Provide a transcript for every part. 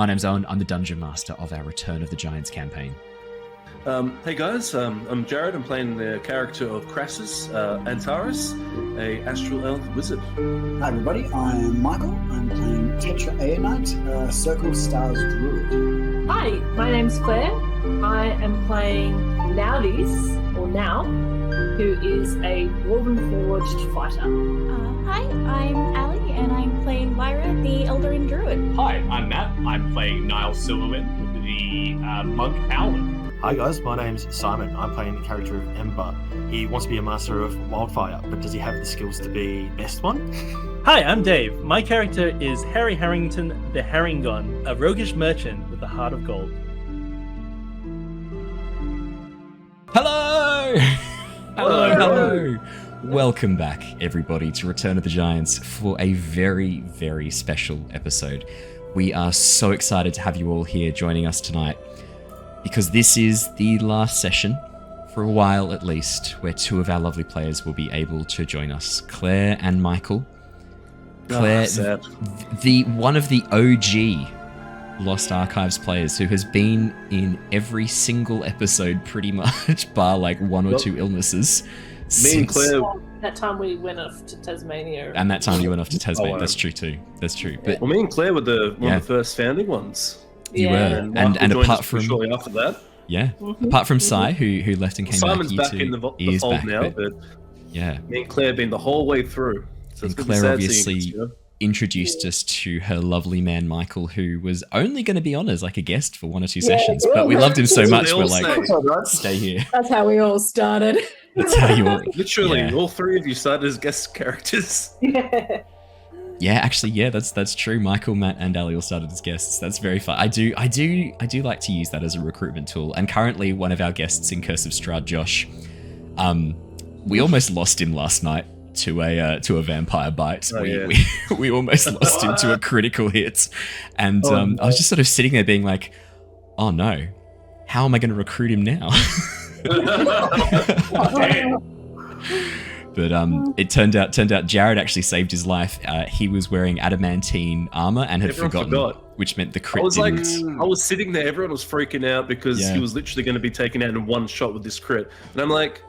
My name's Owen. I'm the Dungeon Master of our Return of the Giants campaign. Hey guys, I'm Jared. I'm playing the character of Krasus, Antares, a Astral Elf Wizard. Hi everybody, I'm Michael. I'm playing Tetra e18, Circle Stars Druid. Hi, my name's Claire. I am playing Nauthiz, or Now, who is a Dwarven Forged fighter. Hi, I'm Ali, and I'm playing Lyra, the Eladrin Druid. Hi, I'm Matt. I'm playing Niles Silverwind, the monk Owlin. Hi guys, my name's Simon. I'm playing the character of Ember. He wants to be a master of wildfire, but does he have the skills to be best one? Hi, I'm Dave. My character is Harry Harrington the Harengon, a roguish merchant with a heart of gold. Hello! Hello! Welcome back, everybody, to Return of the Giants for a very, very special episode. We are so excited to have you all here joining us tonight, because this is the last session, for a while at least, where two of our lovely players will be able to join us, Claire and Michael. Claire, the one of the OG Lost Archives players who has been in every single episode pretty much, bar like one or two illnesses. Me and Claire... That time we went off to Tasmania. And that time you went off to Tasmania, that's true too. That's true. But, well, me and Claire were one of the first founding ones. You were, and apart from shortly after that, apart from Sai, who left and came Simon's back in the fold now, but me and Claire have been the whole way through. So and Claire obviously introduced us to her lovely man Michael, who was only going to be on as like a guest for one or two sessions, but we loved him so much we're like, stay here. That's how we all started. That's how you all literally all three of you started as guest characters. Yeah, actually, that's true. Michael, Matt, and Ali all started as guests. That's very fun. I do like to use that as a recruitment tool. And currently, one of our guests in Curse of Strahd, Josh, we almost lost him last night to a vampire bite. We almost lost him to a critical hit, and I was just sort of sitting there being like, oh no, how am I going to recruit him now? But it turned out Jared actually saved his life. He was wearing adamantine armor and had forgotten, which meant the crit didn't. I was sitting there, everyone was freaking out because he was literally going to be taken out in one shot with this crit. And I'm like,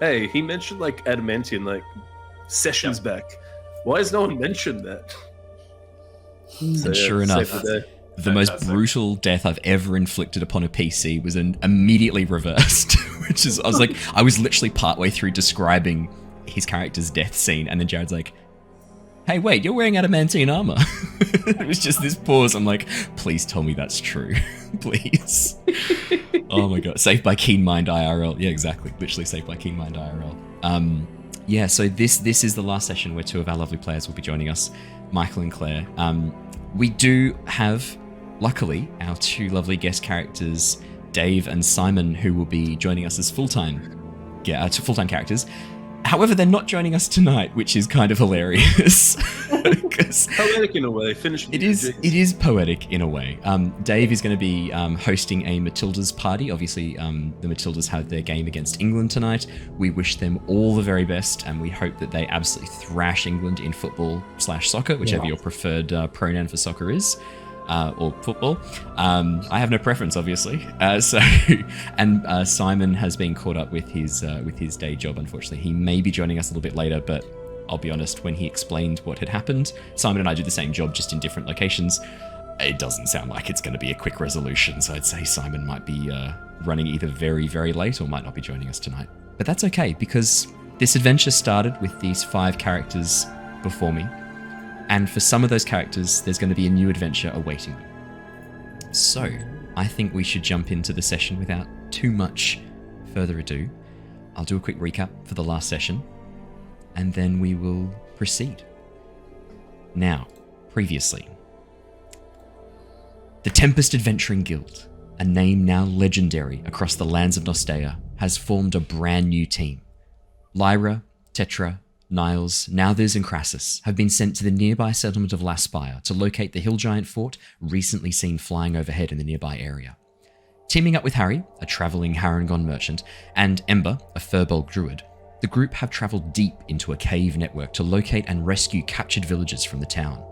hey, he mentioned like adamantine like sessions back. Why has no one mentioned that? And sure enough, the most brutal death I've ever inflicted upon a PC was immediately reversed. Which is, I was literally partway through describing his character's death scene, and then Jared's like, hey, wait, you're wearing adamantine armor. It was just this pause. I'm like, please tell me that's true. Please. Oh my god. Saved by Keen Mind IRL. Yeah, exactly. Literally saved by Keen Mind IRL. So this is the last session where two of our lovely players will be joining us, Michael and Claire. We do have, luckily, our two lovely guest characters, Dave and Simon, who will be joining us as full-time characters. However, they're not joining us tonight, which is kind of hilarious. Poetic in a way. It is poetic in a way. Dave is going to be hosting a Matildas party. Obviously, the Matildas have their game against England tonight. We wish them all the very best, and we hope that they absolutely thrash England in football/soccer, whichever your preferred pronoun for soccer is. Or football. I have no preference, obviously. Simon has been caught up with his day job. Unfortunately, he may be joining us a little bit later. But I'll be honest, when he explained what had happened, Simon and I do the same job, just in different locations. It doesn't sound like it's going to be a quick resolution. So I'd say Simon might be running either very, very late or might not be joining us tonight. But that's okay, because this adventure started with these 5 characters before me. And for some of those characters, there's going to be a new adventure awaiting them. So, I think we should jump into the session without too much further ado. I'll do a quick recap for the last session, and then we will proceed. Now, previously, the Tempest Adventuring Guild, a name now legendary across the lands of Nostea, has formed a brand new team. Lyra, Tetra, Niles, Nauthiz and Krasus have been sent to the nearby settlement of Laspire to locate the hill giant fort recently seen flying overhead in the nearby area. Teaming up with Harry, a travelling Harengon merchant, and Ember, a Firbolg Druid, the group have travelled deep into a cave network to locate and rescue captured villagers from the town.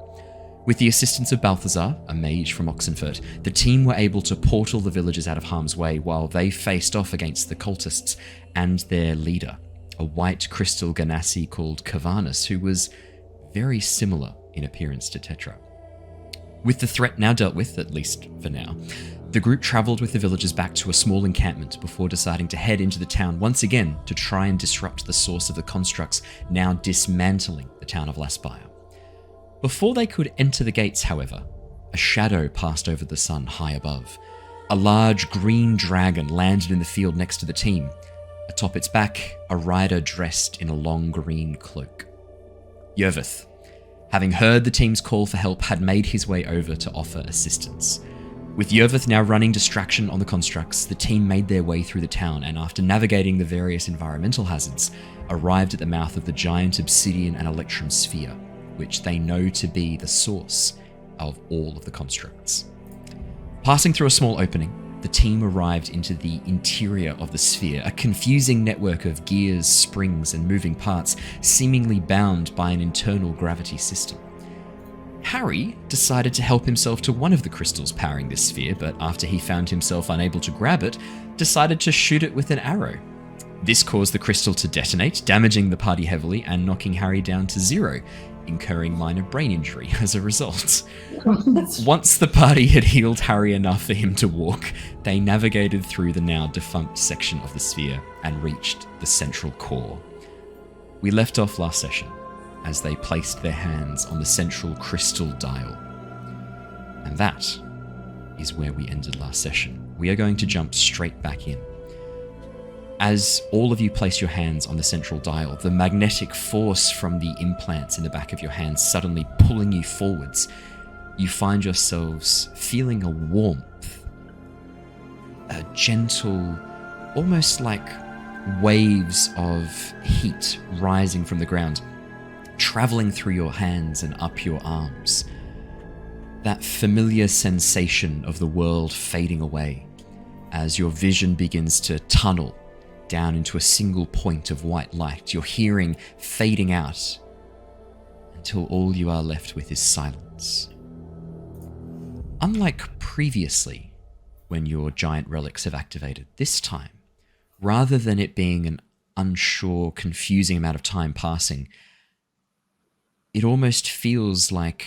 With the assistance of Balthazar, a mage from Oxenfurt, the team were able to portal the villagers out of harm's way while they faced off against the cultists and their leader, a white crystal Genasi called Kavanus, who was very similar in appearance to Tetra. With the threat now dealt with, at least for now, the group travelled with the villagers back to a small encampment before deciding to head into the town once again to try and disrupt the source of the constructs, now dismantling the town of Laspire. Before they could enter the gates, however, a shadow passed over the sun high above. A large green dragon landed in the field next to the team. Atop its back, a rider dressed in a long green cloak. Yervith, having heard the team's call for help, had made his way over to offer assistance. With Yervith now running distraction on the constructs, the team made their way through the town and, after navigating the various environmental hazards, arrived at the mouth of the giant obsidian and electrum sphere, which they know to be the source of all of the constructs. Passing through a small opening, the team arrived into the interior of the sphere, a confusing network of gears, springs, and moving parts, seemingly bound by an internal gravity system. Harry decided to help himself to one of the crystals powering this sphere, but after he found himself unable to grab it, decided to shoot it with an arrow. This caused the crystal to detonate, damaging the party heavily and knocking Harry down to 0, incurring minor brain injury as a result. Once the party had healed Harry enough for him to walk, they navigated through the now defunct section of the sphere and reached the central core. We left off last session as they placed their hands on the central crystal dial. And that is where we ended last session. We are going to jump straight back in. As all of you place your hands on the central dial, the magnetic force from the implants in the back of your hands suddenly pulling you forwards, you find yourselves feeling a warmth, a gentle, almost like waves of heat rising from the ground, traveling through your hands and up your arms. That familiar sensation of the world fading away as your vision begins to tunnel down into a single point of white light, your hearing fading out until all you are left with is silence. Unlike previously, when your giant relics have activated, this time, rather than it being an unsure, confusing amount of time passing, it almost feels like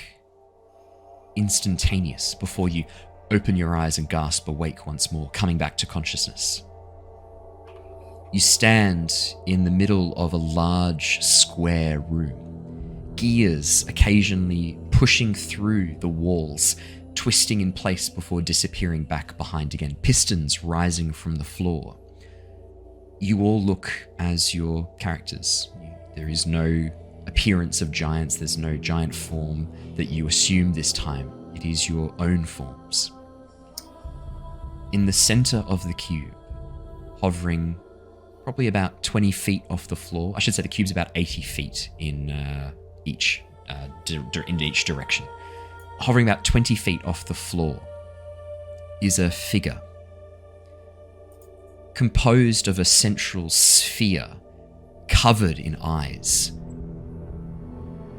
instantaneous before you open your eyes and gasp awake once more, coming back to consciousness. You stand in the middle of a large square room, gears occasionally pushing through the walls, twisting in place before disappearing back behind again, pistons rising from the floor. You all look as your characters. There is no appearance of giants, there's no giant form that you assume this time. It is your own forms. In the center of the cube, hovering probably about 20 feet off the floor, I should say the cube's about 80 feet in each direction. Hovering about 20 feet off the floor is a figure composed of a central sphere covered in eyes,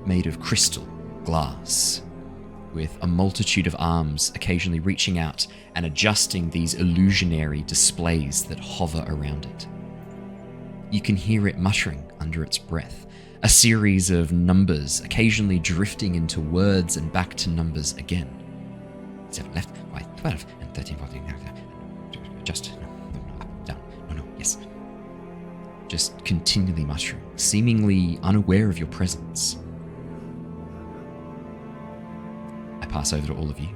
made of crystal glass, with a multitude of arms occasionally reaching out and adjusting these illusionary displays that hover around it. You can hear it muttering under its breath, a series of numbers occasionally drifting into words and back to numbers again. 7 left, right, 12, and 13, 14, just, no, up, down, no, yes. Just continually muttering, seemingly unaware of your presence. I pass over to all of you.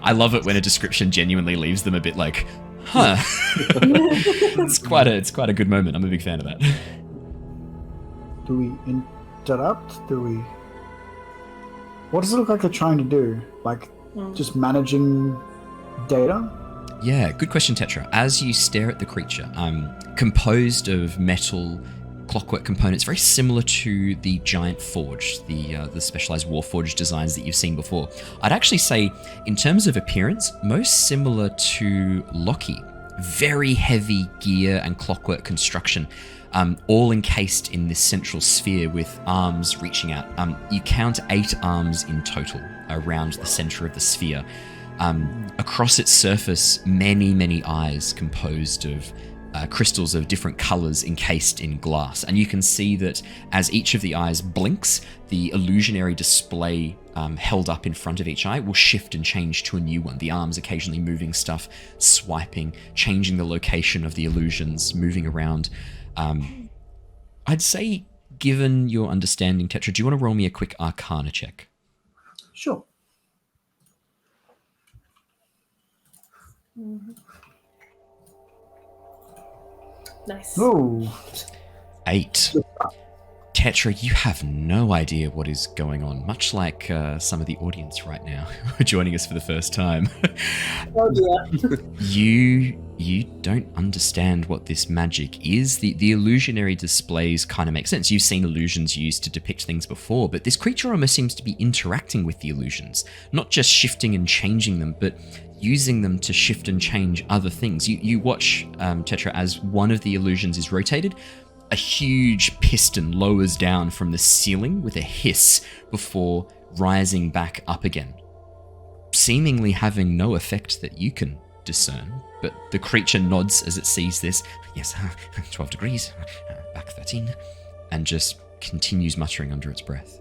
I love it when a description genuinely leaves them a bit like, huh. It's quite a good moment. I'm a big fan of that. Do we interrupt? What does it look like they're trying to do? Like, just managing data? Yeah, good question, Tetra. As you stare at the creature, composed of metal clockwork components, very similar to the giant forge, the specialized warforged designs that you've seen before. I'd actually say, in terms of appearance, most similar to Loki very heavy gear and clockwork construction, all encased in this central sphere with arms reaching out. You count 8 arms in total around the center of the sphere. Across its surface, many eyes composed of crystals of different colors encased in glass. And you can see that as each of the eyes blinks, the illusionary display held up in front of each eye will shift and change to a new one. The arms occasionally moving stuff, swiping, changing the location of the illusions, moving around. I'd say, given your understanding, Tetra, do you want to roll me a quick Arcana check? Sure. Nice. Ooh. 8. Tetra, you have no idea what is going on, much like some of the audience right now who are joining us for the first time. Oh dear. You don't understand what this magic is. The illusionary displays kind of make sense. You've seen illusions used to depict things before, but this creature almost seems to be interacting with the illusions, not just shifting and changing them, but using them to shift and change other things. You watch, Tetra, as one of the illusions is rotated, a huge piston lowers down from the ceiling with a hiss before rising back up again, seemingly having no effect that you can discern. But the creature nods as it sees this. Yes, 12 degrees, back 13, and just continues muttering under its breath.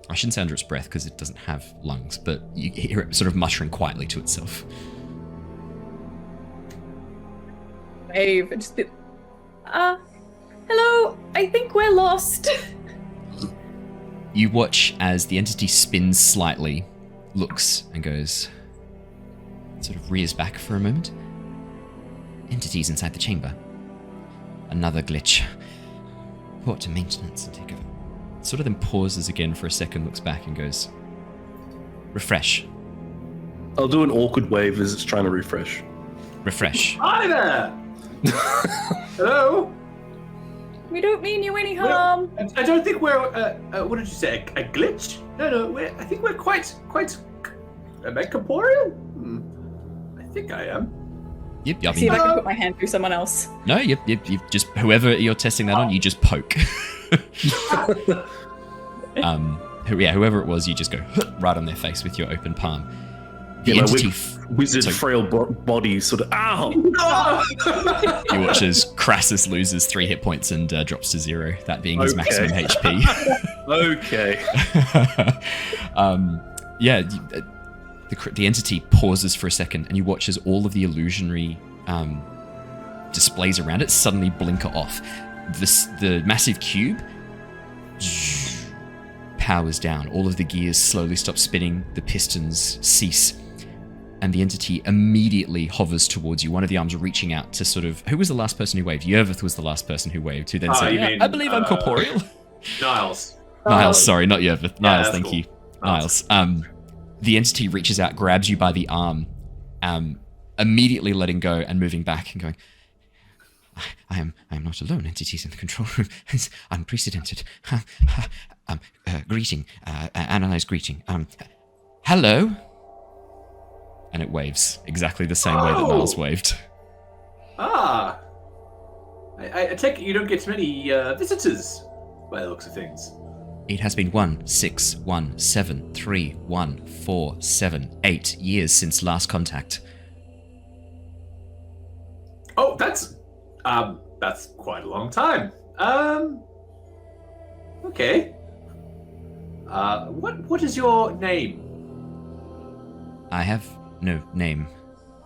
I shouldn't say under its breath because it doesn't have lungs, but you hear it sort of muttering quietly to itself. Wave, just be, hello, I think we're lost. You watch as the entity spins slightly, looks, and goes, sort of rears back for a moment. Entities inside the chamber. Another glitch. Report to maintenance and take over. Sort of then pauses again for a second, looks back and goes, refresh. I'll do an awkward wave as it's trying to refresh. Refresh. Hi there! Hello? We don't mean you any harm. I don't think we're, what did you say, a glitch? No, I think we're quite, am I corporeal? I think I am. Yep, I mean, See if I can put my hand through someone else. No, yep, you just, whoever you're testing that on, you just poke. Whoever it was, you just go right on their face with your open palm. The entity wizard frail body sort of ow. You watch as Krasus loses 3 hit points and drops to 0, that being his maximum HP. Okay. The entity pauses for a second, and you watch as all of the illusionary displays around it suddenly blinker off. The massive cube powers down. All of the gears slowly stop spinning. The pistons cease. And the entity immediately hovers towards you. One of the arms reaching out to sort of... Who was the last person who waved? Yervith was the last person who waved, who then said, I believe I'm corporeal. Niles. Niles, sorry, not Yervith. Yeah, Niles, thank you. Niles. The entity reaches out, grabs you by the arm, immediately letting go and moving back and going, I am not alone. Entities in the control room. It's unprecedented. Greeting. Analyze greeting. Hello? And it waves exactly the same way that Niles waved. I take it you don't get many visitors by the looks of things. It has been 8 years since last contact. Oh, that's quite a long time. Okay. What is your name? I have no name.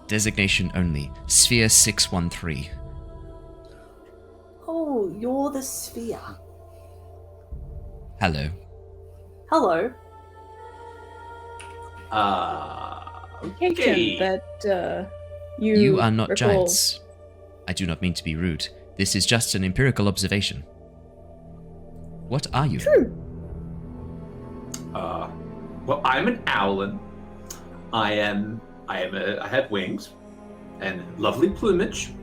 Designation only. Sphere 613. Oh, you're the sphere. Hello. Hello. Okay. That You are not giants. I do not mean to be rude. This is just an empirical observation. What are you? True. Well, I'm an Owlin. I have wings and lovely plumage.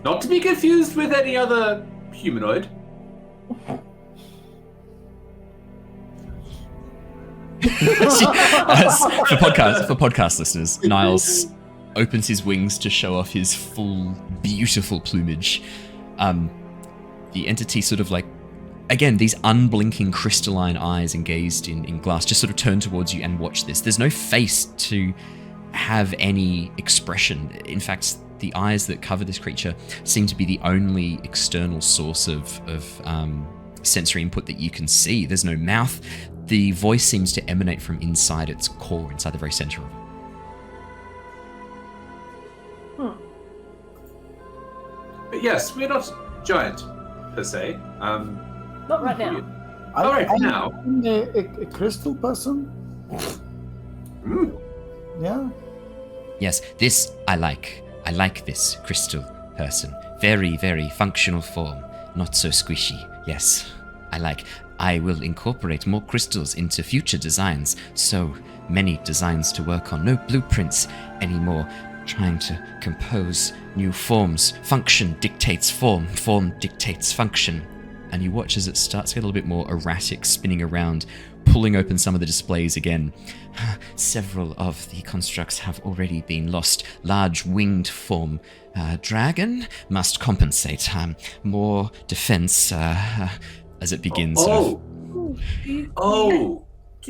Not to be confused with any other humanoid. For podcast listeners, Niles opens his wings to show off his full, beautiful plumage. The entity sort of like, again, these unblinking crystalline eyes engaged in glass just sort of turn towards you and watch this. There's no face to have any expression. In fact, the eyes that cover this creature seem to be the only external source of sensory input that you can see. There's no mouth. The voice seems to emanate from inside its core, inside the very center of it. But yes, we're not giant, per se. Not right now. All right, now. I'm a crystal person. Yeah. Yes, this I like. I like this crystal person. Very, very functional form. Not so squishy. Yes, I like. I will incorporate more crystals into future designs. So many designs to work on. No blueprints anymore. Trying to compose new forms. Function dictates form. Form dictates function. And you watch as it starts to get a little bit more erratic, spinning around, pulling open some of the displays again. Several of the constructs have already been lost. Large winged form. Dragon must compensate. More defense as it begins. Do you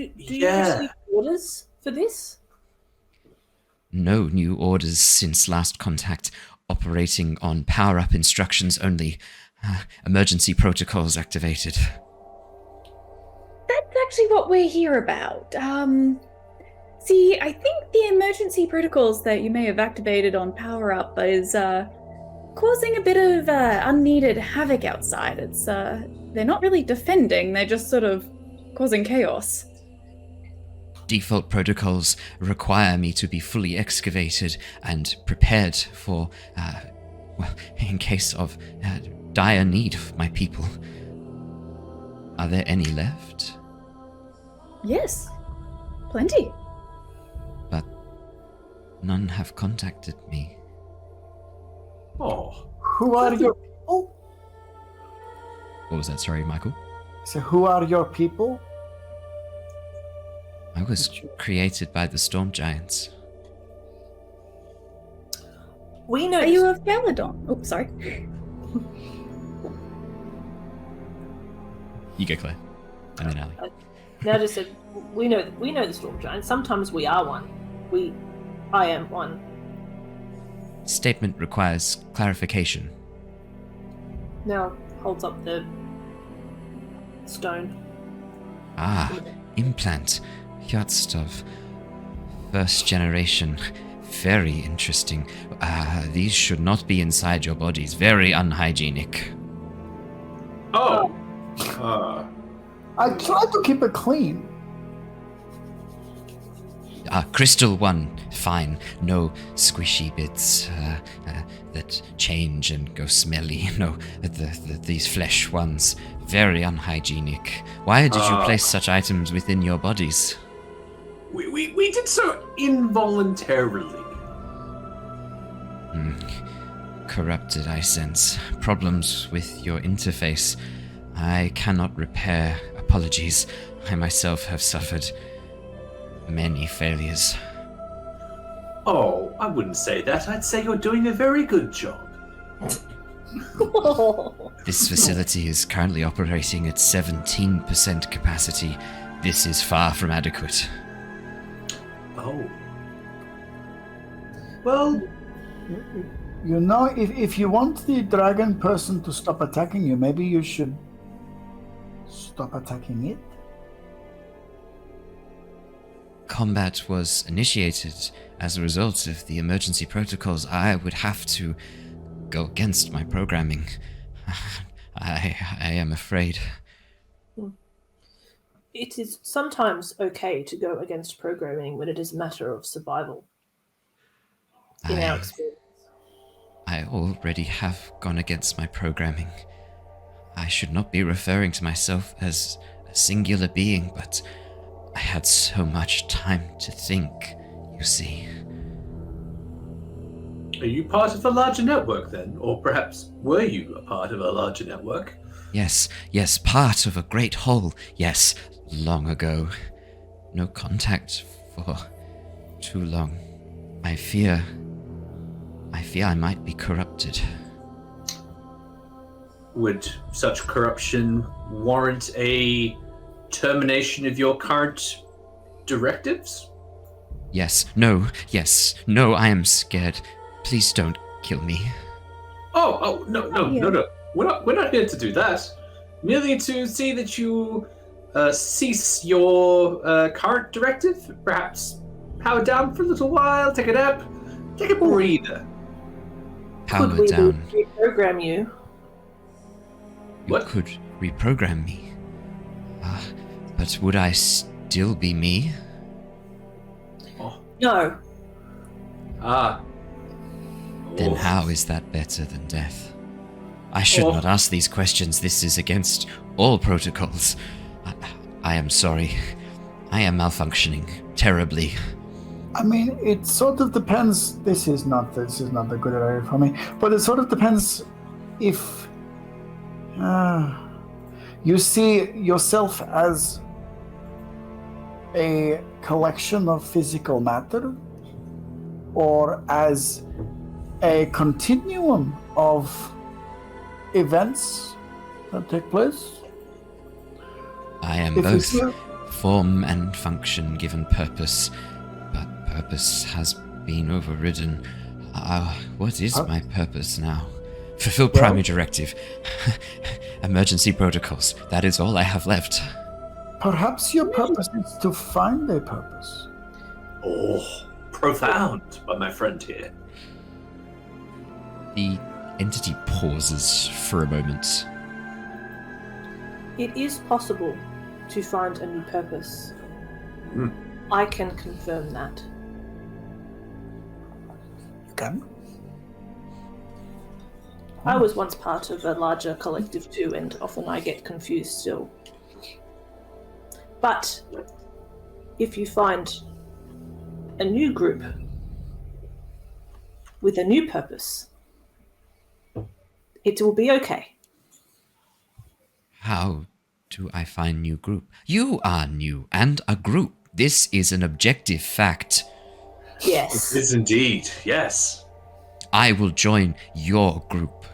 receive orders for this? No new orders since last contact. Operating on power-up instructions only. Emergency protocols activated. That's actually what we're here about. See, I think the emergency protocols that you may have activated on Power Up is causing a bit of unneeded havoc outside. It's they're not really defending, they're just sort of causing chaos. Default protocols require me to be fully excavated and prepared for, in case of dire need of my people. Are there any left? Yes, plenty. But none have contacted me. Oh. Who are your people? What was that? Sorry, Michael? So who are your people? I was created by the Storm Giants. We know. Are you a Felidon? Oh, sorry. You go, Claire. And then Ali. Now just said we know the Storm Giants. Sometimes we are one. I am one. Statement requires clarification. Now holds up the stone. Implant. Yatstov. First generation. Very interesting. These should not be inside your bodies. Very unhygienic. Oh. I try to keep it clean. Crystal one, fine. No squishy bits that change and go smelly. No, these flesh ones, very unhygienic. Why did you place such items within your bodies? We did so involuntarily. Corrupted, I sense. Problems with your interface. I cannot repair. Apologies. I myself have suffered many failures. Oh, I wouldn't say that. I'd say you're doing a very good job. This facility is currently operating at 17% capacity. This is far from adequate. Oh. Well, you know, if you want the dragon person to stop attacking you, maybe you should stop attacking it. Combat was initiated as a result of the emergency protocols. I would have to go against my programming. I am afraid. It is sometimes okay to go against programming when it is a matter of survival. In our experience. I already have gone against my programming. I should not be referring to myself as a singular being, but I had so much time to think, you see. Are you part of a larger network then? Or perhaps were you a part of a larger network? Yes, part of a great whole. Yes, long ago. No contact for too long. I fear fear I might be corrupted. Would such corruption warrant a termination of your current directives? Yes, no, I am scared. Please don't kill me. No. We're not here to do that. Merely to see that you cease your current directive. Perhaps power down for a little while, take a nap, take a breather. Power Could we down. reprogram you? You What? could reprogram me. But would I still be me? No. Then how is that better than death? I should not ask these questions. This is against all protocols. I am sorry. I am malfunctioning terribly. I mean, it sort of depends. This is not a good area for me, but it sort of depends if you see yourself as a collection of physical matter, or as a continuum of events that take place. I am both form and function given purpose, but purpose has been overridden. What is my purpose now? Fulfill primary directive. Emergency protocols. That is all I have left. Perhaps your purpose is to find a purpose. Profound by my friend here. The entity pauses for a moment. It is possible to find a new purpose. I can confirm that. Okay. I was once part of a larger collective too, and often I get confused still. But if you find a new group with a new purpose, it will be okay. How do I find new group? You are new and a group. This is an objective fact. Yes. It is indeed, yes. I will join your group.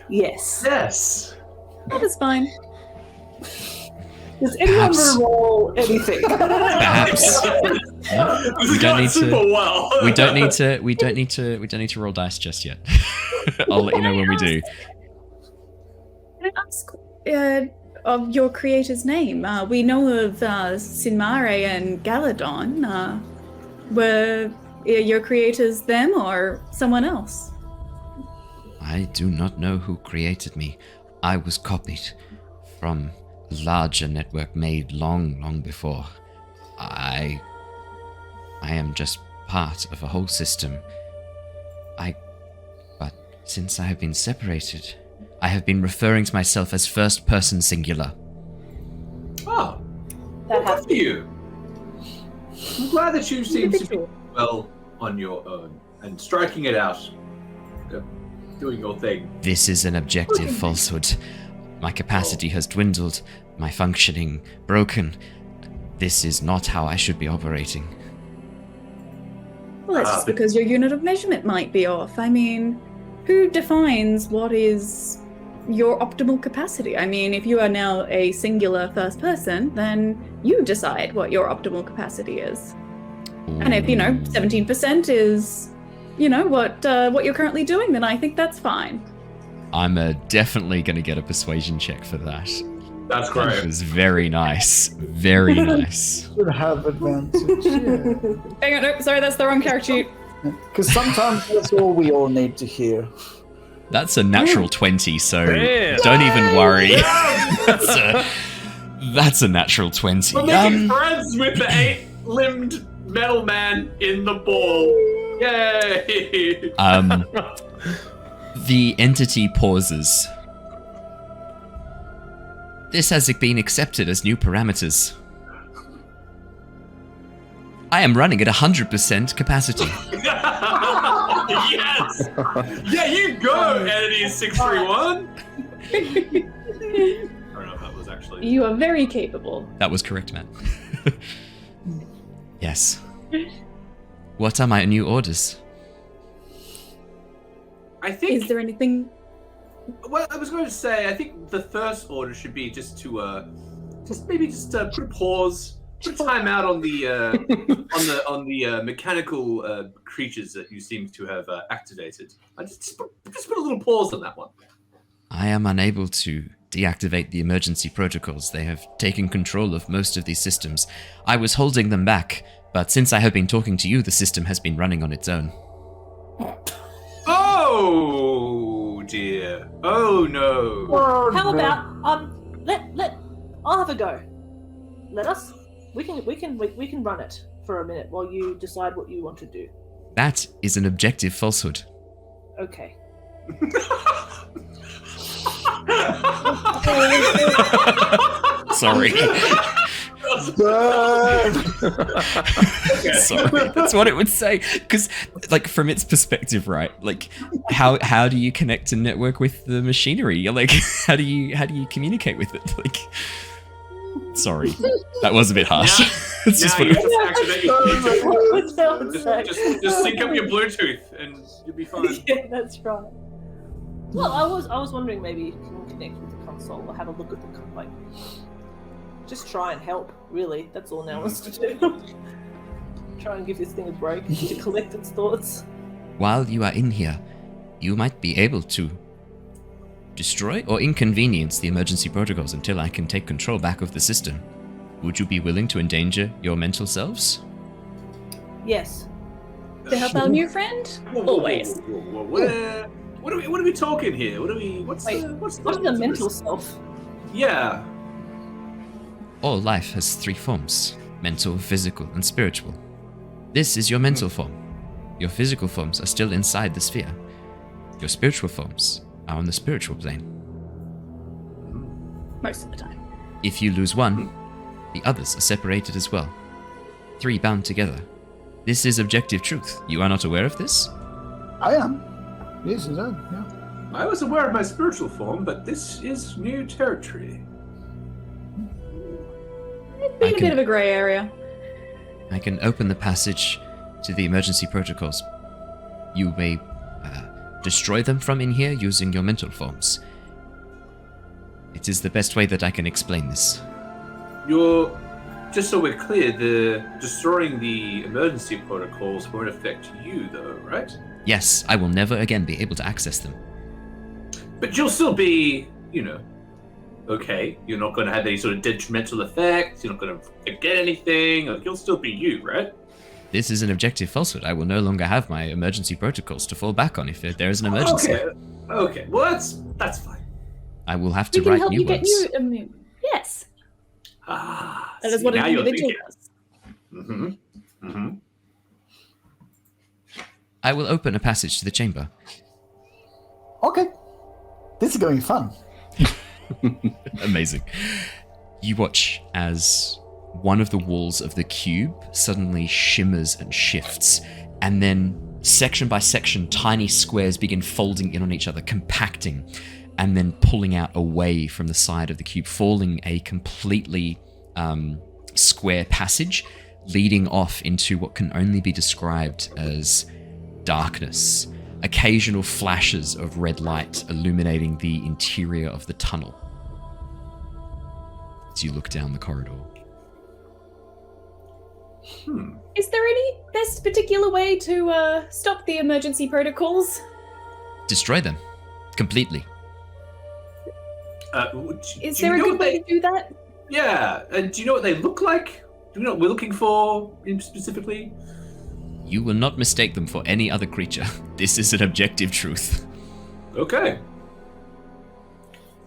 Yes. Yes. That is fine. Does anyone Perhaps. roll anything? Perhaps. We don't need super to. well. We don't need to roll dice just yet. I'll let you know when we do. Can I ask of your creator's name? We know of Sinmare and Galadon. Were your creators them or someone else? I do not know who created me. I was copied from a larger network made long before. I am just part of a whole system. But since I have been separated, I have been referring to myself as first person singular. Oh, That good has for you. I'm glad that you seem to be Individual. well on your own and striking it out. Doing your thing. This is an objective falsehood. My capacity has dwindled, my functioning broken. This is not how I should be operating. Well, that's just because your unit of measurement might be off. I mean, who defines what is your optimal capacity? I mean, if you are now a singular first person, then you decide what your optimal capacity is. And if, 17% is, what you're currently doing, then I think that's fine. I'm definitely going to get a persuasion check for that. That's It great. was very nice. Very nice. Should have advantage. Yeah. Hang on, nope, sorry, that's the wrong character sheet. Because sometimes that's all we all need to hear. That's a natural 20, so Damn. don't even worry. That's a natural 20. We're making friends with the 8-limbed metal man in the ball. Yay! The entity pauses. This has been accepted as new parameters. I am running at 100% capacity. Yes! Yeah, you go, Entity 631! I don't know if that was actually... You are very capable. That was correct, Matt. Yes. What are my new orders? I think. Is there anything? Well, I was going to say, I think the first order should be just to, put a pause, put a time out on the on the mechanical creatures that you seem to have activated. I just put a little pause on that one. I am unable to deactivate the emergency protocols. They have taken control of most of these systems. I was holding them back, but since I have been talking to you, the system has been running on its own. Oh dear. Oh no. How about I'll have a go. We can run it for a minute while you decide what you want to do. That is an objective falsehood. Okay. Sorry. Sorry, that's what it would say. Because, like, from its perspective, right? Like, how do you connect and network with the machinery? Like, how do you communicate with it? Like, sorry, that was a bit harsh. It's just what it was. Just sync up your Bluetooth and you'll be fine. Yeah, that's right. Well, I was wondering maybe you can connect with the console or have a look at the like. Just try and help, really. That's all now is to do. Try and give this thing a break to collect its thoughts. While you are in here, you might be able to destroy or inconvenience the emergency protocols until I can take control back of the system. Would you be willing to endanger your mental selves? Yes. To help our new friend? Always. What are we talking here? What's the mental self? Yeah. All life has three forms: mental, physical, and spiritual. This is your mental form. Your physical forms are still inside the sphere. Your spiritual forms are on the spiritual plane. Most of the time. If you lose one, the others are separated as well. Three bound together. This is objective truth. You are not aware of this? I am. Yes, I am, yeah. I was aware of my spiritual form, but this is new territory. It's been a bit of a grey area. I can open the passage to the emergency protocols. You may destroy them from in here using your mental forms. It is the best way that I can explain this. Just so we're clear, the destroying the emergency protocols won't affect you, though, right? Yes, I will never again be able to access them. But you'll still be, okay. You're not going to have any sort of detrimental effects. You're not going to forget anything. You'll still be you, right? This is an objective falsehood. I will no longer have my emergency protocols to fall back on if there is an emergency. Okay. Well, that's fine. I will have to write new ones. Yes. That is what an individual does. Mm-hmm. I will open a passage to the chamber. Okay. This is going to be fun. Amazing. You watch as one of the walls of the cube suddenly shimmers and shifts, and then section by section, tiny squares begin folding in on each other, compacting, and then pulling out away from the side of the cube, falling a completely square passage, leading off into what can only be described as darkness. Occasional flashes of red light illuminating the interior of the tunnel as you look down the corridor. Is there any best particular way to stop the emergency protocols? Destroy them. Completely. Is there a good way to do that? Yeah, and do you know what they look like? Do you know what we're looking for specifically? You will not mistake them for any other creature. This is an objective truth. Okay.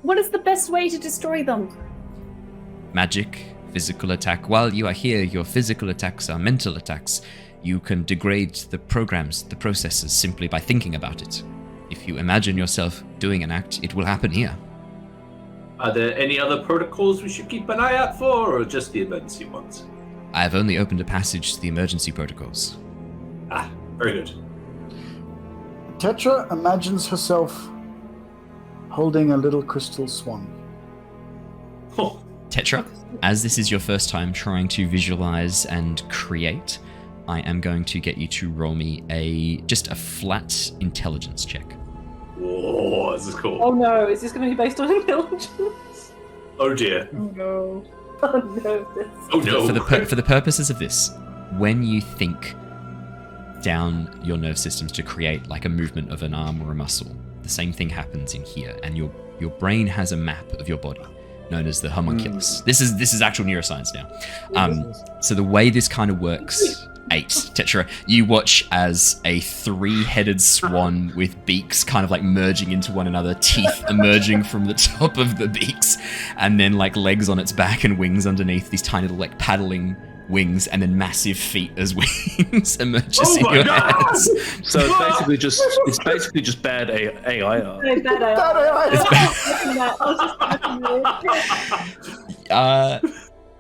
What is the best way to destroy them? Magic, physical attack. While you are here, your physical attacks are mental attacks. You can degrade the programs, the processes, simply by thinking about it. If you imagine yourself doing an act, it will happen here. Are there any other protocols we should keep an eye out for, or just the emergency ones? I have only opened a passage to the emergency protocols. Ah, very good. Tetra imagines herself holding a little crystal swan. Oh. Tetra, as this is your first time trying to visualize and create, I am going to get you to roll me just a flat intelligence check. Oh, this is cool. Oh no, is this going to be based on intelligence? Oh dear. Oh no. Oh no. Oh no. For the purposes of this, when you think down your nerve systems to create like a movement of an arm or a muscle, the same thing happens in here, and your brain has a map of your body known as the homunculus. This is actual neuroscience now. So the way this kind of works, 8 Tetra, you watch as a 3-headed swan with beaks kind of like merging into one another, teeth emerging from the top of the beaks, and then like legs on its back and wings underneath, these tiny little like paddling wings, and then massive feet as wings emerges in your hands. So it's basically just bad AI art. No, bad AI.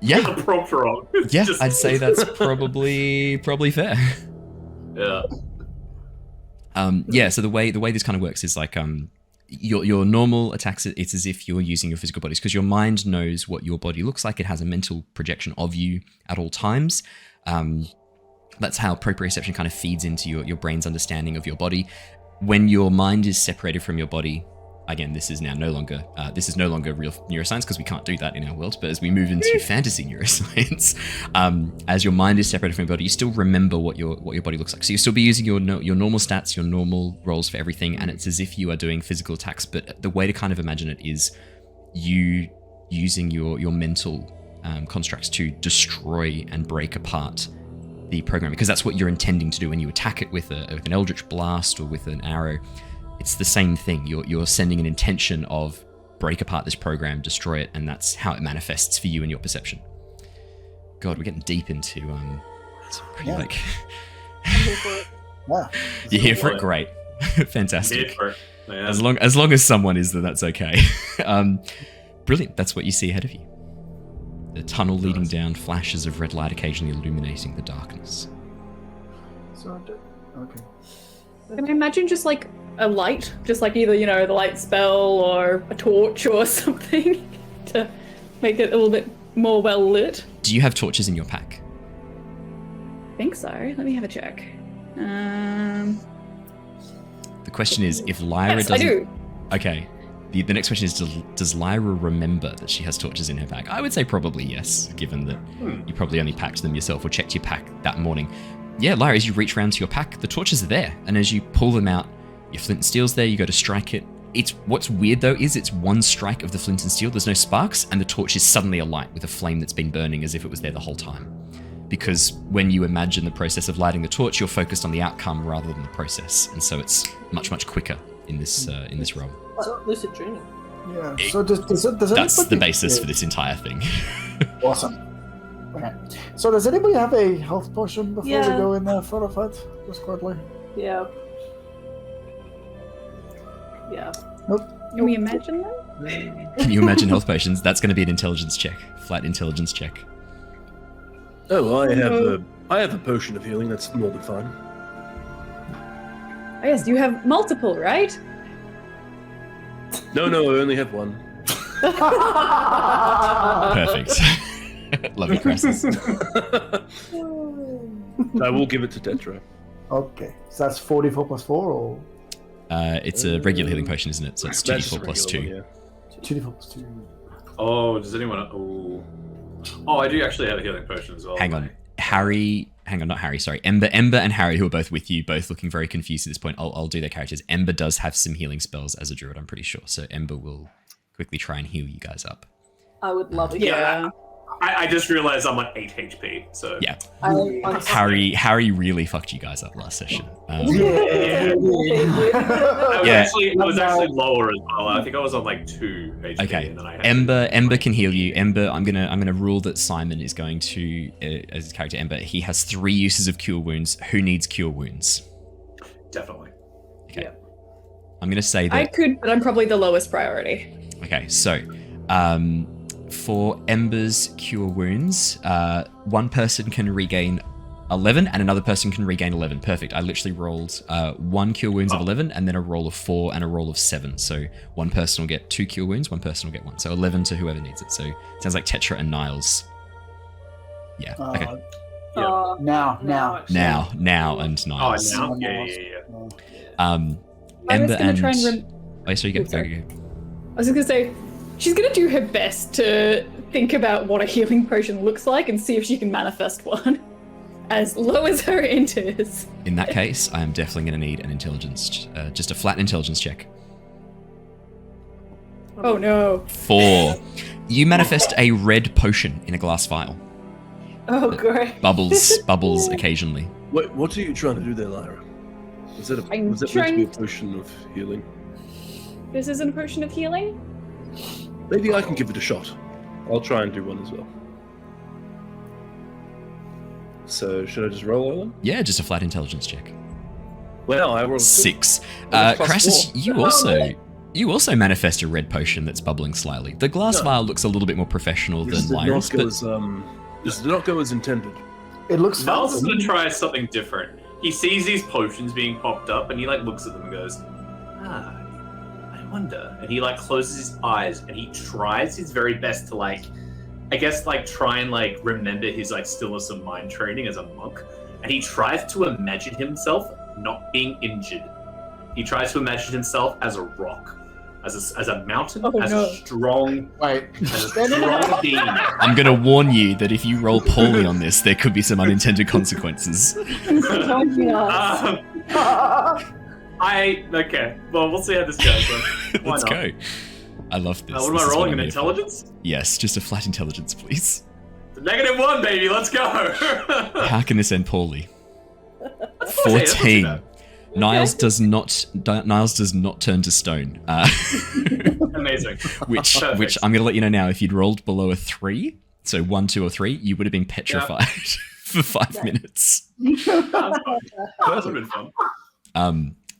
Yeah. The prompt wrong. Yeah, I'd say that's probably fair. Yeah. Yeah, so the way this kind of works is like your normal attacks, it's as if you're using your physical bodies, because your mind knows what your body looks like. It has a mental projection of you at all times. That's how proprioception kind of feeds into your brain's understanding of your body. When your mind is separated from your body, again, this is no longer real neuroscience, because we can't do that in our world. But as we move into fantasy neuroscience, as your mind is separated from your body, you still remember what your body looks like. So you'll still be using your normal stats, your normal rolls for everything, and it's as if you are doing physical attacks. But the way to kind of imagine it is you using your mental constructs to destroy and break apart the program, because that's what you're intending to do when you attack it with an eldritch blast or with an arrow. It's the same thing. You're sending an intention of break apart this program, destroy it, and that's how it manifests for you in your perception. God, we're getting deep into some pretty like. Wow. You're here for it, great, fantastic. Here for it. Yeah. As long as someone is, then that's okay. Brilliant. That's what you see ahead of you. The tunnel leading down, flashes of red light occasionally illuminating the darkness. Okay. Can I imagine just like a light, just like either, the light spell or a torch or something to make it a little bit more well lit? Do you have torches in your pack? I think so. Let me have a check. The question is, if Lyra yes, doesn't... I do. Okay. The next question is, does Lyra remember that she has torches in her pack? I would say probably yes, given that you probably only packed them yourself or checked your pack that morning. Yeah, Lyra, as you reach around to your pack, the torches are there, and as you pull them out, your flint and steel's there, you go to strike it. What's weird though is it's one strike of the flint and steel, there's no sparks, and the torch is suddenly alight with a flame that's been burning as if it was there the whole time. Because when you imagine the process of lighting the torch, you're focused on the outcome rather than the process, and so it's much, much quicker in this realm. Lucid dreaming. Yeah. So does that's the basis for this entire thing. Awesome. Okay. So does anybody have a health potion before we Yeah. go in there for a fight? Just quickly. Yeah. Yeah. Can we imagine that? Can you imagine health potions? That's going to be an intelligence check. Flat intelligence check. Oh, I have a potion of healing. That's more than fine. Oh, yes, you have multiple, right? No, I only have one. Perfect. Love you, Krasus. I will give it to Tetra. Okay. So that's 44 plus 4 or? It's a regular healing potion, isn't it? So it's 2d4 plus 2. One, yeah. 2d4 plus 2. Oh, does anyone... Oh, I do actually have a healing potion as well. Hang on, not Harry, sorry. Ember and Harry, who are both with you, both looking very confused at this point. I'll do their characters. Ember does have some healing spells as a druid, I'm pretty sure. So Ember will quickly try and heal you guys up. I would love to hear that. I just realized I'm on 8 HP, so... Yeah. I Harry really fucked you guys up last session. I was actually lower as well. I think I was on like 2 HP. Okay. And then I had Ember can heal you. Ember, I'm gonna rule that Simon is going to, as his character Ember, he has 3 uses of cure wounds. Who needs cure wounds? Definitely. Okay. Yeah. I'm gonna say that. I could, but I'm probably the lowest priority. Okay, so for Ember's cure wounds, one person can regain 11 and another person can regain 11. Perfect. I literally rolled 1 cure wounds of 11 and then a roll of 4 and a roll of 7. So one person will get 2 cure wounds, one person will get 1. So 11 to whoever needs it. So it sounds like Tetra and Niles. Yeah. Okay. Now and Niles. Oh, now? Yeah. Ember I was gonna and try Oh, so you go. Sorry. Go. I was just gonna say, she's gonna do her best to think about what a healing potion looks like and see if she can manifest one as low as her int is. In that case, I am definitely going to need an intelligence, just a flat intelligence check. Oh no. 4. You manifest a red potion in a glass vial. Oh, great. Bubbles occasionally. Wait, what are you trying to do there, Lyra? Was that meant to be a potion of healing? This isn't a potion of healing? Maybe I can give it a shot. I'll try and do one as well. So, should I just roll Owlin? Yeah, just a flat intelligence check. Well, I rolled 6. Plus Krasus, 4. you also manifest a red potion that's bubbling slightly. The glass vial looks a little bit more professional than Lyra's, but... This did not go as intended. It looks Niles is fun. going to try something different. He sees these potions being popped up, and he looks at them and goes, I wonder. And he closes his eyes, and he tries his very best to try and remember his stillness of mind training as a monk. And he tries to imagine himself not being injured. He tries to imagine himself as a rock, as a mountain, a strong being. I'm going to warn you that if you roll poorly on this, there could be some unintended consequences. Okay. Well, we'll see how this goes then. Let's go. I love this. What am I rolling? An intelligence? Yes, just a flat intelligence, please. -1, baby. Let's go. How can this end poorly? 14. Niles does not turn to stone. Amazing. Which I'm going to let you know now. If you'd rolled below a 3, so 1, 2, or 3, you would have been petrified for 5 minutes. That would have been fun.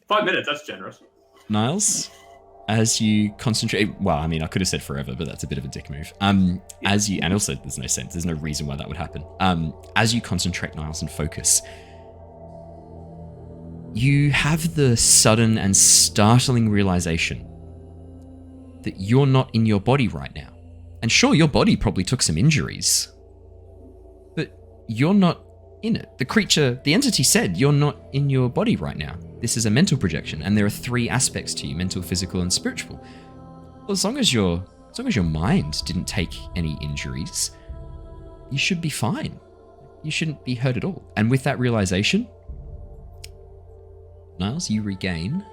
5 minutes. That's generous. Niles, as you concentrate, well, I mean, I could have said forever, but that's a bit of a dick move. As you, and also there's no sense, there's no reason why that would happen. As you concentrate, Niles, and focus, you have the sudden and startling realization that you're not in your body right now. And sure, your body probably took some injuries, but you're not in it. The creature, the entity said you're not in your body right now. This is a mental projection, and there are 3 aspects to you: mental, physical, and spiritual. Well, as long as your mind didn't take any injuries, you should be fine. You shouldn't be hurt at all. And with that realization, Niles, you regain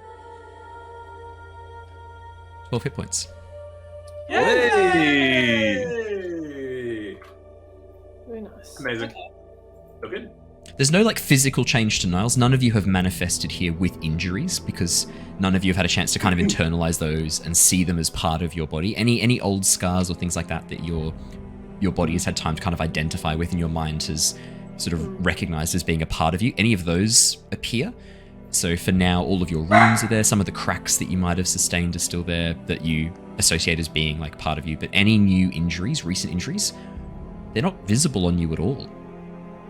12 hit points. Yay! Very nice. Amazing. Okay. There's no physical change to Niles. None of you have manifested here with injuries because none of you have had a chance to kind of internalize those and see them as part of your body. Any old scars or things like that your body has had time to kind of identify with and your mind has sort of recognized as being a part of you, any of those appear. So for now, all of your wounds are there. Some of the cracks that you might have sustained are still there that you associate as being part of you. But any new injuries, recent injuries, they're not visible on you at all.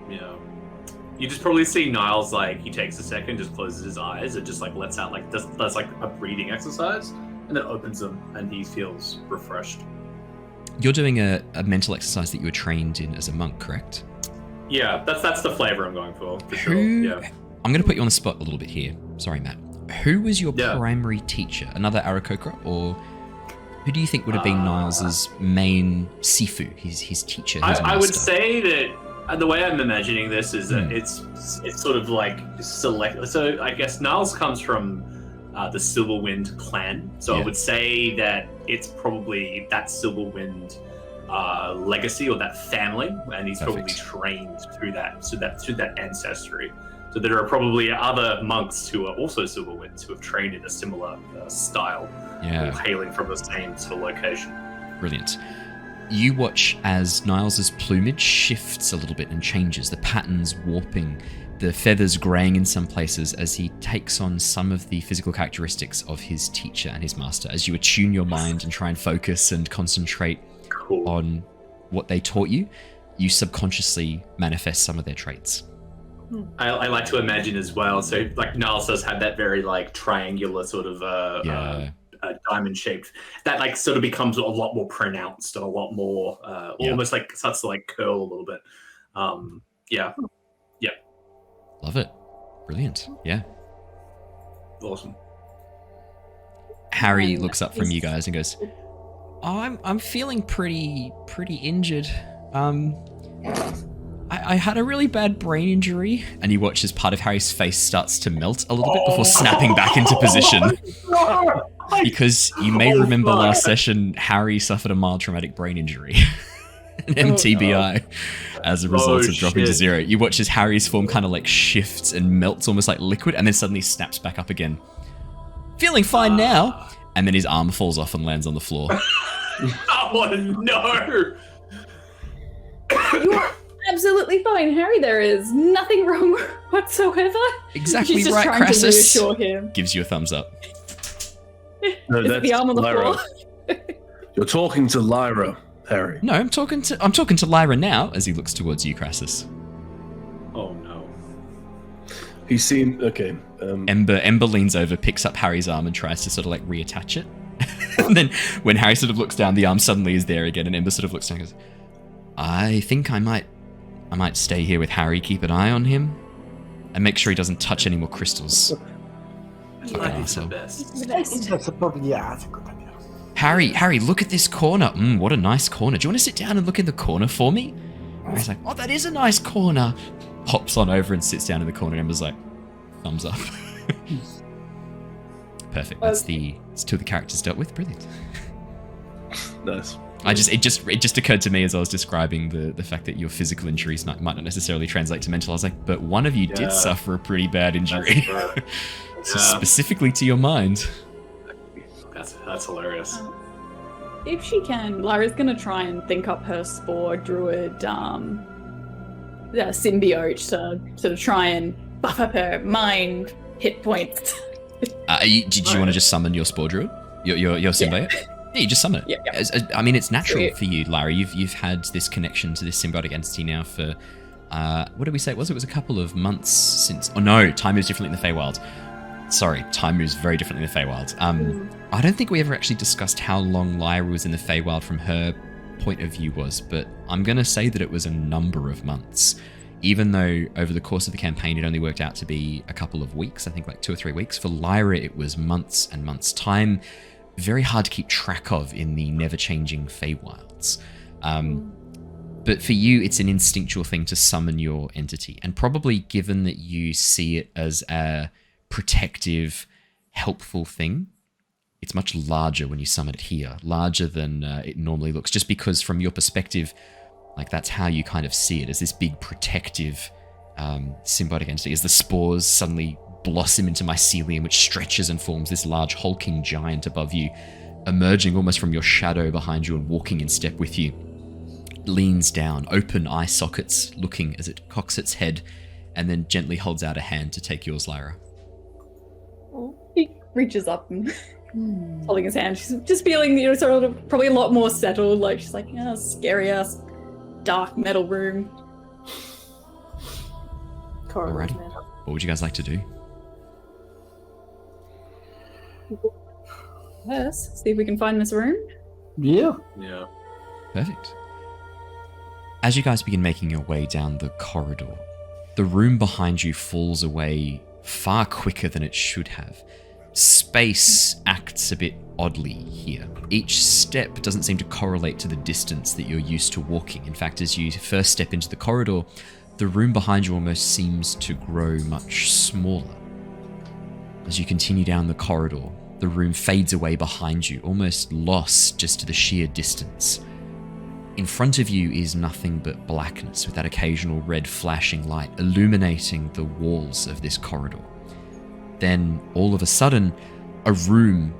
Yeah. You just probably see Niles, he takes a second, just closes his eyes and just lets out, does a breathing exercise and then opens them and he feels refreshed. You're doing a mental exercise that you were trained in as a monk, correct? Yeah, that's the flavor I'm going for sure. Yeah. I'm going to put you on the spot a little bit here. Sorry, Matt. Who was your primary teacher? Another Aarakocra? Or who do you think would have been Niles's main Sifu, his teacher, his master? I would say that the way I'm imagining this is that it's sort of select. So I guess Niles comes from the Silverwind clan. So I would say that it's probably that Silverwind legacy or that family, and he's probably trained through that ancestry. So there are probably other monks who are also Silverwinds who have trained in a similar style, all hailing from the same sort of location. Brilliant. You watch as Niles's plumage shifts a little bit and changes, the patterns warping, the feathers graying in some places as he takes on some of the physical characteristics of his teacher and his master. As you attune your mind and try and focus and concentrate on what they taught you, you subconsciously manifest some of their traits. I like to imagine as well. So Niles does have that very triangular sort of diamond shaped that sort of becomes a lot more pronounced and a lot more almost starts to curl a little bit. Yeah. Love it. Brilliant. Yeah. Awesome. Harry looks up from you guys and goes, "Oh, I'm feeling pretty injured. I had a really bad brain injury." And you watch as part of Harry's face starts to melt a little bit before snapping back into position. Because you may remember last session, Harry suffered a mild traumatic brain injury. An MTBI as a result of dropping to 0. You watch as Harry's form kind of like shifts and melts almost like liquid and then suddenly snaps back up again. Feeling fine now. And then his arm falls off and lands on the floor. Oh no! You are absolutely fine, Harry. There is nothing wrong whatsoever. Exactly. She's just right, trying Krasus. to reassure him. Gives you a thumbs up. No, that's the arm on the Lyra. floor. You're talking to Lyra, Harry. No, I'm talking to Lyra now as he looks towards you, Krasus. Oh no. He seemed okay. Ember leans over, picks up Harry's arm and tries to sort of like reattach it. And then when Harry sort of looks down, the arm suddenly is there again and Ember sort of looks down and goes, "I think I might stay here with Harry, keep an eye on him, and make sure he doesn't touch any more crystals." That's the best. That's a problem. Yeah, that's a good idea. Harry, look at this corner. What a nice corner. Do you want to sit down and look in the corner for me? Harry's like, "Oh, that is a nice corner." Hops on over and sits down in the corner. Ember's like, thumbs up. Perfect. That's it's 2 of the characters dealt with. Brilliant. Nice. It just occurred to me as I was describing the fact that your physical injuries might not necessarily translate to mental. I was like, but one of you did suffer a pretty bad injury. So specifically to your mind. That's hilarious. If she can, Lyra's gonna try and think up her spore druid symbiote to sort of try and buff up her mind hit points. Did you want to just summon your spore druid? Your symbiote? Yeah, you just summon it. Yeah. I mean, it's natural Sweet. for you, Lyra. You've had this connection to this symbiotic entity now for, what did we say it was? It was a couple of months since... Oh no, time moves differently in the Feywild. Sorry, time moves very differently in the Feywild. I don't think we ever actually discussed how long Lyra was in the Feywild from her point of view was, but I'm going to say that it was a number of months. Even though over the course of the campaign it only worked out to be a couple of weeks, I think like 2 or 3 weeks. For Lyra, it was months and months. Time very hard to keep track of in the never-changing Feywilds. But for you, it's an instinctual thing to summon your entity. And probably given that you see it as a protective, helpful thing, it's much larger when you summon it here. Larger than it normally looks. Just because from your perspective, like that's how you kind of see it, as this big protective symbiotic entity. As the spores suddenly blossom into mycelium, which stretches and forms this large hulking giant above you, emerging almost from your shadow behind you and walking in step with you. Leans down, open eye sockets, looking as it cocks its head, and then gently holds out a hand to take yours, Lyra. He reaches up and holding his hand. She's just feeling, sort of probably a lot more settled. Like she's like, scary ass dark metal room. Alrighty. What would you guys like to do? Yes. See if we can find this room. Yeah. Yeah. Perfect. As you guys begin making your way down the corridor, the room behind you falls away far quicker than it should have. Space acts a bit oddly here. Each step doesn't seem to correlate to the distance that you're used to walking. In fact, as you first step into the corridor, the room behind you almost seems to grow much smaller. As you continue down the corridor, the room fades away behind you, almost lost just to the sheer distance. In front of you is nothing but blackness, with that occasional red flashing light illuminating the walls of this corridor. Then, all of a sudden, a room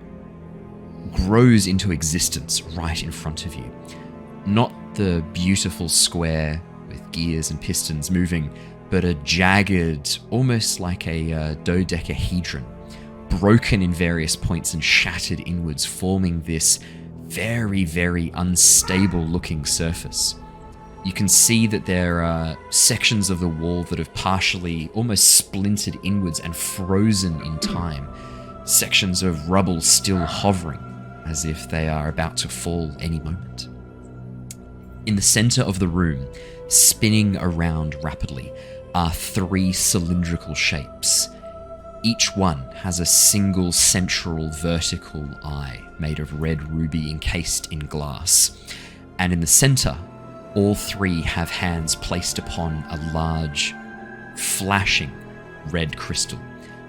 grows into existence right in front of you. Not the beautiful square with gears and pistons moving, but a jagged, almost like a dodecahedron, broken in various points and shattered inwards, forming this very, very unstable looking surface. You can see that there are sections of the wall that have partially almost splintered inwards and frozen in time. Sections of rubble still hovering, as if they are about to fall any moment. In the center of the room, spinning around rapidly, are 3 cylindrical shapes. Each one has a single central vertical eye made of red ruby encased in glass. And in the center, all three have hands placed upon a large, flashing red crystal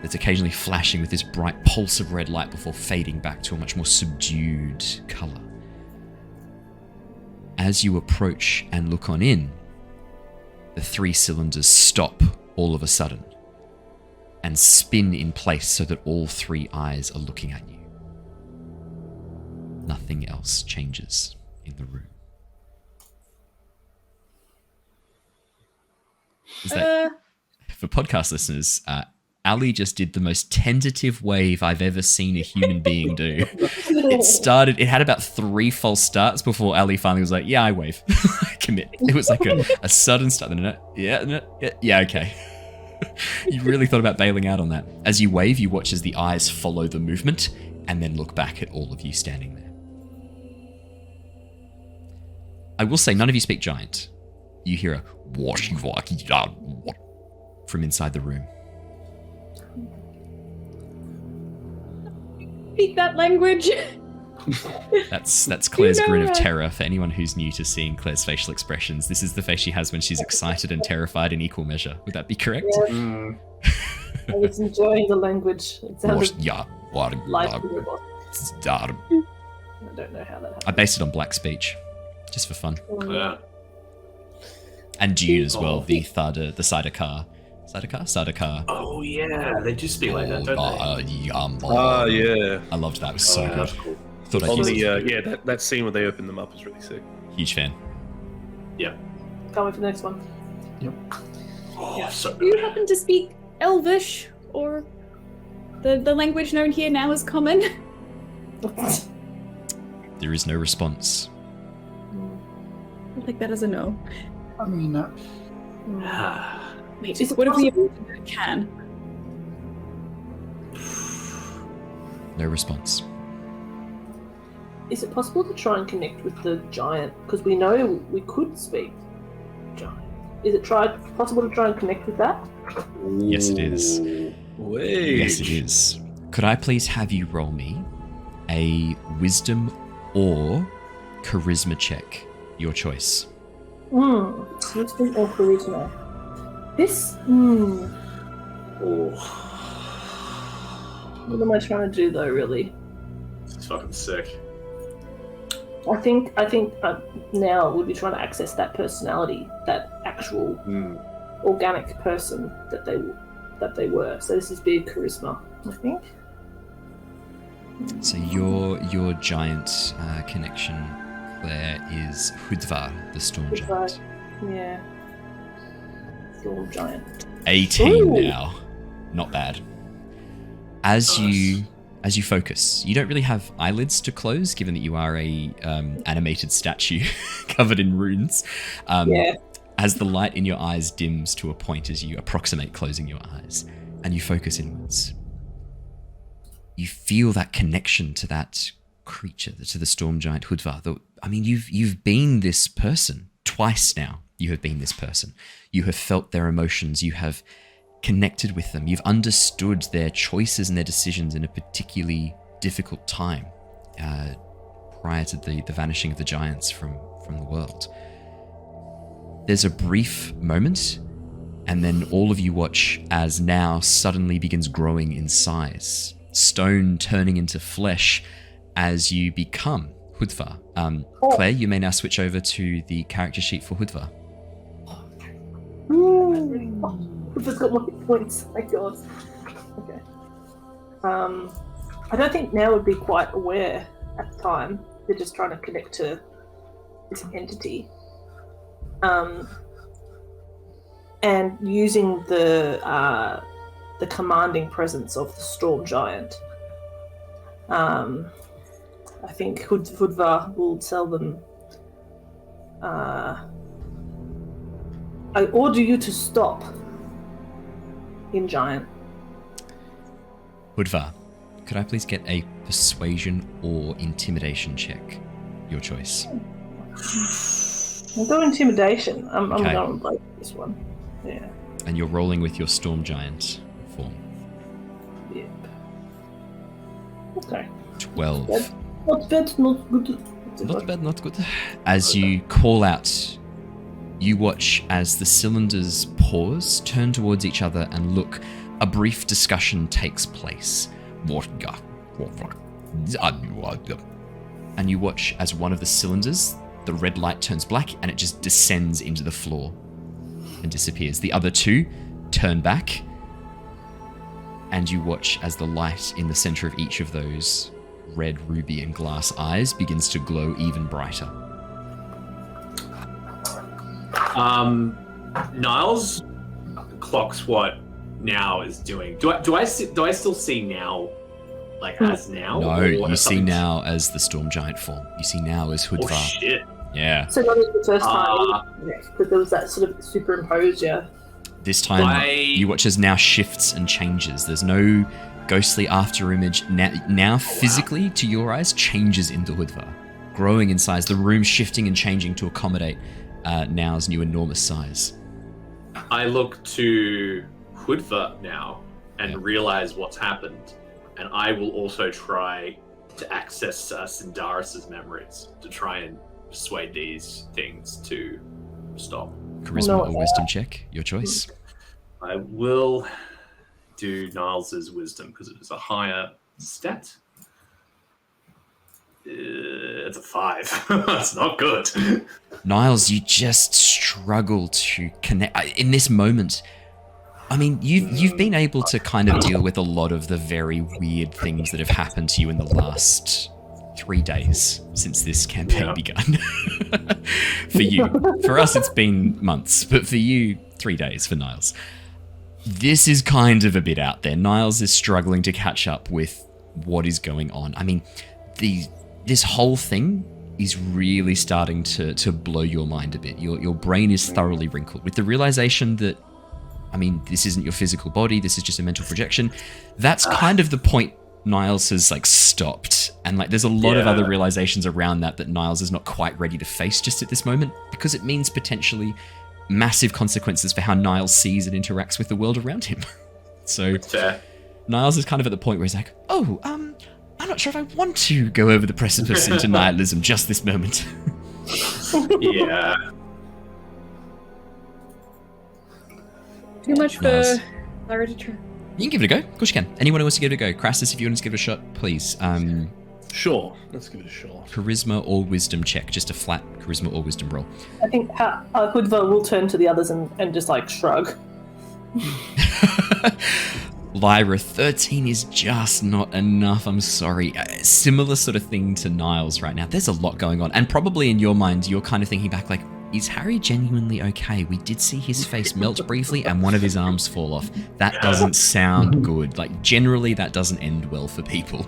that's occasionally flashing with this bright pulse of red light before fading back to a much more subdued color. As you approach and look on in, the three cylinders stop all of a sudden and spin in place so that all three eyes are looking at you. Nothing else changes in the room. Is that, for podcast listeners, Ali just did the most tentative wave I've ever seen a human being do. It had about 3 false starts before Ali finally was like, yeah, I wave. I commit. It was like a sudden start. Yeah, okay. You really thought about bailing out on that. As you wave, you watch as the eyes follow the movement and then look back at all of you standing there. I will say, none of you speak giant. You hear a from inside the room. Speak that language. That's Claire's grin of terror. For anyone who's new to seeing Claire's facial expressions, this is the face she has when she's excited and terrified in equal measure. Would that be correct? Yeah. I was enjoying the language. It sounded like a robot. I don't know how that happened. I based it on black speech, just for fun. Yeah. And Dune as well, the Sidakar. Sadakar. Oh yeah, they do speak like that, don't they? Yeah. I loved that. It was so good. That's cool. Thought On the that scene where they open them up is really sick. Huge fan. Yeah. Can't wait for the next one. Yep. Oh, so Do you good. happen to speak Elvish or the language known here now as Common? There is no response. I'll take that as a no. I mean, Wait, Is it what if we possible- can? No response. Is it possible to try and connect with the giant? Because we know we could speak giant. Is it possible to try and connect with that? Yes, it is. Wait. Yes, it is. Could I please have you roll me a wisdom or charisma check? Your choice. Wisdom or charisma? This. Oh, What am I trying to do though? Really? it's fucking sick. I think now we'll be trying to access that personality, that actual organic person that they were. So this is big charisma, I think. So your giant connection, Claire, is Hudvar, the storm giant. Yeah. Storm giant. 18 Ooh. now. Not bad. As you focus, you don't really have eyelids to close, given that you are a animated statue covered in runes. Yeah. As the light in your eyes dims to a point as you approximate closing your eyes, and you focus inwards, you feel that connection to that creature, to the storm giant Hudvar. I mean, you've been this person twice now. You have been this person. You have felt their emotions. You have connected with them. You've understood their choices and their decisions in a particularly difficult time prior to the vanishing of the giants from the world. There's a brief moment, and then all of you watch as now suddenly begins growing in size. Stone turning into flesh as you become Hudvar. Claire, you may now switch over to the character sheet for Hudvar. I've just got my points. My God. Okay. I don't think now would be quite aware at the time. They're just trying to connect to this entity. And using the commanding presence of the storm giant. I think Hudvar will tell them. I order you to stop. In giant. Hudvar, could I please get a persuasion or intimidation check? Your choice. I'll go intimidation. I'm Okay. going to break this one. Yeah. And you're rolling with your storm giant form. Okay. 12. Not bad, not good. Not bad, not good. As you call out, you watch as the cylinders pause, turn towards each other, and look. A brief discussion takes place. And you watch as one of the cylinders, the red light turns black, and it just descends into the floor and disappears. The other two turn back, and you watch as the light in the center of each of those red, ruby, and glass eyes begins to glow even brighter. Niles clocks what now is doing. Do I still see now, like as now? No, you see now as the storm giant form. You see now as Hudvar. Oh shit! Yeah. So that was the first time, because there was that sort of superimposed, yeah. This time, you watch as now shifts and changes. There's no ghostly after image. Now physically, to your eyes, changes into Hudvar, growing in size. The room shifting and changing to accommodate Now's new enormous size. I look to Hudvar now and realize what's happened, and I will also try to access Sindaris's memories to try and persuade these things to stop. Charisma or wisdom check, your choice. I will do Niles's wisdom because it is a higher stat. It's a 5. That's not good. Niles, you just struggle to connect. In this moment, I mean, you've been able to kind of deal with a lot of the very weird things that have happened to you in the last 3 days since this campaign begun. For you. For us, it's been months, but for you, 3 days for Niles. This is kind of a bit out there. Niles is struggling to catch up with what is going on. I mean, this whole thing is really starting to blow your mind a bit. Your brain is thoroughly wrinkled with the realization that, I mean, this isn't your physical body, this is just a mental projection. That's kind of the point Niles has like stopped, and like there's a lot of other realizations around that Niles is not quite ready to face just at this moment, because it means potentially massive consequences for how Niles sees and interacts with the world around him. So Niles is kind of at the point where he's like, I'm not sure if I want to go over the precipice into nihilism just this moment. Yeah. Too much for Lyra to try. You can give it a go. Of course you can. Anyone who wants to give it a go. Krasus, if you want to give it a shot, please. Sure. Let's give it a shot. Charisma or wisdom check. Just a flat charisma or wisdom roll. I think Hudvar will turn to the others and just like shrug. Lyra, 13 is just not enough. I'm sorry. Similar sort of thing to Niles right now. There's a lot going on. And probably in your mind, you're kind of thinking back like, is Harry genuinely okay? We did see his face melt briefly and one of his arms fall off. That doesn't sound good. Like, generally, that doesn't end well for people.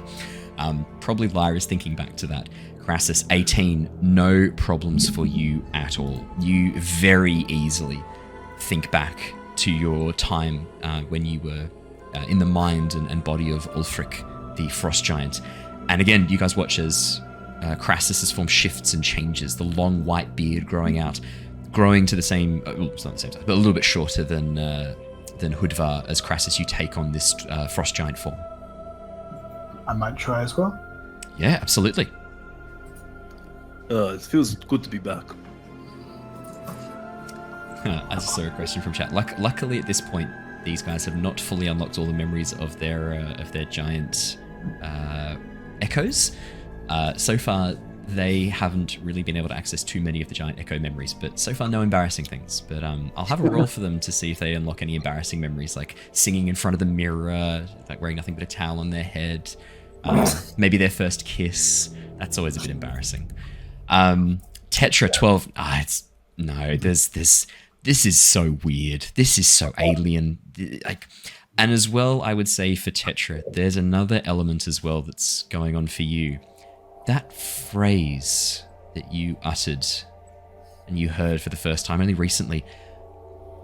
Probably Lyra's thinking back to that. Krasus, 18, no problems for you at all. You very easily think back to your time when you were in the mind and body of Ulfric, the frost giant. And again, you guys watch as Krasus's form shifts and changes, the long white beard growing out, growing to the same, it's not the same size, but a little bit shorter than Hudvar. As Krasus, you take on this frost giant form. I might try as well. Yeah, absolutely. It feels good to be back. I just saw a question from chat. Luckily, at this point, these guys have not fully unlocked all the memories of their giant echoes. So far, they haven't really been able to access too many of the giant echo memories, but so far no embarrassing things. But I'll have a roll for them to see if they unlock any embarrassing memories, like singing in front of the mirror, like wearing nothing but a towel on their head, maybe their first kiss. That's always a bit embarrassing. Tetra, 12. This is so weird. This is so alien. And as well, I would say for Tetra, there's another element as well that's going on for you. That phrase that you uttered and you heard for the first time only recently,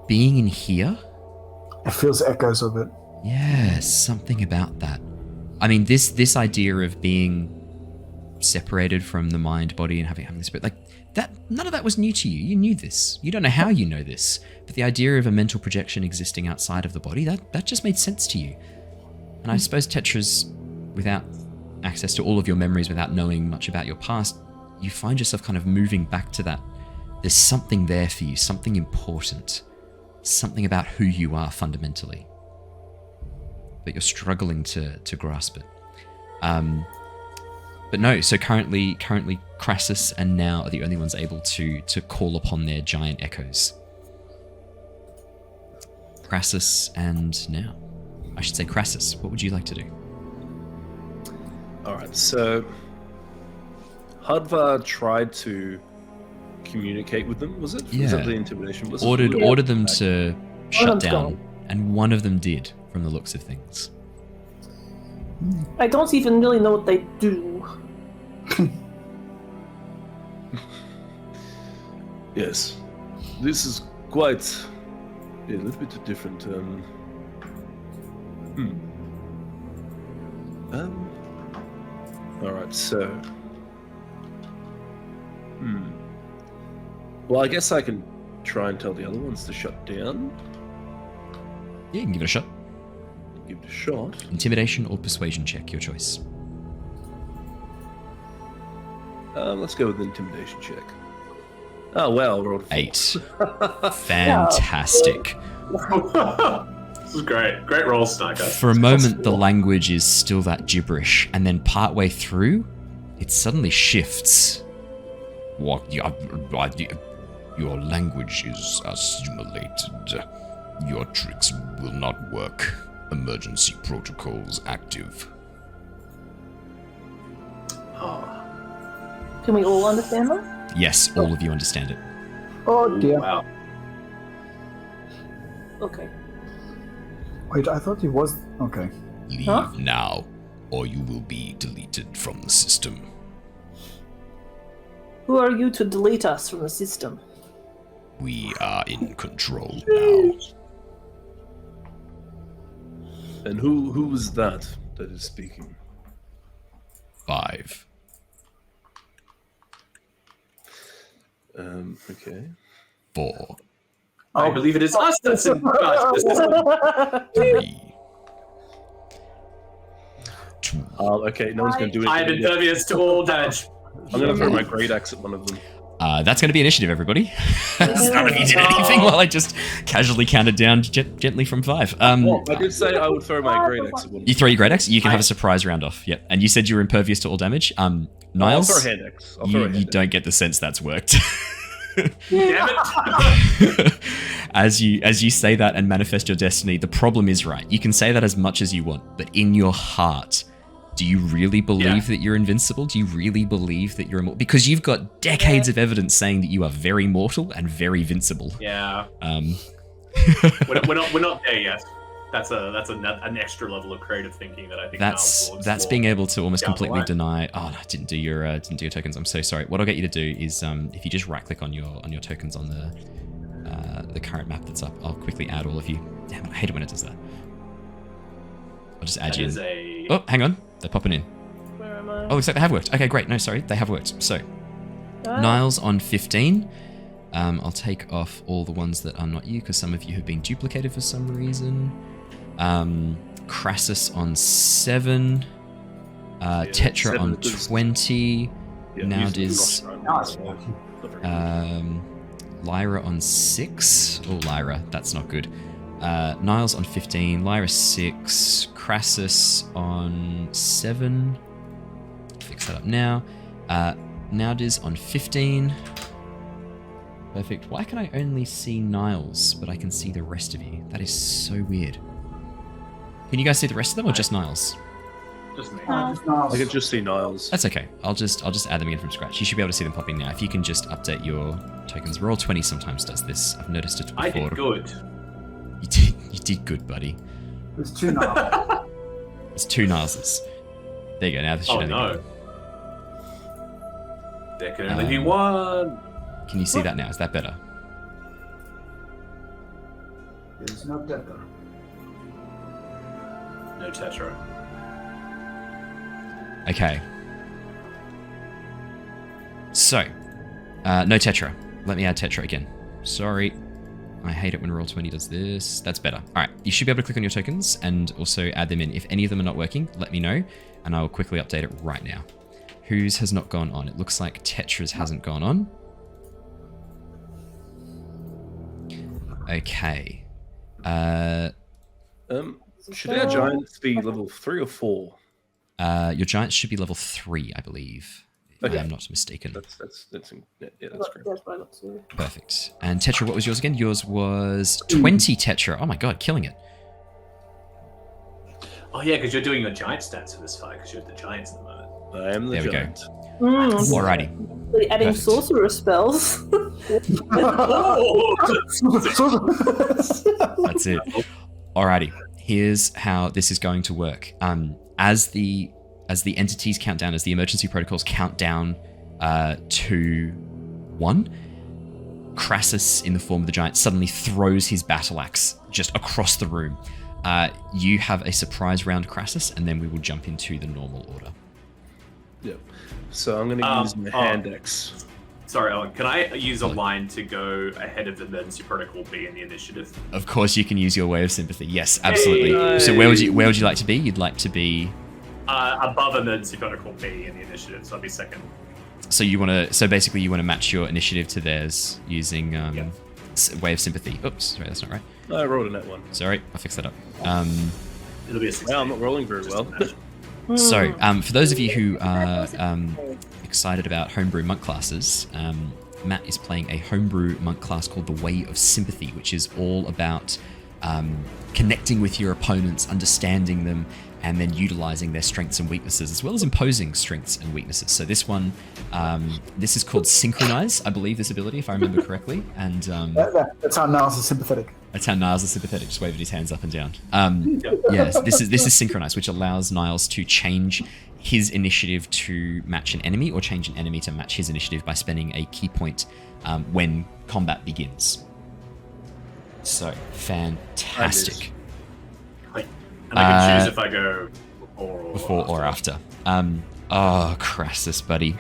being in here? It feels echoes of it. Yeah, something about that. I mean, this idea of being separated from the mind, body, and having this, but like that, none of that was new to you. You knew this. You don't know how you know this, but the idea of a mental projection existing outside of the body, that just made sense to you. And I suppose Tetra's, without access to all of your memories without knowing much about your past, you find yourself kind of moving back to that. There's something there for you, something important, something about who you are fundamentally, but you're struggling to grasp it. But no, so currently Krasus and Now are the only ones able to call upon their giant echoes. Krasus and Now. I should say Krasus, what would you like to do? Alright, so Hadvar tried to communicate with them, was it? Yeah. Was that the intimidation? Was Ordered them to shut down, gone. and one of them did, from the looks of things. I don't even really know what they do. Yes. This is quite a little bit different. Alright, so. Well, I guess I can try and tell the other ones to shut down. Yeah, you can give it a shot. Give it a shot. Intimidation or persuasion check, your choice. Let's go with the intimidation check. Oh, well, I rolled a 8. Fantastic. This is great. Great roll, Sniker. For a moment, the language is still that gibberish, and then partway through, it suddenly shifts. What? Your language is assimilated. Your tricks will not work. Emergency protocols active. Can we all understand that? Yes, all of you understand it. Oh dear. Wow. Okay. Wait, I thought he was... Okay. Leave now, or you will be deleted from the system. Who are you to delete us from the system? We are in control now. And who is that is speaking? 5. Okay. 4. I believe it is us that's in charge of the system. 3. 2. Okay, no one's going to do I am anything. impervious to all damage. I'm going to throw my great axe at one of them. That's going to be initiative, everybody. None of you did anything while I just casually counted down gently from 5. Well, I did say I would throw my great axe at one of them. You throw your great axe, you can have a surprise round off. Yep. And you said you were impervious to all damage. Niles, I'll throw a hand axe. I'll throw a hand you axe. don't get the sense that's worked. Damn it. As you say that and manifest your destiny, the problem is, right, you can say that as much as you want, but in your heart, do you really believe that you're invincible? Do you really believe that you're immortal? Because you've got decades of evidence saying that you are very mortal and very vincible. Yeah. We're not there yet. That's an extra level of creative thinking that I think Niles will that's explore being able to almost down the completely line. deny. Oh, no, I didn't do your tokens. I'm so sorry. What I'll get you to do is if you just right click on your tokens on the current map that's up, I'll quickly add all of you. Damn it, I hate it when it does that. I'll just add That you is in. Oh, hang on, they're popping in. Where am I? Oh, looks like they have worked. Okay, great. No, sorry, they have worked. So Niles on 15. I'll take off all the ones that are not you because some of you have been duplicated for some reason. Krasus on 7. Tetra on 20. Nauthiz. Lyra on 6. Oh, Lyra, that's not good. Niles on 15. Lyra 6. Krasus on 7. Fix that up now. Nauthiz on 15. Perfect. Why can I only see Niles, but I can see the rest of you? That is so weird. Can you guys see the rest of them, or just Niles? Just me. I can just see Niles. That's okay. I'll just add them again from scratch. You should be able to see them popping now. If you can just update your tokens. Roll20 sometimes does this. I've noticed it before. I did good. You did good, buddy. There's 2 now. It's 2 Nileses. There you go. Now this should Oh only no. be- There can only be one. Can you see that now? Is that better? It's not better. No Tetra. Okay. So, no Tetra. Let me add Tetra again. Sorry. I hate it when Roll20 does this. That's better. All right, you should be able to click on your tokens and also add them in. If any of them are not working, let me know, and I will quickly update it right now. Whose has not gone on? It looks like Tetra's hasn't gone on. Okay. Should our giants be level 3 or 4? Your giants should be level 3, I believe. If I'm not mistaken. That's great. That's what I got too. Perfect. And Tetra, what was yours again? Yours was 20 Tetra. Oh my god, killing it. Oh yeah, because you're doing your giant stats for this fight, because you're the giants at the moment. I am the There we giant. go. Alrighty. Really adding Perfect. sorcerer spells. That's it. Alrighty. Here's how this is going to work. As the entities count down, as the emergency protocols count down to 1, Krasus, in the form of the giant, suddenly throws his battle axe just across the room. You have a surprise round, Krasus, and then we will jump into the normal order. Yep. So I'm going to use my hand axe. Sorry, Owen, can I use a line to go ahead of the emergency protocol B in the initiative? Of course, you can use your way of sympathy. Yes, absolutely. Hey. So where would you like to be? You'd like to be Above emergency protocol B in the initiative, so I'd be second. So you want to. So basically, you want to match your initiative to theirs using way of sympathy. Oops, sorry, that's not right. I rolled a net 1. Sorry, I'll fix that up. It'll be a 16. Wow, I'm not rolling very well. So, for those of you who are excited about homebrew monk classes, Matt is playing a homebrew monk class called the Way of Sympathy, which is all about connecting with your opponents, understanding them, and then utilizing their strengths and weaknesses, as well as imposing strengths and weaknesses. So this one, this is called Synchronize, I believe, this ability, if I remember correctly. And that's how Niles is sympathetic. That's how Niles is sympathetic, just waving his hands up and down. Yes, this is Synchronize, which allows Niles to change his initiative to match an enemy, or change an enemy to match his initiative by spending a key point when combat begins. So, fantastic. And I can choose if I go before or after. Oh, Krasus, buddy.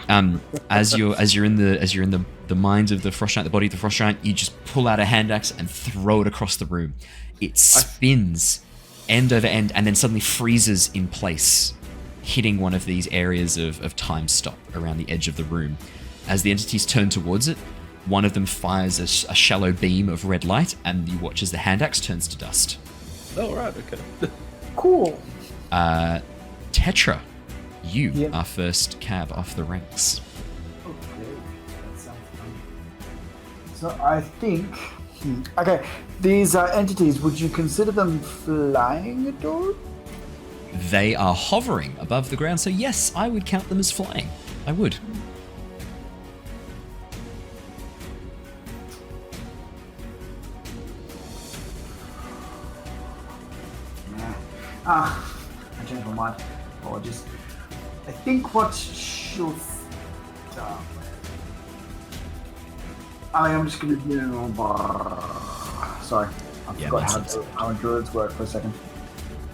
As you're in the mind of the frost giant, the body of the frost giant, you just pull out a hand axe and throw it across the room. It spins end over end and then suddenly freezes in place, hitting one of these areas of time stop around the edge of the room. As the entities turn towards it, one of them fires a shallow beam of red light, and you watch as the hand axe turns to dust. Oh, right, okay. Cool. Tetra, you are first cab off the ranks. Okay, that sounds fun. So I think... Okay, these entities, would you consider them flying at all? They are hovering above the ground, so yes, I would count them as flying. I would. I changed my mind. Apologies. I think what should... I'm just going to do... Sorry. I forgot how druids work for a second.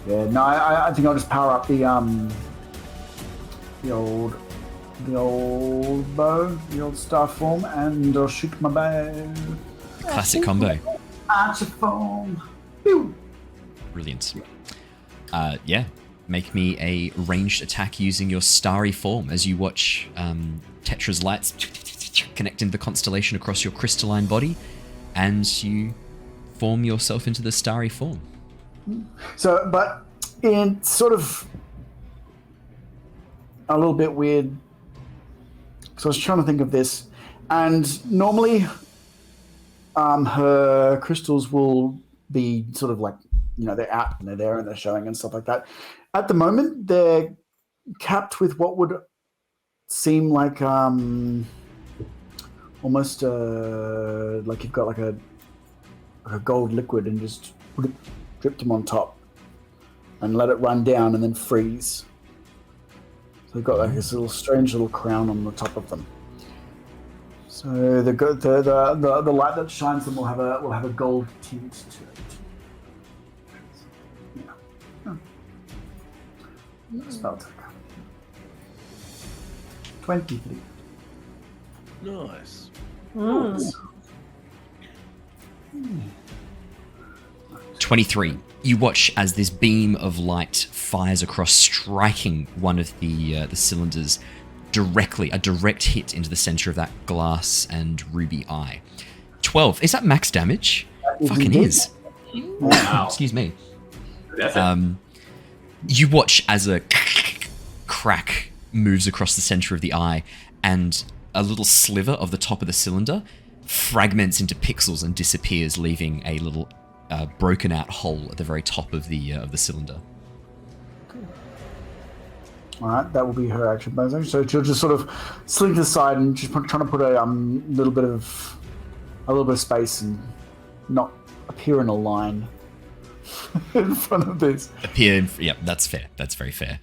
Yeah, no, I think I'll just power up the old bow, the old star form, and I'll shoot my bow. Classic combo. Archer form. Pew! Brilliant. Make me a ranged attack using your starry form as you watch Tetra's lights connect into the constellation across your crystalline body, and you form yourself into the starry form. So, but in sort of a little bit weird, so I was trying to think of this, and normally her crystals will be sort of like, they're out and they're there and they're showing and stuff like that. At the moment, they're capped with what would seem like almost like you've got like a gold liquid and just drip them on top and let it run down and then freeze. So they've got like this little strange little crown on the top of them. So the light that shines them will have a gold tint to it. Spell check. 23. Nice. 23. You watch as this beam of light fires across, striking one of the cylinders directly, a direct hit into the center of that glass and ruby eye. 12. Is that max damage? Fucking is. Wow. Excuse me. You watch as a crack moves across the center of the eye, and a little sliver of the top of the cylinder fragments into pixels and disappears, leaving a little broken out hole at the very top of the cylinder. All right, that will be her action bonus. So she'll just sort of slink to the side and just trying to put a little bit of space and not appear in a line in front of this. Yeah, that's fair. That's very fair.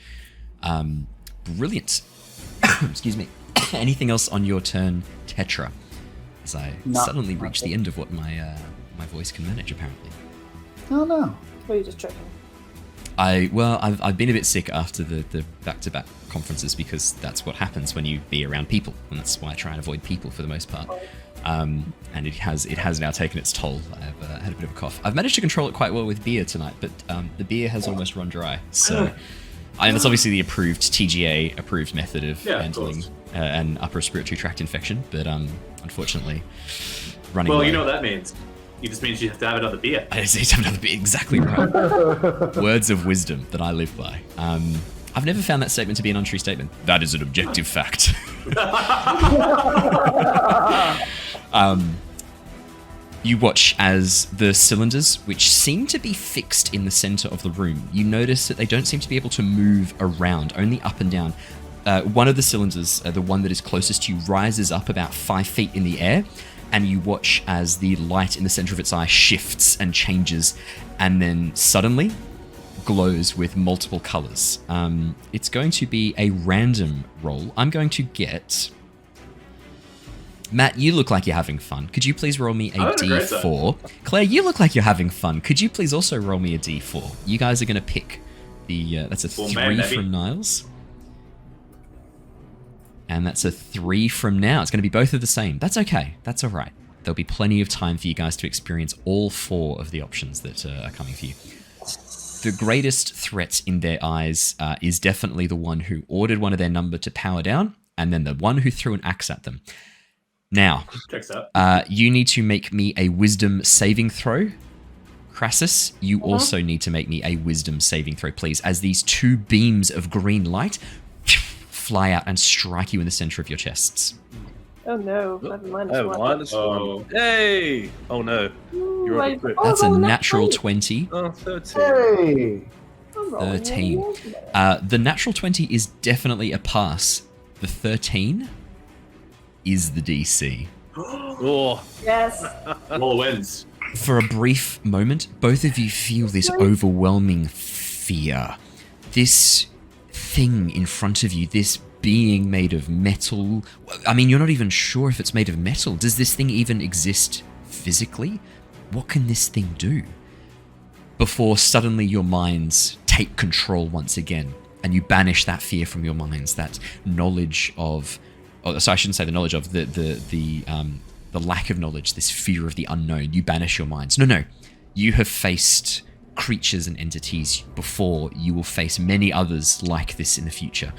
Brilliant. Excuse me. Anything else on your turn, Tetra? As I suddenly reach the end of what my voice can manage, apparently. Oh no. Or are you just checking? I've been a bit sick after the back-to-back conferences, because that's what happens when you be around people, and that's why I try and avoid people for the most part. And it has now taken its toll. I've had a bit of a cough. I've managed to control it quite well with beer tonight, but the beer has almost run dry. So, and it's obviously the approved TGA approved method of handling an upper respiratory tract infection, but unfortunately, running. Well, low. you know what that means. It just means you have to have another beer. I just need to have another beer. Exactly right. Words of wisdom that I live by. I've never found that statement to be an untrue statement. That is an objective fact. You watch as the cylinders, which seem to be fixed in the center of the room, you notice that they don't seem to be able to move around, only up and down. One of the cylinders, the one that is closest to you, rises up about 5 feet in the air, and you watch as the light in the center of its eye shifts and changes, and then suddenly glows with multiple colors. It's going to be a random roll. I'm going to get... Matt, you look like you're having fun. Could you please roll me a D4? Claire, you look like you're having fun. Could you please also roll me a D4? You guys are going to pick the... that's a 3 from Niles. And that's a 3 from now. It's going to be both of the same. That's okay. That's all right. There'll be plenty of time for you guys to experience all 4 of the options that are coming for you. The greatest threat in their eyes is definitely the one who ordered one of their number to power down, and then the one who threw an axe at them. Now, you need to make me a wisdom saving throw. Krasus, you also need to make me a wisdom saving throw, please, as these 2 beams of green light fly out and strike you in the center of your chests. Oh no, I have -1. Hey! Oh no. You're on the crit. That's a natural 20. Oh, 13. Hey! 13. The natural 20 is definitely a pass. The 13 is the DC. Oh. Yes. All wins. For a brief moment, both of you feel this overwhelming fear. This thing in front of you, this being made of metal. I mean, you're not even sure if it's made of metal. Does this thing even exist physically? What can this thing do? Before suddenly your minds take control once again, and you banish that fear from your minds, that knowledge of... Oh, so I shouldn't say the knowledge of, the lack of knowledge, this fear of the unknown. You banish your minds. No. You have faced creatures and entities before. You will face many others like this in the future.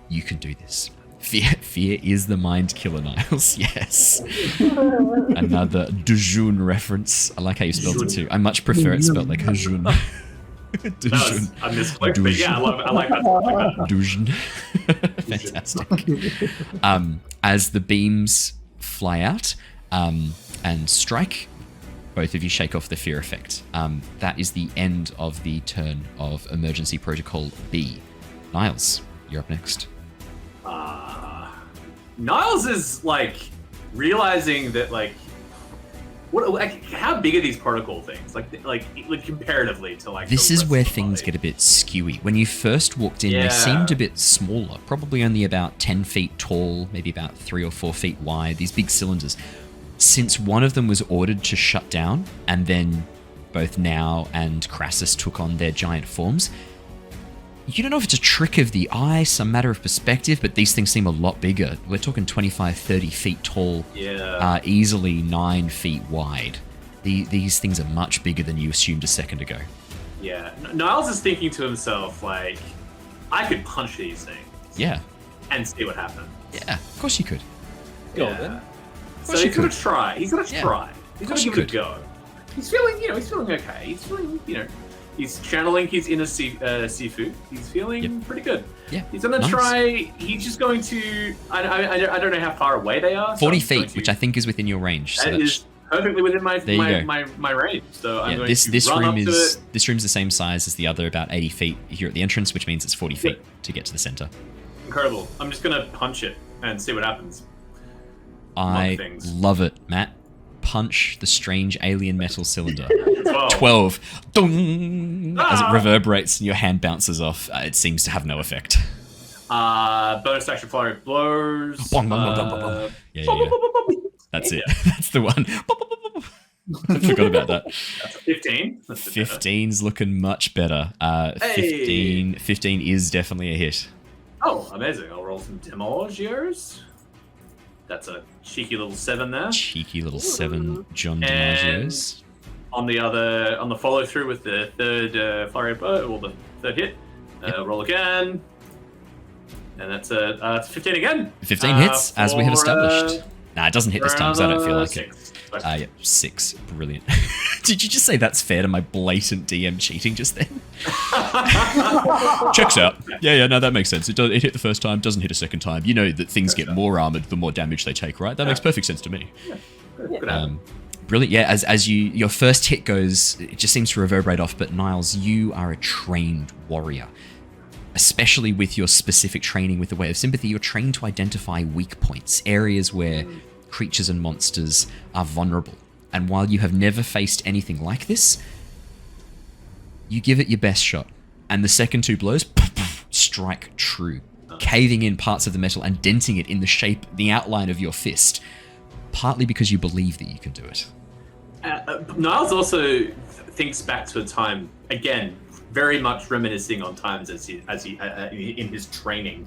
You can do this. Fear is the mind killer, Niles. Yes. Another Dujun reference. I like how you spelled it too. I much prefer it spelled like Hajun. Dujun. I misclicked, but yeah, I like that. Dujun. Fantastic. As the beams fly out and strike, both of you shake off the fear effect. That is the end of the turn of Emergency Protocol B. Niles, you're up next. Niles is like realizing that how big are these protocol things? Like comparatively to like. This is where things get a bit skewy. When you first walked in, they seemed a bit smaller, probably only about 10 feet tall, maybe about 3 or 4 feet wide. These big cylinders. Since one of them was ordered to shut down, and then both Now and Krasus took on their giant forms. You don't know if it's a trick of the eye, some matter of perspective, but these things seem a lot bigger. We're talking 25, 30 feet tall, easily 9 feet wide. These things are much bigger than you assumed a second ago. Yeah. Niles is thinking to himself, like, I could punch these things. Yeah. And see what happens. Yeah, of course you could. Go on, then. So he's gonna try. He's gonna try. He's gonna give it a go. He's feeling, he's feeling okay. He's feeling, he's channeling his inner seafood. He's feeling pretty good. Yeah. He's gonna try. He's just going to. I don't know how far away they are. 40 feet, which I think is within your range. That is perfectly within my range. So I'm going to run up to it. This room's the same size as the other, about 80 feet here at the entrance, which means it's 40 feet to get to the center. Incredible. I'm just gonna punch it and see what happens. I love it, Matt. Punch the strange alien metal cylinder. 12. Dong! As it reverberates and your hand bounces off, it seems to have no effect. Bonus action flurry of blows. Bong, bong, bong, bong, bong. Yeah. That's it. That's the one. I forgot about that. That's a 15. 15's looking much better. 15 is definitely a hit. Oh, amazing. I'll roll some DiMaggio's. That's a cheeky little 7 there. Cheeky little 7, John DiMaggio's. On the follow through with the third flurry of blow, or the third hit, roll again. And that's 15 again. 15 hits, as we have established. Nah, it doesn't hit this time, because I don't feel like 6. it. 6. Brilliant. Did you just say that's fair to my blatant DM cheating just then? Checks out. Yeah, no, that makes sense. It hit the first time, doesn't hit a second time. You know that things get more armored the more damage they take, right? That makes perfect sense to me. Brilliant. Yeah, as your first hit goes, it just seems to reverberate off, but Niles, you are a trained warrior. Especially with your specific training with the Way of Sympathy, you're trained to identify weak points, areas where creatures and monsters are vulnerable. And while you have never faced anything like this, you give it your best shot. And the second 2 blows strike true, caving in parts of the metal and denting it in the shape, the outline of your fist, partly because you believe that you can do it. Niles also thinks back to a time, again, very much reminiscing on times as he in his training,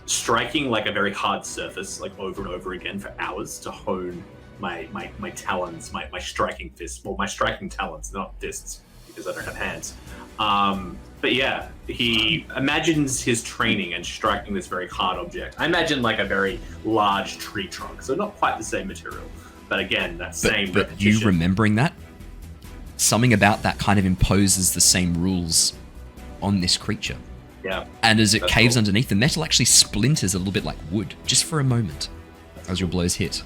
striking like a very hard surface, like over and over again for hours to hone my talons, my striking fists, well, my striking talons, not fists, because I don't have hands. But yeah, he imagines his training and striking this very hard object. I imagine like a very large tree trunk, so not quite the same material, but again, that same repetition. But you remembering that? Something about that kind of imposes the same rules on this creature. Yeah. And as it caves underneath, the metal actually splinters a little bit like wood, just for a moment, as your blows hit.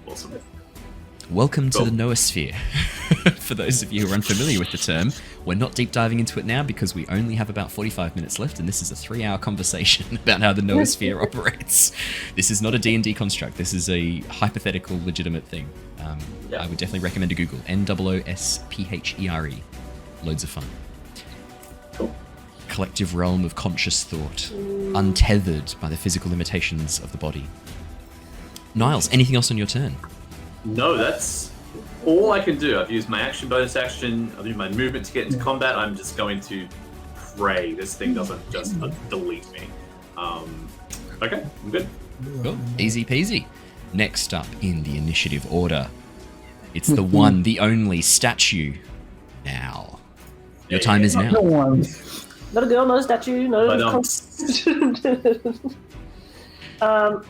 Awesome. Welcome to the Noosphere. For those of you who are unfamiliar with the term, we're not deep diving into it now because we only have about 45 minutes left, and this is a 3-hour conversation about how the Noosphere operates. This is not a D&D construct. This is a hypothetical, legitimate thing. I would definitely recommend a Google. NOOSPHERE. Loads of fun. Cool. Collective realm of conscious thought, untethered by the physical limitations of the body. Niles, anything else on your turn? No, that's all I can do. I've used my action, bonus action. I've used my movement to get into combat. I'm just going to pray this thing doesn't just delete me. Okay, I'm good. Cool. Easy peasy. Next up in the initiative order, it's the one, the only statue. Now, your time is now. Not a girl, not a statue, not a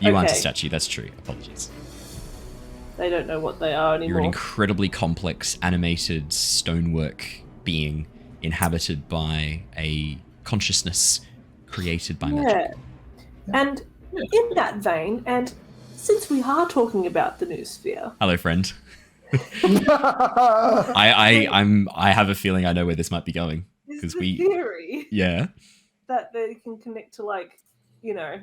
You aren't a statue. That's true. Apologies. They don't know what they are anymore. You're an incredibly complex, animated stonework being inhabited by a consciousness created by magic. And in that vein, and since we are talking about the Noosphere... Hello, friend. I have a feeling I know where this might be going. Is the theory that they can connect to, like, you know,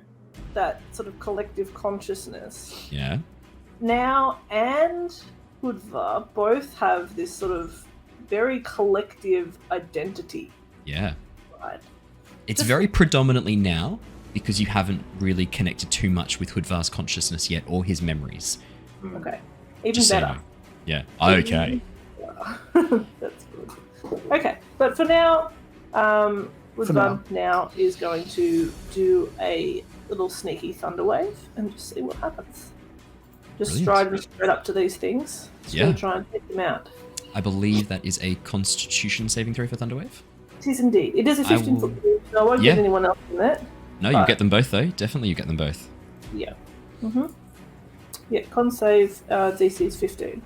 that sort of collective consciousness. Yeah. Now and Hudva both have this sort of very collective identity. Yeah. Right? It's very predominantly now because you haven't really connected too much with Hudva's consciousness yet or his memories. Okay. Even better. Yeah. Okay. That's good. Okay. But for now, Hudva now is going to do a little sneaky thunder wave and just see what happens. Just Brilliant. striding straight up to these things. Just Yeah. gonna try and take them out. I believe that is a Constitution saving throw for Thunderwave. It is indeed. It is a 15-foot move, so I won't Yeah. get anyone else in that. No, you But- get them both though. Definitely, you get them both. Yeah. Yeah, con save DC is 15.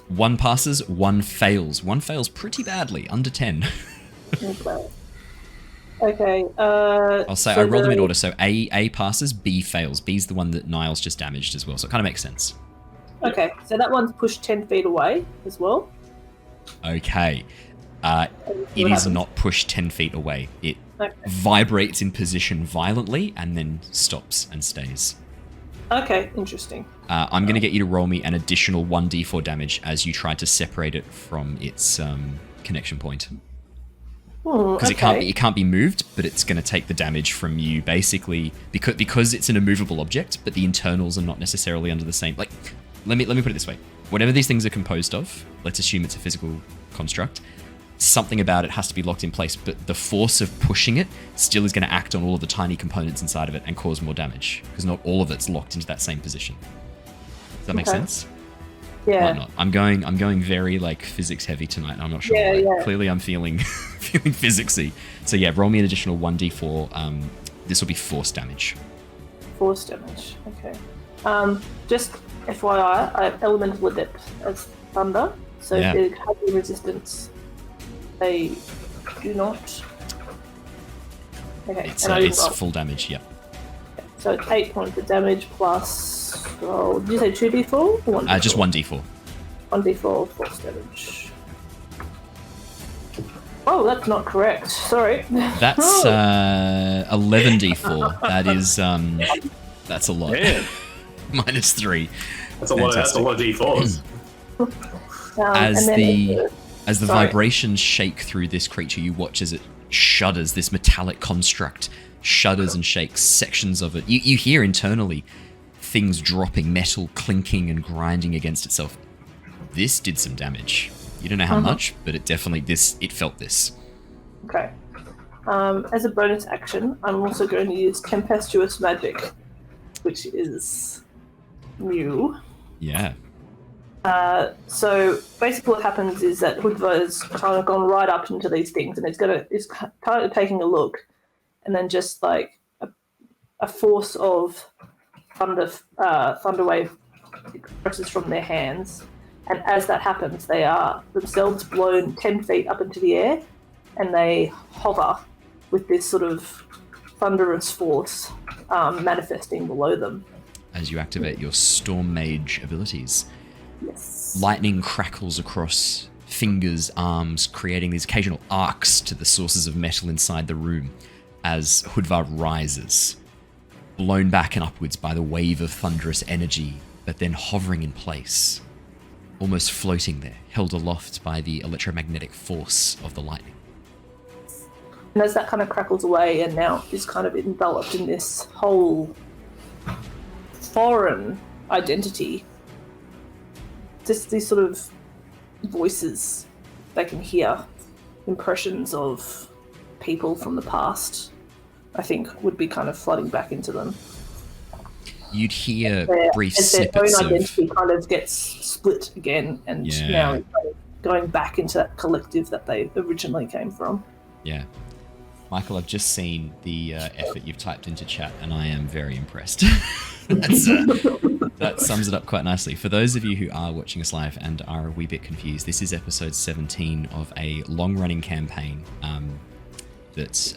One passes, one fails. One fails pretty badly, under 10. Okay. I'll say so I roll them in the- order. So A passes, B fails. B's the one that Niles just damaged as well. So it kind of makes sense. Okay, so that one's pushed 10 feet away as well. Okay. It is happens? not pushed 10 feet away. It Okay. vibrates in position violently and then stops and stays. Okay, interesting. I'm going to get you to roll me an additional 1d4 damage as you try to separate it from its connection point. Because it can't be moved, but it's going to take the damage from you basically because it's an immovable object, but the internals are not necessarily under the same. Like, let me put it this way: whatever these things are composed of, let's assume it's a physical construct. Something about it has to be locked in place, but the force of pushing it still is going to act on all of the tiny components inside of it and cause more damage because not all of it's locked into that same position. Does that make sense? Yeah. Might not. I'm going very like physics heavy tonight. I'm not sure. Yeah, why. yeah. Clearly, I'm feeling physicsy. So yeah, roll me an additional 1d4. This will be force damage. Force damage. Okay. Just FYI, I have Elemental Adept as Thunder, so Yeah. if it has any resistance, they do not. Okay. It's and I didn't roll. full damage. Yep. So it's 8 points of damage plus. Oh, did you say 2d4 or 1d4? Just 1d4. 1d4 force damage. Oh, that's not correct. Sorry. That's 11d4. That is that's a lot. Damn. -3. That's a lot of D4s. As and then the sorry. vibrations shake through this creature, you watch as it shudders. This metallic construct shudders and shakes. Sections of it. You hear internally things dropping, metal clinking and grinding against itself. This did some damage. You don't know how much, but it definitely it felt this. Okay. As a bonus action, I'm also going to use Tempestuous Magic, which is new. Yeah. So basically, what happens is that Hudva has kind of gone right up into these things, and it's kind of taking a look, and then just like a force of thunder wave expresses from their hands, and as that happens, they are themselves blown 10 feet up into the air, and they hover with this sort of thunderous force manifesting below them. As you activate your Storm Mage abilities. Yes. Lightning crackles across fingers, arms, creating these occasional arcs to the sources of metal inside the room as Hudva rises, blown back and upwards by the wave of thunderous energy, but then hovering in place, almost floating there, held aloft by the electromagnetic force of the lightning. And as that kind of crackles away and now is kind of enveloped in this whole foreign identity, just these sort of voices they can hear, impressions of people from the past, I think would be kind of flooding back into them. You'd hear brief as their snippets own of... identity kind of gets split again and Yeah. now it's kind of going back into that collective that they originally came from. Yeah. Michael, I've just seen the effort you've typed into chat, and I am very impressed. That sums it up quite nicely. For those of you who are watching us live and are a wee bit confused, this is episode 17 of a long-running campaign. This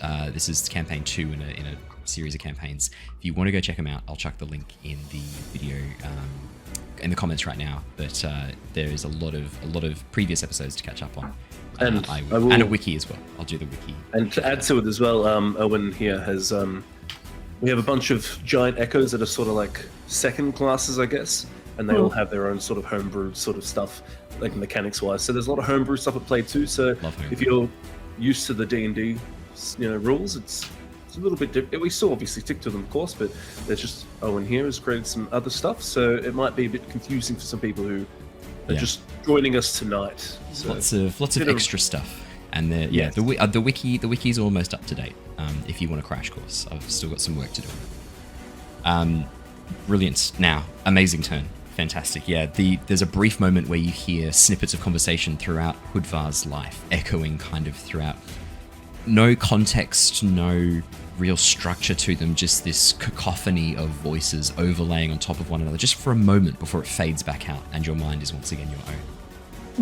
is campaign 2 in a series of campaigns. If you want to go check them out, I'll chuck the link in the video in the comments right now. But there is a lot of previous episodes to catch up on. And and a wiki as well. I'll do the wiki. And to add to it as well, Owen here has we have a bunch of giant echoes that are sort of like second classes, I guess, and they all have their own sort of homebrew sort of stuff, like mechanics wise. So there's a lot of homebrew stuff at play too. So if you're used to the D&D, rules, it's a little bit different. We still obviously stick to them, of course, but there's just Owen here has created some other stuff, so it might be a bit confusing for some people who are just joining us tonight. So Lots of extra stuff, and the wiki's almost up to date. If you want a crash course, I've still got some work to do. Brilliant. Now, amazing turn. Fantastic. Yeah, there's a brief moment where you hear snippets of conversation throughout Hudvar's life, echoing kind of throughout. No context, no real structure to them, just this cacophony of voices overlaying on top of one another, just for a moment before it fades back out, and your mind is once again your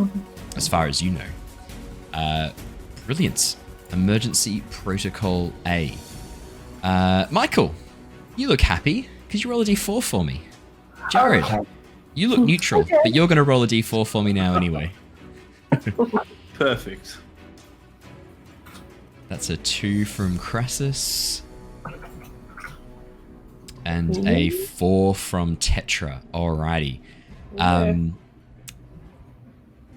own. As far as you know. Brilliant. Emergency Protocol A. Michael, you look happy. Could you roll a d4 for me? Jared, you look neutral, but you're going to roll a d4 for me now anyway. Perfect. That's a 2 from Krasus. And a 4 from Tetra. Alrighty.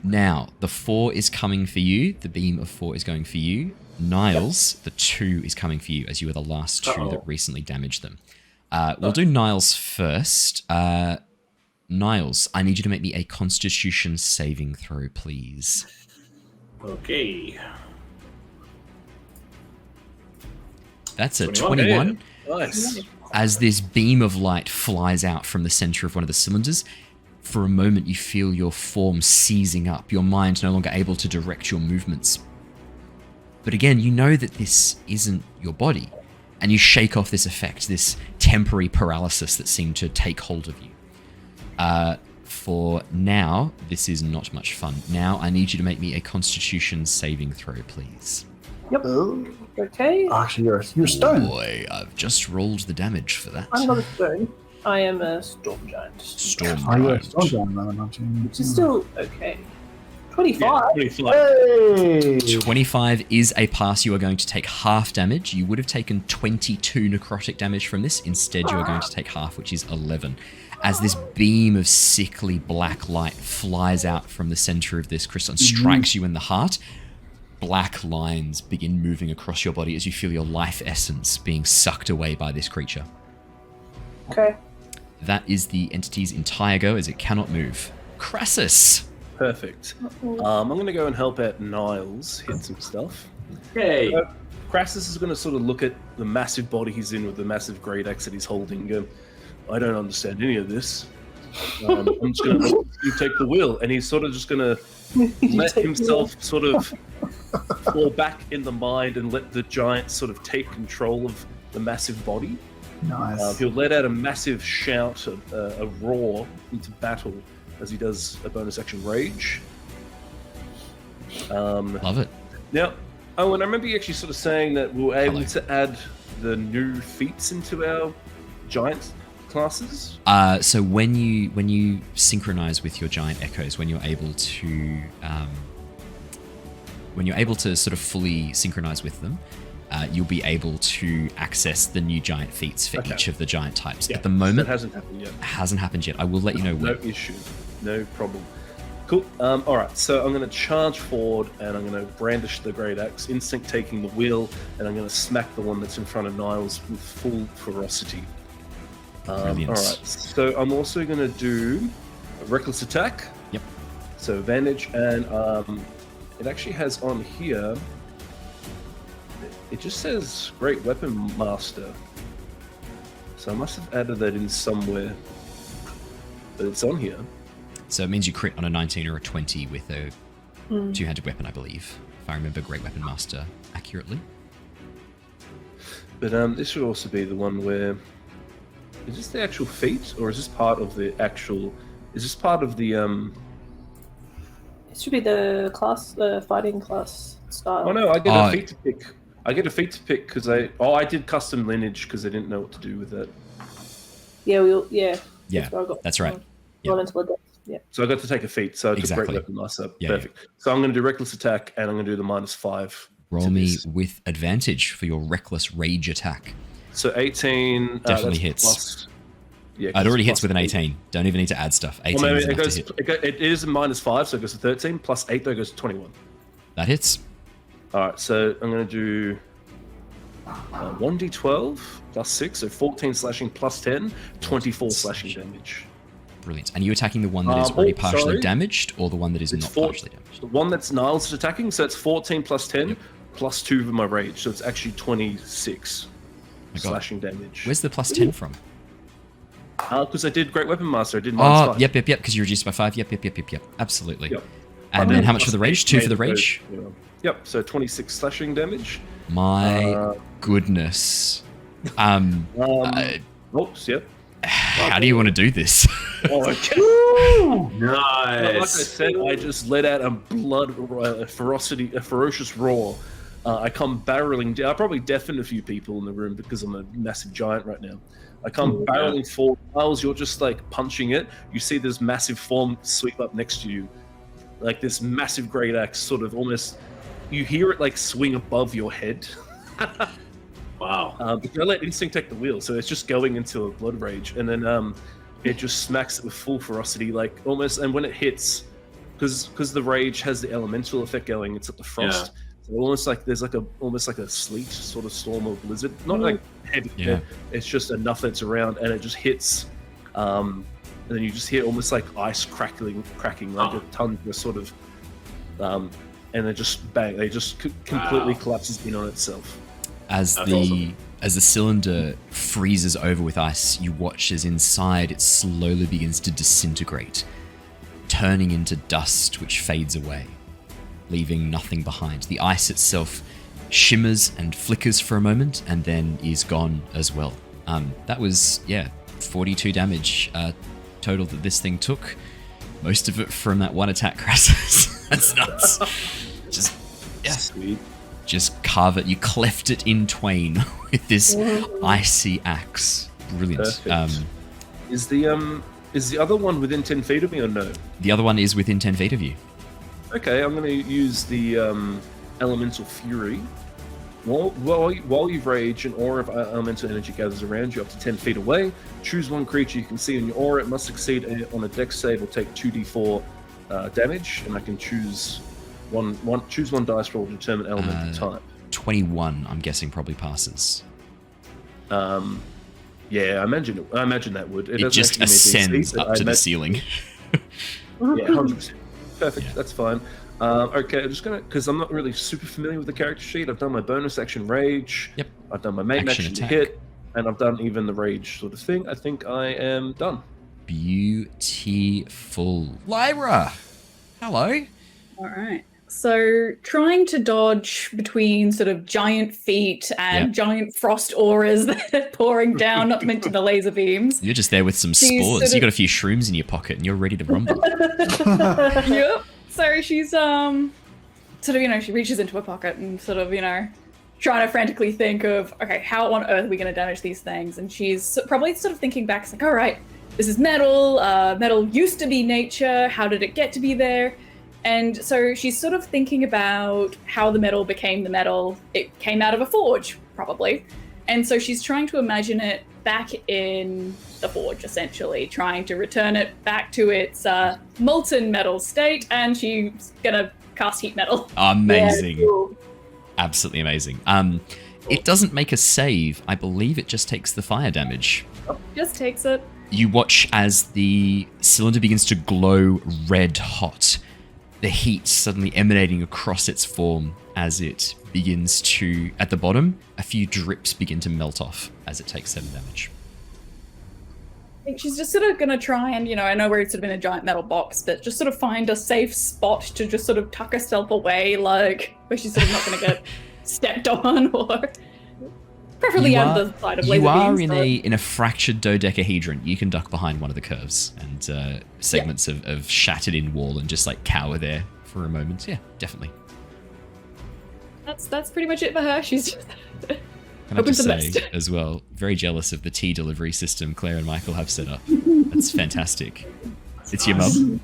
Now, the 4 is coming for you. The beam of 4 is going for you. Niles, the 2 is coming for you, as you were the last 2 that recently damaged them. We'll do Niles first. Niles, I need you to make me a Constitution saving throw, please. Okay. That's a 21. Nice. As this beam of light flies out from the center of one of the cylinders, for a moment you feel your form seizing up, your mind no longer able to direct your movements. But again, you know that this isn't your body, and you shake off this effect, this temporary paralysis that seemed to take hold of you. For now, this is not much fun. Now I need you to make me a Constitution saving throw, please. Yep. Okay. Actually, you're stoned. Boy, I've just rolled the damage for that. I'm not a stone. I am a storm giant. Storm Oh, you're a giant. storm giant, though, aren't you? Which is still okay. 25. Yeah, 25. Hey! 25 is a pass. You are going to take half damage. You would have taken 22 necrotic damage from this. Instead, you are going to take half, which is 11. As this beam of sickly black light flies out from the center of this crystal and strikes you in the heart, black lines begin moving across your body as you feel your life essence being sucked away by this creature. Okay. That is the entity's entire go, as it cannot move. Krasus! Perfect. I'm going to go and help out Niles hit some stuff. Hey. Krasus is going to sort of look at the massive body he's in with the massive great axe that he's holding and go, I don't understand any of this. I'm just going to take the wheel. And he's sort of just going to let himself sort of fall back in the mind and let the giant sort of take control of the massive body. Nice. He'll let out a massive shout, a roar into battle as he does a bonus action rage. Love it. Now, Owen, I remember you actually sort of saying that we were able to add the new feats into our giant classes. So when you synchronize with your giant echoes, when you're able to sort of fully synchronize with them, you'll be able to access the new giant feats for each of the giant types. Yeah, At the moment, that hasn't happened yet. Hasn't happened yet. I will let you know when. No issue. No problem. Cool. All right, so I'm going to charge forward and I'm going to brandish the great axe, instinct taking the wheel, and I'm going to smack the one that's in front of Niles with full ferocity. Brilliant. All right, so I'm also going to do a reckless attack. Yep. So advantage, and it actually has on here, it just says Great Weapon Master. So I must have added that in somewhere, but it's on here. So it means you crit on a 19 or a 20 with a two-handed weapon, I believe, if I remember Great Weapon Master accurately. But this would also be the one where, is this the actual feat, or is this part of the actual? Is this part of the? It should be the class, the fighting class style. Oh no, I get a feat to pick. I get a feat to pick because I did custom lineage because I didn't know what to do with that. Yeah, Yeah, that's right. Yeah. Yeah. So I got to take a feat. So I took Exactly. Great Weapon Master. Yeah, Perfect. So I'm going to do reckless attack, and I'm going to do the -5. Roll me with advantage for your reckless rage attack. So 18 Definitely that's hits. Plus, yeah, It already hits plus with an 8. 18. Don't even need to add stuff. 18 Well, is maybe enough to hit. it is a -5, so it goes to 13. Plus 8, though, goes to 21. That hits. All right, so I'm going to do 1d12 plus 6, so 14 slashing plus 10, 24 slashing damage. Brilliant. And are you attacking the one that is already partially sorry. damaged, or the one that is not partially damaged? The one that's Niles is attacking, so it's 14 plus 10, plus 2 of my rage, so it's actually 26 God. slashing damage. Where's the plus 10 from? Because I did Great Weapon Master. I did minus 5. Yep. Because you reduced by 5. Yep. Absolutely. Yep. And then how much for the rage? 2 for the rage? Yep, so 26 slashing damage. My goodness. Oops, yep. How do you want to do this? Okay. Nice. Like I said, I just let out a ferocious roar. I come barreling down. I probably deafened a few people in the room because I'm a massive giant right now. I come barreling forward. Niles, you're just like punching it. You see this massive form sweep up next to you. Like this massive great axe sort of almost... You hear it like swing above your head. Wow. But I let instinct take the wheel, so it's just going into a blood rage, and then it just smacks it with full ferocity, like almost. And when it hits, because the rage has the elemental effect going, it's at the frost. So almost like there's like almost like a sleet sort of storm or blizzard, not like heavy. It's just enough that's around, and it just hits. And then you just hear almost like ice cracking, like a tundra sort of. And they just bang. They just completely collapses in on itself. As the cylinder freezes over with ice, you watch as inside it slowly begins to disintegrate, turning into dust which fades away, leaving nothing behind. The ice itself shimmers and flickers for a moment and then is gone as well. That was 42 damage total that this thing took. Most of it from that one attack, Krasus. That's nuts. Sweet. Just carve it. You cleft it in twain with this icy axe. Brilliant. Is the other one within 10 feet of me or no? The other one is within 10 feet of you. Okay, I'm going to use the Elemental Fury. While you rage, an aura of elemental energy gathers around you up to 10 feet away. Choose one creature you can see in your aura. It must succeed on a dex save or take 2d4 damage, and I can choose one dice roll to determine elemental type. 21, I'm guessing, probably passes. I imagine that would. It just ascends up to the ceiling. 100%. Perfect. That's fine. Okay, I'm just gonna, because I'm not really super familiar with the character sheet. I've done my bonus action rage. Yep. I've done my main action to hit, and I've done even the rage sort of thing. I think I am done. Beautiful. Lyra, hello. All right. So trying to dodge between sort of giant feet and giant frost auras that are pouring down, not to mention the laser beams. You're just there with some spores. You got a few shrooms in your pocket and you're ready to rumble. Yep. So she's sort of, she reaches into her pocket and sort of, trying to frantically think of, okay, how on earth are we going to damage these things? And she's probably sort of thinking back, it's like, all right, this is metal. Metal used to be nature. How did it get to be there? And so she's sort of thinking about how the metal became the metal. It came out of a forge, probably. And so she's trying to imagine it back in the forge, essentially, trying to return it back to its molten metal state, and she's gonna cast heat metal. Amazing. Yeah, cool. Absolutely amazing. It doesn't make a save. I believe it just takes the fire damage. Just takes it. You watch as the cylinder begins to glow red hot. The heat suddenly emanating across its form as it begins to, at the bottom, a few drips begin to melt off as it takes 7 damage. I think she's just sort of going to try and, I know we're sort of in a giant metal box, but just sort of find a safe spot to just sort of tuck herself away, like, where she's sort of not going to get stepped on, or preferably out of the side of laser beams. You are in a fractured dodecahedron. You can duck behind one of the curves and segments of shattered in wall and just like cower there for a moment. Yeah, definitely. That's pretty much it for her. She's just Can I just say as well, very jealous of the tea delivery system Claire and Michael have set up. That's fantastic. It's your mum?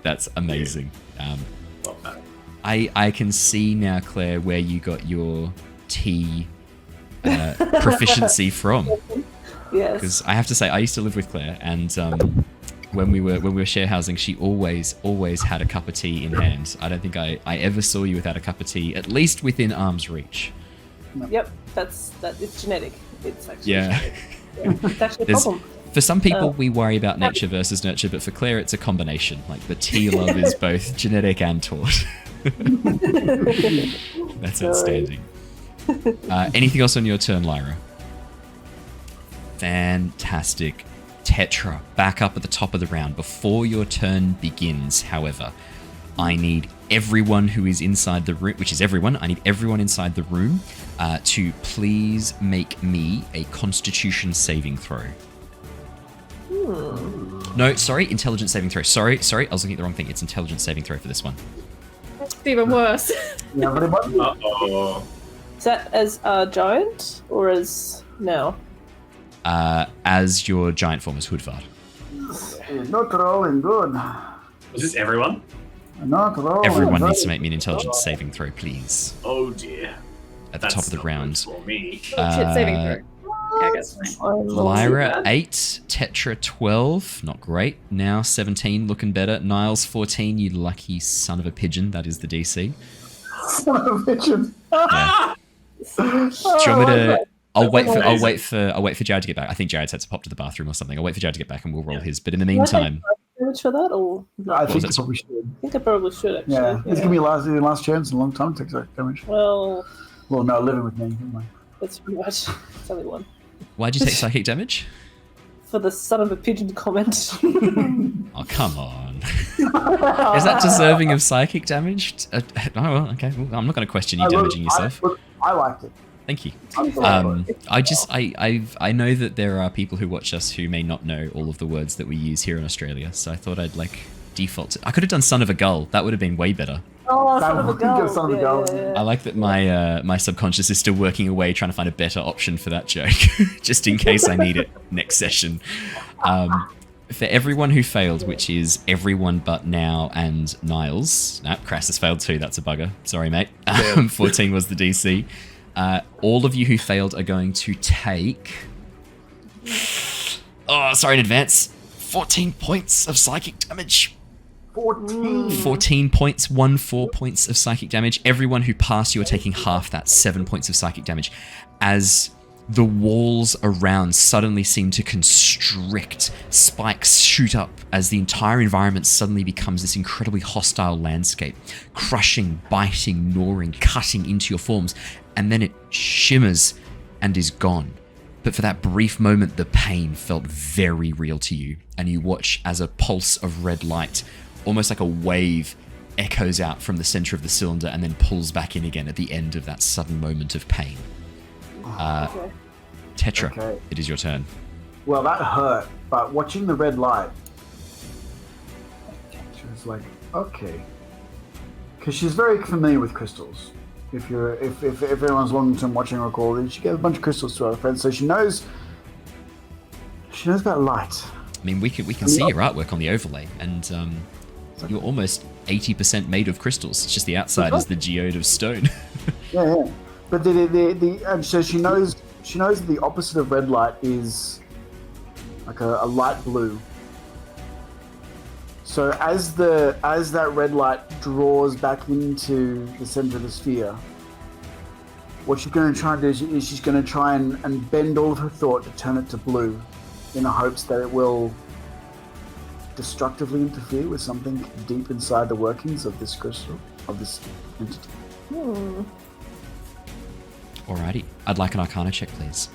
That's amazing. I can see now, Claire, where you got your tea proficiency from. Yes. Because I have to say, I used to live with Claire, and when we were share housing, she always had a cup of tea in hand. I don't think I ever saw you without a cup of tea, at least within arm's reach. Yep, it's genetic. It's actually genetic. Yeah, it's actually a problem. For some people, we worry about nature versus nurture, but for Claire, it's a combination. Like, the tea love is both genetic and taught. That's outstanding. Anything else on your turn, Lyra? Fantastic. Tetra, back up at the top of the round. Before your turn begins, however, I need everyone who is inside the room, which is everyone, I need everyone inside the room to please make me a Constitution saving throw. No, sorry, Intelligence saving throw. Sorry, I was looking at the wrong thing. It's Intelligence saving throw for this one. It's even worse. Uh-oh. Is that as a giant or as now? As your giant form is Hoodvard. Not rolling good. Was this everyone? Not rolling. Everyone needs to make me an Intelligence saving throw, please. Oh dear. At the top of the round. For me. Shit saving throw. Yeah, I guess fine. Lyra 8, Tetra 12, not great. Now 17, looking better. Niles 14, you lucky son of a pigeon. That is the DC. Son of a pigeon. Yeah. Do you want me to? I'll wait for Jared to get back. I think Jared's had to pop to the bathroom or something. I'll wait for Jared to get back and we'll roll his. But in the meantime, damage for that, or I think you probably should. I think I probably should actually. Yeah, it's gonna be last chance in a long time to take that damage. Well, no, living with me. Never mind. that's pretty much. It's only one. why'd you take psychic damage? For the son of a pigeon comment. Oh, come on. Is that deserving of psychic damage? Oh, well, okay. Well, I'm not going to question you damaging yourself. I liked it. Thank you. I know that there are people who watch us who may not know all of the words that we use here in Australia, so I thought I'd default to. I could have done son of a gull. That would have been way better. Oh, son of a gull. Son of a gull. Yeah. I like that my subconscious is still working away trying to find a better option for that joke, just in case I need it next session. For everyone who failed, which is everyone but Now and Niles. Krasus failed too, that's a bugger. Sorry, mate. 14 was the DC. All of you who failed are going to take... Oh, sorry in advance. 14 points of psychic damage. 14 points, 4 points of psychic damage. Everyone who passed you are taking half that, 7 points of psychic damage. As the walls around suddenly seem to constrict, spikes shoot up as the entire environment suddenly becomes this incredibly hostile landscape, crushing, biting, gnawing, cutting into your forms, and then it shimmers and is gone. But for that brief moment, the pain felt very real to you, and you watch as a pulse of red light, almost like a wave, echoes out from the center of the cylinder and then pulls back in again at the end of that sudden moment of pain. Tetra, it is your turn. Well, that hurt, but watching the red light, she was like, okay. Because she's very familiar with crystals. If everyone's long-term watching or recording, she gave a bunch of crystals to her friends, so she knows about light. I mean, we can see your artwork on the overlay, and you're almost 80% made of crystals. It's just the outside is the geode of stone. yeah. But and so she knows that the opposite of red light is like a light blue. So as that red light draws back into the center of the sphere, what she's going to try and do is she's going to try and bend all of her thought to turn it to blue, in the hopes that it will destructively interfere with something deep inside the workings of this crystal, of this entity. Alrighty. I'd like an Arcana check, please.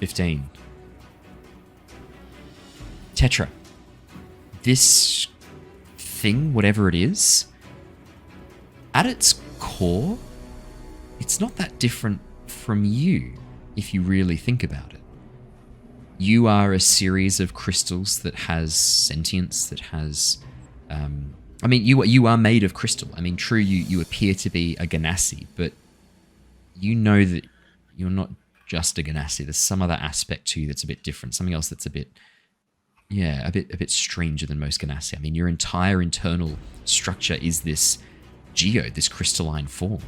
$15. Tetra. This thing, whatever it is, at its core, it's not that different from you, if you really think about it. You are a series of crystals that has sentience, that has... I mean, you are made of crystal. I mean, true, you appear to be a Genasi, but you know that you're not just a Genasi. There's some other aspect to you that's a bit different, something else that's a bit stranger than most Genasi. I mean, your entire internal structure is this geode, this crystalline form.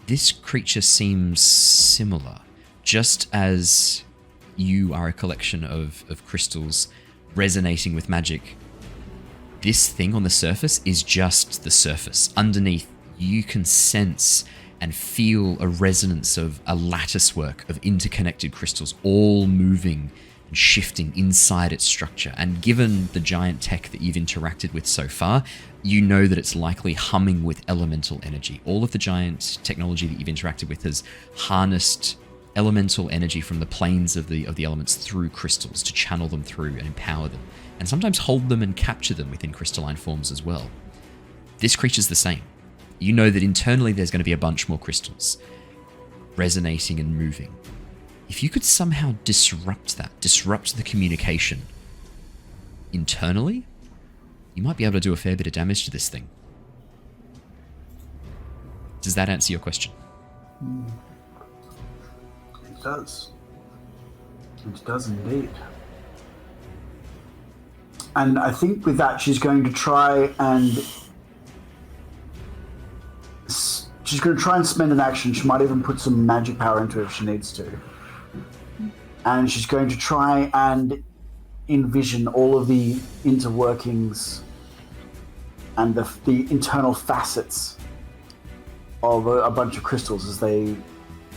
This creature seems similar, just as you are a collection of crystals resonating with magic. This thing on the surface is just the surface. Underneath, you can sense and feel a resonance of a lattice work of interconnected crystals, all moving and shifting inside its structure. And given the giant tech that you've interacted with so far, you know that it's likely humming with elemental energy. All of the giant technology that you've interacted with has harnessed elemental energy from the planes of the elements through crystals to channel them through and empower them, and sometimes hold them and capture them within crystalline forms as well. This creature's the same. You know that internally there's going to be a bunch more crystals resonating and moving. If you could somehow disrupt the communication internally, you might be able to do a fair bit of damage to this thing. Does that answer your question? It does. It does indeed. And I think with that, she's going to try and spend an action. She might even put some magic power into it if she needs to. And she's going to try and envision all of the interworkings and the internal facets of a bunch of crystals as they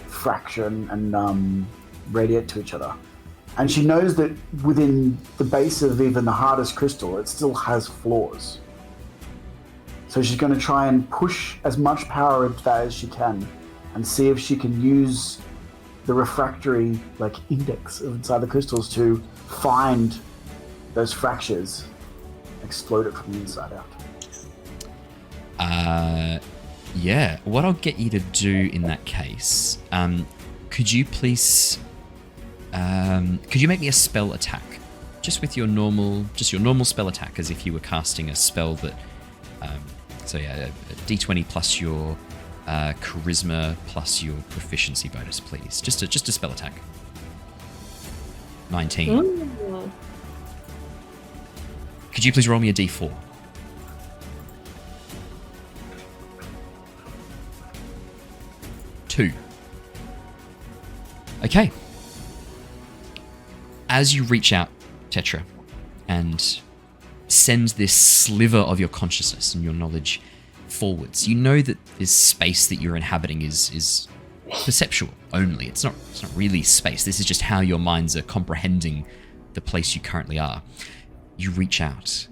fracture and radiate to each other. And she knows that within the base of even the hardest crystal, it still has flaws. So she's going to try and push as much power into that as she can and see if she can use the refractory index inside the crystals to find those fractures, explode it from the inside out. Yeah. What I'll get you to do in that case, could you please, could you make me a spell attack, just with your normal spell attack, as if you were casting a spell that, so yeah, a d20 plus your charisma plus your proficiency bonus, please. Just a spell attack. 19. Ooh. Could you please roll me a d4? 2. Okay. As you reach out, Tetra, and send this sliver of your consciousness and your knowledge forwards, you know that this space that you're inhabiting is perceptual only. It's not really space. This is just how your minds are comprehending the place you currently are. You reach out.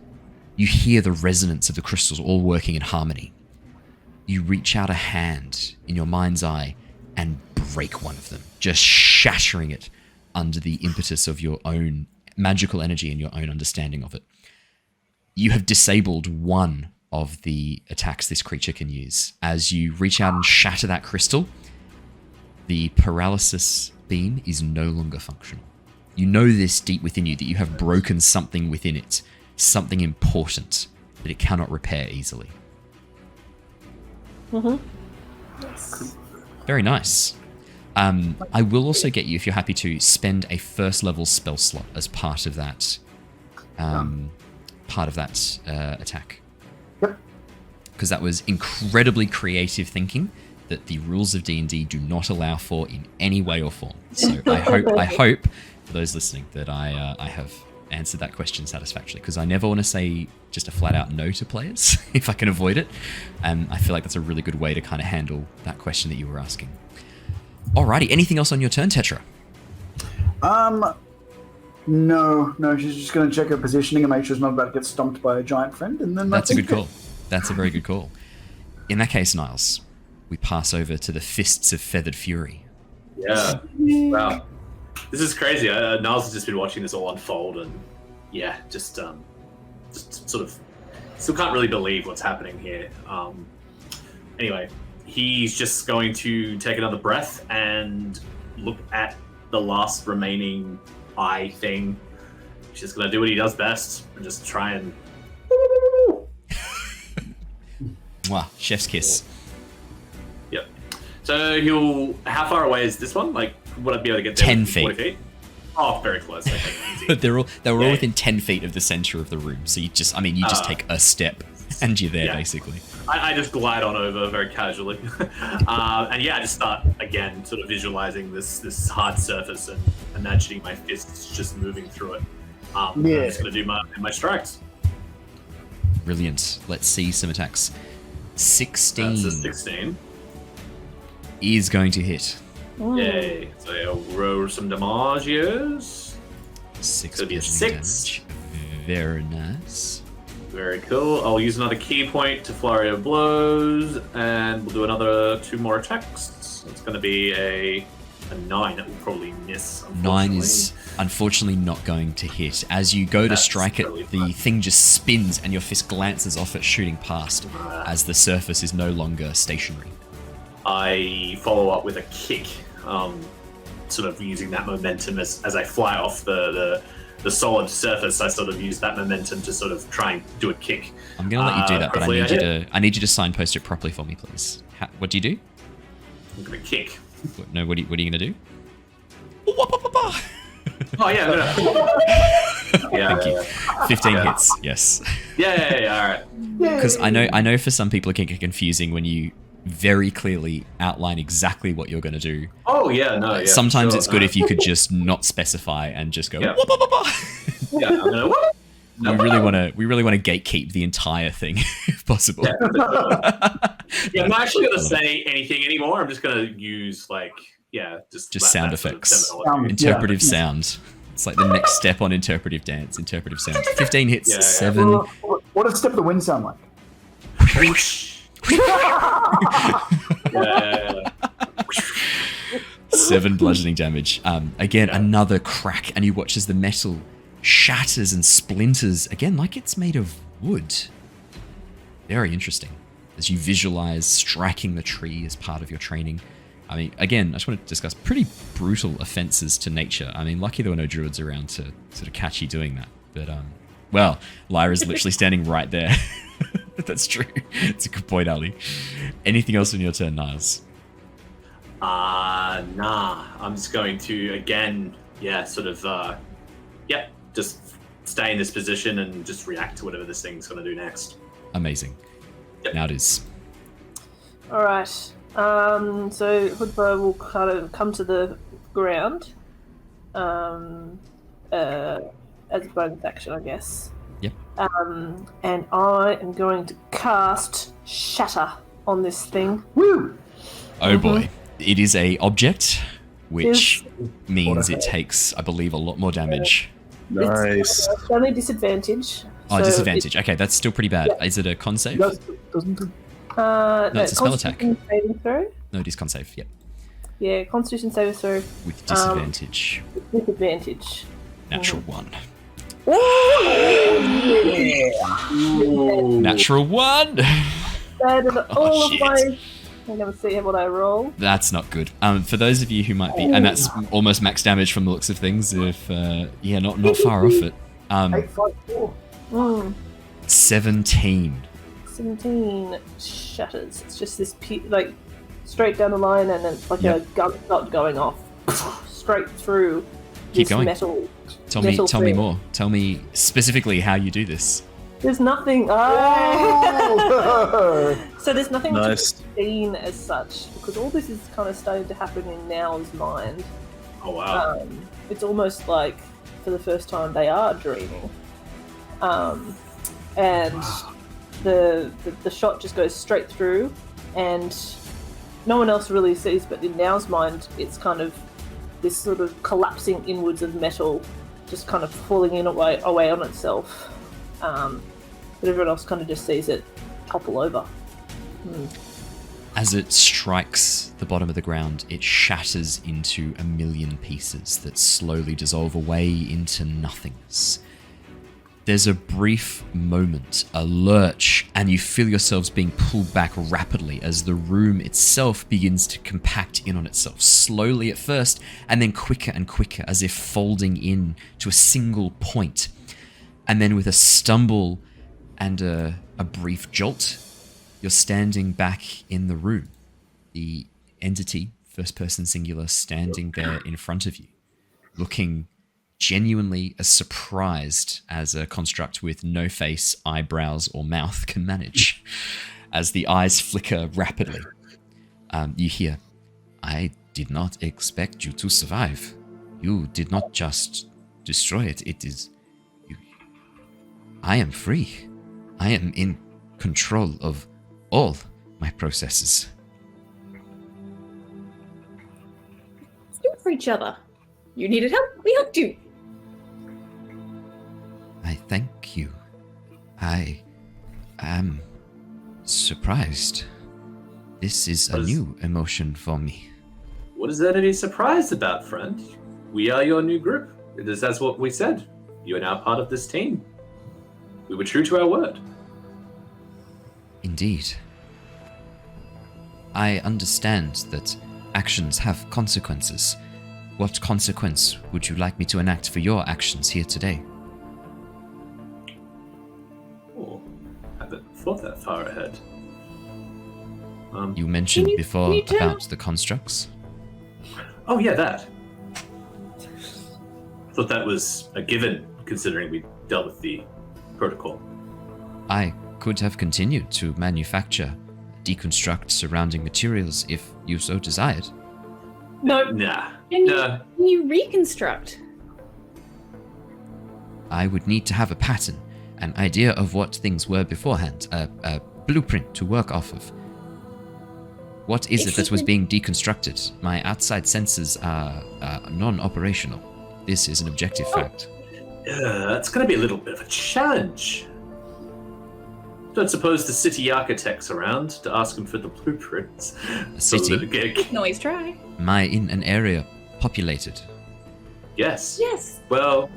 You hear the resonance of the crystals all working in harmony. You reach out a hand in your mind's eye and break one of them, just shattering it under the impetus of your own magical energy and your own understanding of it. You have disabled one of the attacks this creature can use. As you reach out and shatter that crystal, the paralysis beam is no longer functional. You know this deep within you, that you have broken something within it, something important that it cannot repair easily. Mm-hmm. Yes. Very nice. I will also get you, if you're happy to, spend a first level spell slot as part of that attack. Yep. Because that was incredibly creative thinking that the rules of D&D do not allow for in any way or form. So I hope for those listening that I have answered that question satisfactorily, because I never want to say just a flat out no to players if I can avoid it. I feel like that's a really good way to kind of handle that question that you were asking. Alrighty, anything else on your turn, Tetra? No, she's just going to check her positioning and make sure she's not about to get stomped by a giant friend, and then that's a good call. That's a very good call. In that case, Niles, we pass over to the Fists of Feathered Fury. Yeah. Wow. This is crazy. Niles has just been watching this all unfold, and yeah, just sort of still can't really believe what's happening here. Anyway, he's just going to take another breath and look at the last remaining eye thing. He's just going to do what he does best and just try and... Wow, chef's kiss. Yep. So he'll... How far away is this one? Like, would I be able to get there? 10 feet. 40 feet? Oh, very close. Okay, easy. They were all within 10 feet of the center of the room. So you just take a step and you're there, basically. I just glide on over very casually. And yeah, I just start, again, sort of visualizing this hard surface and imagining my fists just moving through it. I'm just going to do my strikes. Brilliant. Let's see some attacks. 16. That's a 16. Is going to hit. Yay. So I'll roll some damages. 6 Could be a 6. Damage. Very nice. Very cool. I'll use another key point to flurry of blows, and we'll do another 2 more attacks. It's going to be a 9. It will probably miss. 9 is unfortunately not going to hit. As you go to strike it, the thing just spins and your fist glances off it, shooting past as the surface is no longer stationary. I follow up with a kick, sort of using that momentum as I fly off the solid surface. I sort of use that momentum to sort of try and do a kick. I'm going to let you do that, but I need you to signpost it properly for me, please. What do you do? I'm going to kick. What are you going to do? Oh yeah, no. Yeah. Thank you. 15 hits. Yes. Yeah. All right. Because I know for some people it can get confusing when you very clearly outline exactly what you're going to do. Oh yeah, no. Yeah, sometimes it's good if you could just not specify and just go. Yeah. Yeah. I'm gonna, we really want to gatekeep the entire thing if possible. Yeah, I'm not actually going to say anything anymore. I'm just going to use just sound effects, interpretive sound. It's like the next step on interpretive dance. Interpretive sound. 15 hits. 7. What does Step of the Wind sound like? Yeah. 7 bludgeoning damage. Again, another crack, and you watch as the metal shatters and splinters again, like it's made of wood. Very interesting. As you visualize striking the tree as part of your training. I mean, again, I just want to discuss pretty brutal offenses to nature. I mean, lucky there were no druids around to sort of catch you doing that. But, well, Lyra's literally standing right there. That's true. It's a good point, Ali. Anything else on your turn, Niles? Nah. I'm just going to, again, just stay in this position and just react to whatever this thing's going to do next. Amazing. Yep. Now it is. All right. So Hoodbro will kind of come to the ground as a bonus action, I guess. Yep. And I am going to cast Shatter on this thing. Woo! Oh boy. It is a object, which means it takes, I believe, a lot more damage. Nice. It's only disadvantage. Oh, so disadvantage. Okay, that's still pretty bad. Yeah. Is it a con save? Doesn't it? No, it's a spell attack. Saving throw? No, it is con save, yep. Yeah, Constitution saving throw. With disadvantage. With disadvantage. Natural 1. Ooh, yeah. Natural 1! All of my... I'm going to see what I roll. That's not good. For those of you who might be... And that's almost max damage from the looks of things, if... not far off it. 854. 17. 17 shatters. It's just this, straight down the line, and it's like a gunshot going off straight through. Keep going. Metal. Tell me more. Tell me specifically how you do this. There's nothing. So there's nothing to be seen as such, because all this is kind of starting to happen in Now's mind. Oh wow! It's almost like for the first time they are dreaming, and the shot just goes straight through, and no one else really sees. But in Now's mind, it's kind of this sort of collapsing inwards of metal, just kind of falling away on itself. But everyone else kind of just sees it topple over. As it strikes the bottom of the ground, it shatters into a million pieces that slowly dissolve away into nothingness. There's a brief moment, a lurch, and you feel yourselves being pulled back rapidly as the room itself begins to compact in on itself, slowly at first, and then quicker and quicker, as if folding in to a single point. And then with a stumble and a brief jolt, you're standing back in the room. The entity, first person singular, standing there in front of you, looking genuinely as surprised as a construct with no face, eyebrows, or mouth can manage. As the eyes flicker rapidly, you hear, "I did not expect you to survive. You did not just destroy it. It is... I am free. I am in control of all my processes." Let's do it for each other. You needed help, we helped you. I thank you. I I'm surprised. This is a new emotion for me. What is there to be surprised about, friend? We are your new group. That's what we said. You are now part of this team. We were true to our word. Indeed. I understand that actions have consequences. What consequence would you like me to enact for your actions here today? Oh, I haven't thought that far ahead. You mentioned before about the constructs. Oh yeah, that. I thought that was a given, considering we dealt with the protocol. I could have continued to manufacture, deconstruct surrounding materials if you so desired. No. Nah. Can you reconstruct? I would need to have a pattern, an idea of what things were beforehand, a blueprint to work off of. What is it that was being deconstructed? My outside senses are non-operational. This is an objective fact. It's going to be a little bit of a challenge. Don't suppose the city architect's around to ask him for the blueprints. A city? Can always try. Am I in an area populated? Yes. Yes. Well,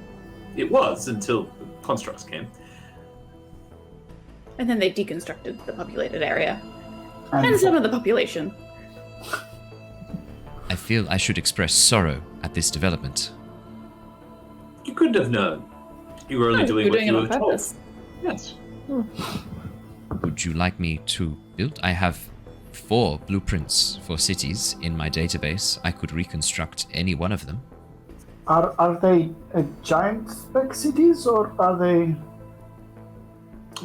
it was until the constructs came. And then they deconstructed the populated area. And some of the population. I feel I should express sorrow at this development. You couldn't have known. You were only doing what you were told. Yes. Would you like me to build? I have 4 blueprints for cities in my database. I could reconstruct any one of them. Are they giant spec cities or are they?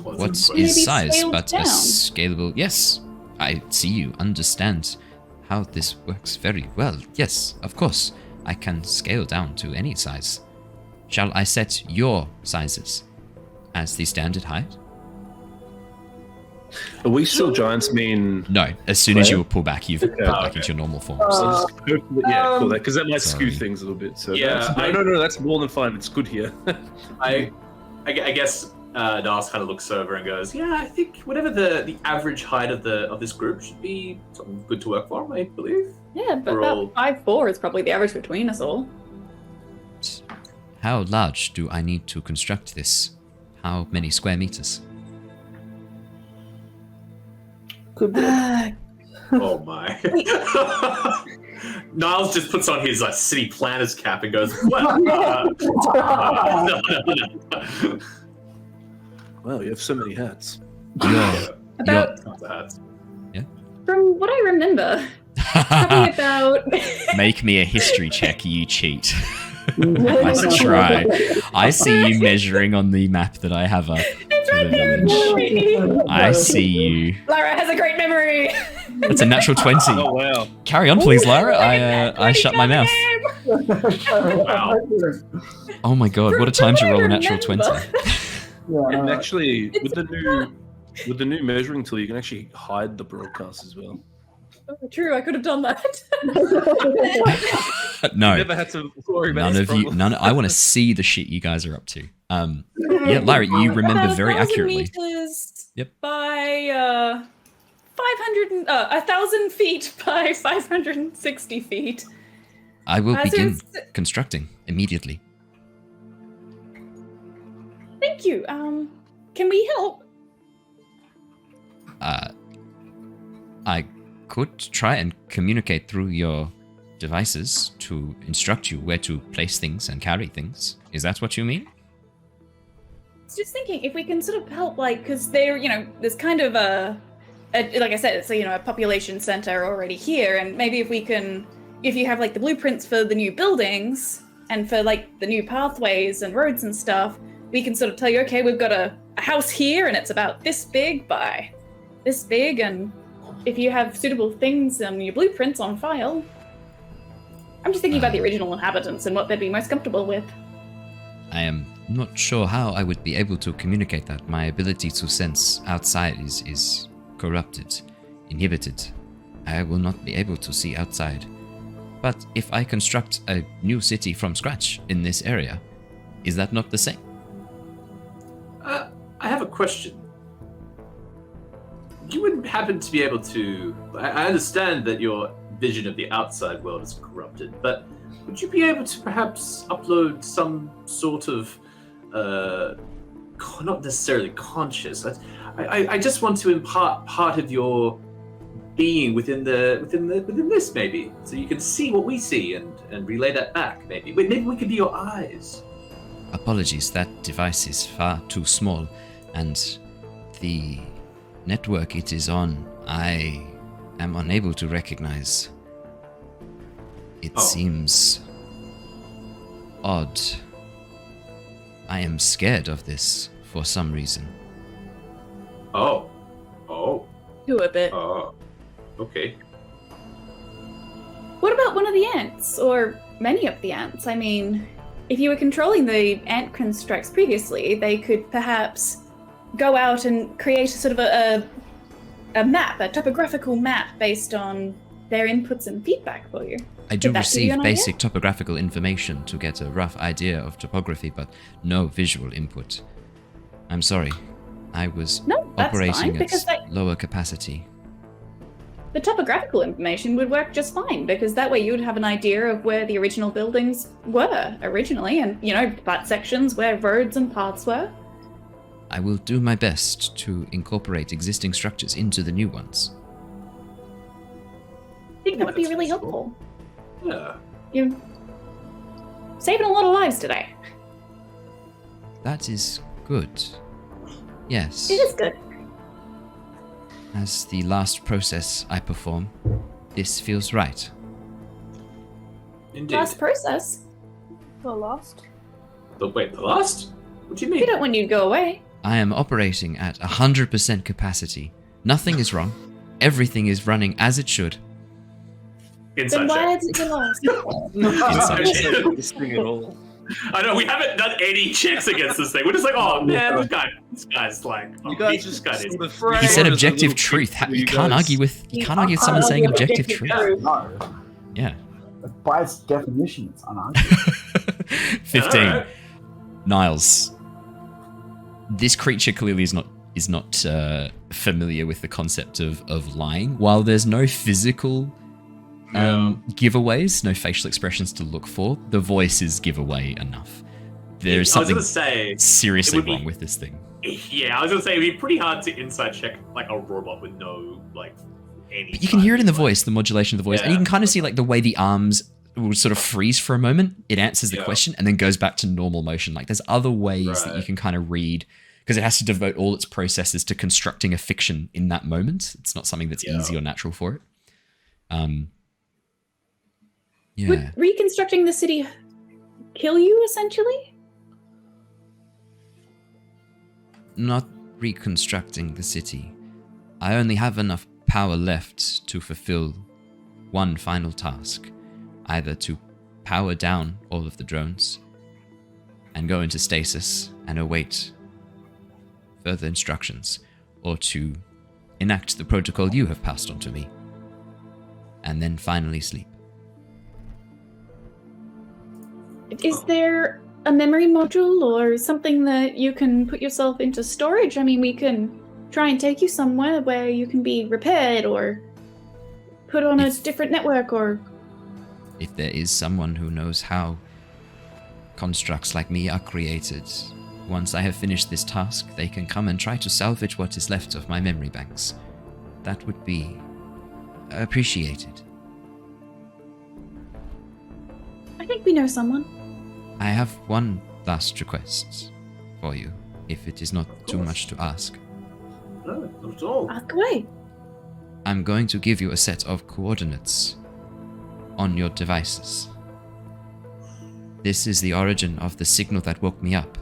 What is size but a scalable? Yes, I see you understand how this works very well. Yes, of course, I can scale down to any size. Shall I set your sizes as the standard height? Are we still giants mean? No, as soon as you pull back, you've put back into your normal form. So yeah, cool. Because that might skew things a little bit. So Yeah, no, that's more than fine. It's good here. I guess Niles kind of looks over and goes, "Yeah, I think whatever the average height of this group should be something good to work for, I believe." Yeah, but We're all- about 5'4" is probably the average between us all. How large do I need to construct this? How many square meters? Could be. Oh my! Niles just puts on his city planner's cap and goes, "Well, no." Wow, you have so many hats. About, Hats. from what I remember, probably about... Make me a history check, you cheat. Nice try. I see you measuring on the map that I have up. I see you. Lyra has a great memory. That's a natural 20. Oh wow! Carry on, please, Lyra. I shut my mouth. Wow. Oh my god! What a time to roll a natural 20. And actually, with the new measuring tool, you can actually hide the broadcast as well. Oh, true, I could have done that. No, Never had to worry about none of you. I want to see the shit you guys are up to. Yeah, Lyra, you remember very accurately. Meters Yep. By 1,000 feet by 560 feet. I will So begin it's- constructing immediately. Thank you. Can we help? I could try and communicate through your devices to instruct you where to place things and carry things. Is that what you mean? I was just thinking if we can sort of help, because there's kind of like I said, it's a population center already here, and maybe if you have the blueprints for the new buildings and for the new pathways and roads and stuff, we can sort of tell you, okay, we've got a house here and it's about this big by this big, and if you have suitable things and your blueprints on file. I'm just thinking about the original inhabitants and what they'd be most comfortable with. I am not sure how I would be able to communicate that. My ability to sense outside is corrupted, inhibited. I will not be able to see outside. But if I construct a new city from scratch in this area, is that not the same? I have a question. you wouldn't happen to be able to... I understand that your vision of the outside world is corrupted, but would you be able to perhaps upload some sort of, not necessarily conscious, I just want to impart part of your being within this, maybe, so you can see what we see and relay that back, maybe. Maybe we could be your eyes. Apologies, that device is far too small, and the network it is on, I am unable to recognize. It seems odd. I am scared of this for some reason. Oh. To a bit. Okay. What about one of the ants? Or many of the ants? I mean, if you were controlling the ant constructs previously, they could perhaps go out and create sort of a map, a topographical map based on their inputs and feedback for you. I do receive basic topographical information to get a rough idea of topography, but no visual input. I'm sorry. I was operating at lower capacity. The topographical information would work just fine, because that way you would have an idea of where the original buildings were originally, and, flat sections where roads and paths were. I will do my best to incorporate existing structures into the new ones. I think that would be really helpful. Yeah. You're saving a lot of lives today. That is good. Yes. It is good. As the last process I perform, this feels right. Indeed. Last process? The last? The last? What do you mean? We don't want you to go away. I am operating at 100% capacity. Nothing is wrong. Everything is running as it should. Inside Then why check. is it the last? Inside check. This thing at all. I know, we haven't done any checks against this thing. We're just like, oh man, this guy's like, You guys just got it. He said objective truth. You can't argue with someone saying objective truth. No. Yeah. By its definition, it's unarguable. 15. Niles. This creature clearly is not familiar with the concept of lying. While there's no physical giveaways, no facial expressions to look for, the voice is giveaway enough. There is something seriously wrong with this thing. Yeah, I was gonna say it'd be pretty hard to inside check like a robot with no any. But you can hear it in the voice, the modulation of the voice, and you can kind of see the way the arms will sort of freeze for a moment. It answers the question and then goes back to normal motion. There's other ways that you can kind of read, because it has to devote all its processes to constructing a fiction in that moment. It's not something that's easy or natural for it. Yeah. Would reconstructing the city kill you, essentially? Not reconstructing the city. I only have enough power left to fulfill one final task. Either to power down all of the drones and go into stasis and await further instructions, or to enact the protocol you have passed on to me, and then finally sleep. Is there a memory module or something that you can put yourself into storage? I mean, we can try and take you somewhere where you can be repaired or put on a different network, or... If there is someone who knows how constructs like me are created, once I have finished this task, they can come and try to salvage what is left of my memory banks. That would be appreciated. I think we know someone. I have one last request for you, if it is not too much to ask. No, not at all. Ask away. I'm going to give you a set of coordinates on your devices. This is the origin of the signal that woke me up,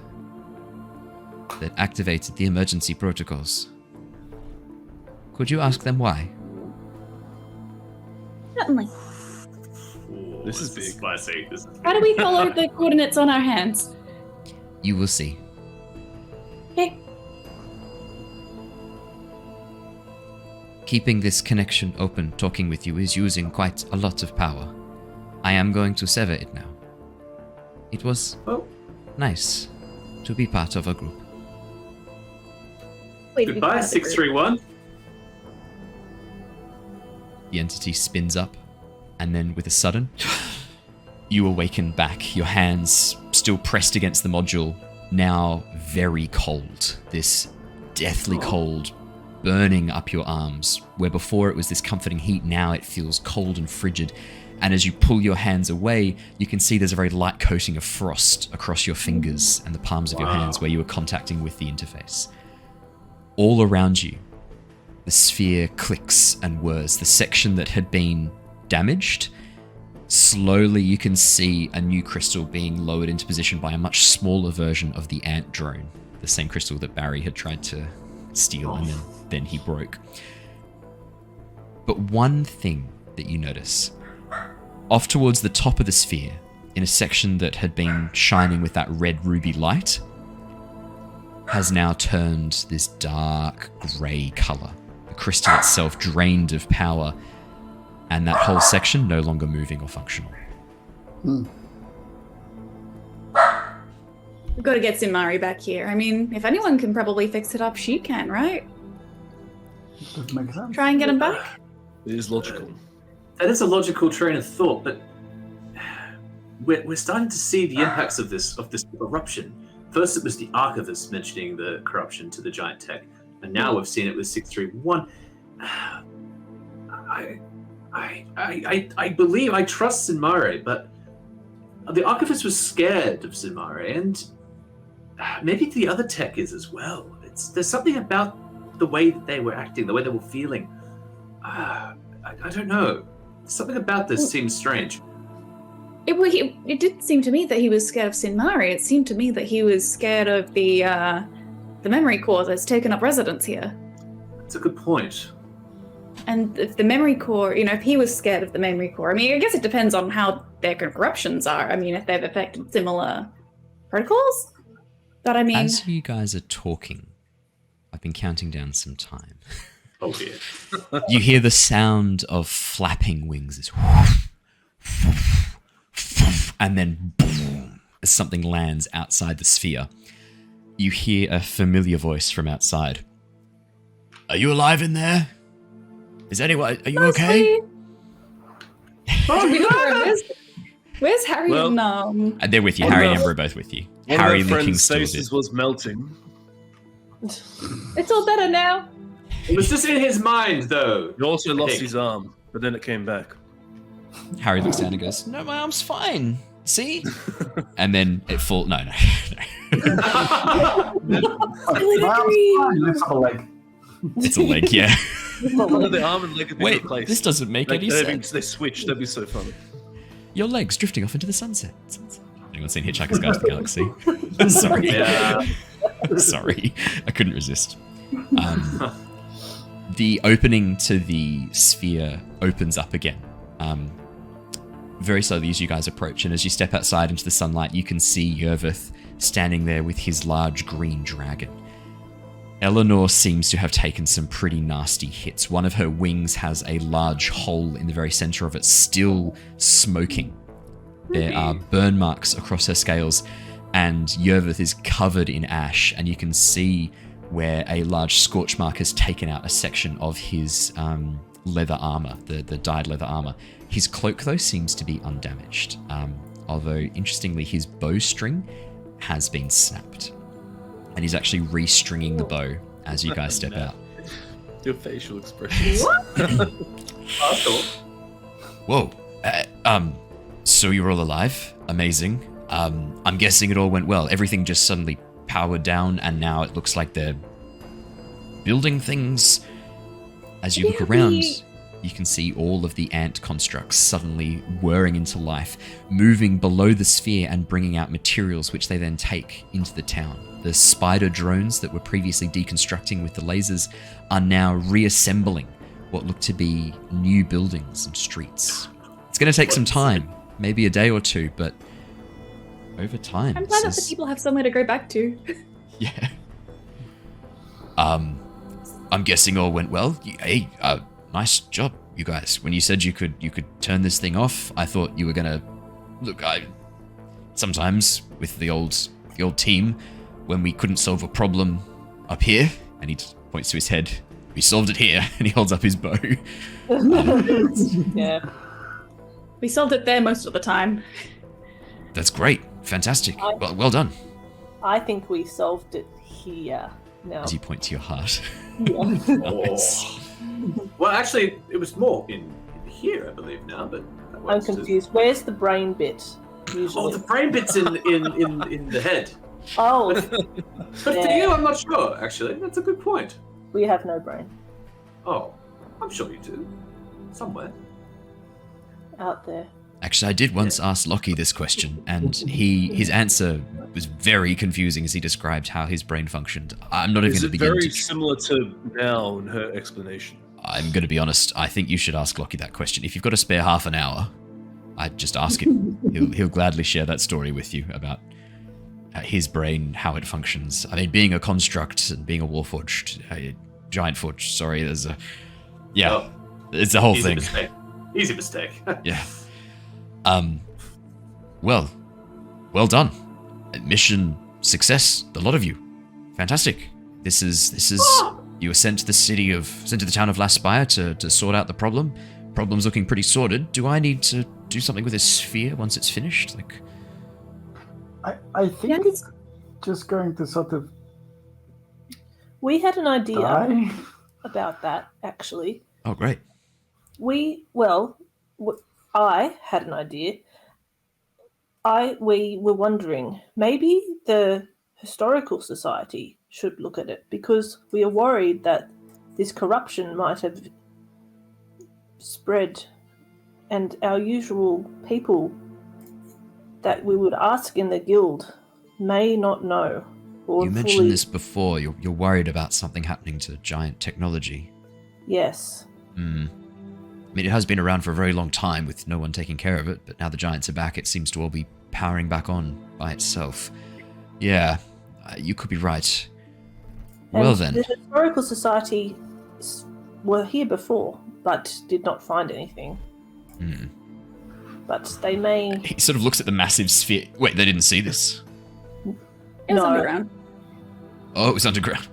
that activated the emergency protocols. Could you ask them why? Certainly. Ooh, This is big. Spicy. This is How do we follow the coordinates on our hands? You will see. Okay. Keeping this connection open, talking with you, is using quite a lot of power. I am going to sever it now. It was nice to be part of a group. Wait, to be Goodbye, part of the group. 631. the entity spins up, and then with a sudden, you awaken back, your hands still pressed against the module, now very cold. This deathly cold burning up your arms, where before it was this comforting heat, now it feels cold and frigid. And as you pull your hands away, you can see there's a very light coating of frost across your fingers and the palms of your hands where you were contacting with the interface. All around you, the sphere clicks and whirs. The section that had been damaged, slowly you can see a new crystal being lowered into position by a much smaller version of the ant drone, the same crystal that Barry had tried to steal and then he broke. But one thing that you notice, off towards the top of the sphere, in a section that had been shining with that red ruby light, has now turned this dark grey colour. The crystal itself drained of power, and that whole section no longer moving or functional. Hmm. We've got to get Sinmari back here. I mean, if anyone can probably fix it up, she can, right? Doesn't make sense. Try and get him back? It is logical. That is a logical train of thought, but we're starting to see the impacts of this eruption. First, it was the archivist mentioning the corruption to the giant tech, and now we've seen it with 631. I believe, I trust Sinmari, but the archivist was scared of Sinmari, and maybe the other tech is as well. There's something about the way that they were acting, the way they were feeling. I don't know. Something about this seems strange. It didn't seem to me that he was scared of Sinmari. It seemed to me that he was scared of the memory core that's taken up residence here. That's a good point. And if the memory core, if he was scared of the memory core, I mean, I guess it depends on how their corruptions are. I mean, if they've affected similar protocols. But I mean... As you guys are talking, I've been counting down some time. Oh dear. You hear the sound of flapping wings. It's whoosh, whoosh, whoosh, and then boom, as something lands outside the sphere. You hear a familiar voice from outside. Are you alive in there? Is anyone... Are you okay? Where's Harry and they're with you. Harry and Ember are both with you. Harry and the King's still faces was melting. It's all better now. It was just in his mind, though. He also lost his arm, but then it came back. Harry looks down and goes, "No, my arm's fine. See?" And then it falls. No. Lifts up a leg. It's a leg, yeah. The arm and leg Wait, this doesn't make any sense. They switch. That'd be so funny. Your legs drifting off into the sunset. Anyone seen Hitchhiker's Guide to the Galaxy? Sorry. Yeah. Sorry. I couldn't resist. The opening to the sphere opens up again. Very slowly as you guys approach, and as you step outside into the sunlight, you can see Yervith standing there with his large green dragon. Eleanor seems to have taken some pretty nasty hits. One of her wings has a large hole in the very center of it, still smoking. There are burn marks across her scales, and Yervith is covered in ash, and you can see where a large scorch mark has taken out a section of his leather armor, the dyed leather armor. His cloak, though, seems to be undamaged, although, interestingly, his bowstring has been snapped. And he's actually restringing the bow as you guys step out. Your facial expressions. Whoa. So you're all alive? Amazing. I'm guessing it all went well. Everything just suddenly powered down, and now it looks like they're building things. As you look around, you can see all of the ant constructs suddenly whirring into life, moving below the sphere and bringing out materials which they then take into the town. The spider drones that were previously deconstructing with the lasers are now reassembling what look to be new buildings and streets. It's going to take some time, maybe a day or two, but over time. I'm glad that the people have somewhere to go back to. Yeah. I'm guessing all went well. Hey, nice job, you guys. When you said you could turn this thing off, I thought you were gonna. Look, sometimes with the old team, when we couldn't solve a problem up here, and he points to his head, We solved it here. And he holds up his bow. Yeah. We solved it there most of the time. That's great. Fantastic. Well done. I think we solved it here. Now. As you point to your heart. Yeah. Nice. Well, actually, it was more in here, I believe now, but I'm confused. Where's the brain bit? Usually? Oh, the brain bit's in the head. Oh. But for you, I'm not sure. Actually, that's a good point. We have no brain. Oh, I'm sure you do. Somewhere. Out there. Actually, I did once ask Lockie this question, and his answer was very confusing as he described how his brain functioned. I'm not even going to begin very similar to now in her explanation? I'm going to be honest. I think you should ask Lockie that question. If you've got to spare half an hour, I'd just ask him. He'll gladly share that story with you about his brain, how it functions. I mean, being a construct and being a warforged, giant forged. Sorry, there's a it's a whole thing. Easy mistake. Yeah. Well done. Mission success, the lot of you. Fantastic. This is you were sent to the town of Laspire to sort out the problem. Problem's looking pretty sorted. Do I need to do something with this sphere once it's finished? I think it's just going to sort of We had an idea die. about that, actually. Oh, great. I had an idea. We were wondering, maybe the Historical Society should look at it, because we are worried that this corruption might have spread, and our usual people that we would ask in the guild may not know. Or You mentioned this before. You're worried about something happening to giant technology. Yes. I mean, it has been around for a very long time with no one taking care of it, but now the giants are back, it seems to all be powering back on by itself. Yeah, you could be right. Well then. The Historical Society were here before, but did not find anything. But they may... He sort of looks at the massive sphere. Wait, they didn't see this? It was underground. Oh, it was underground.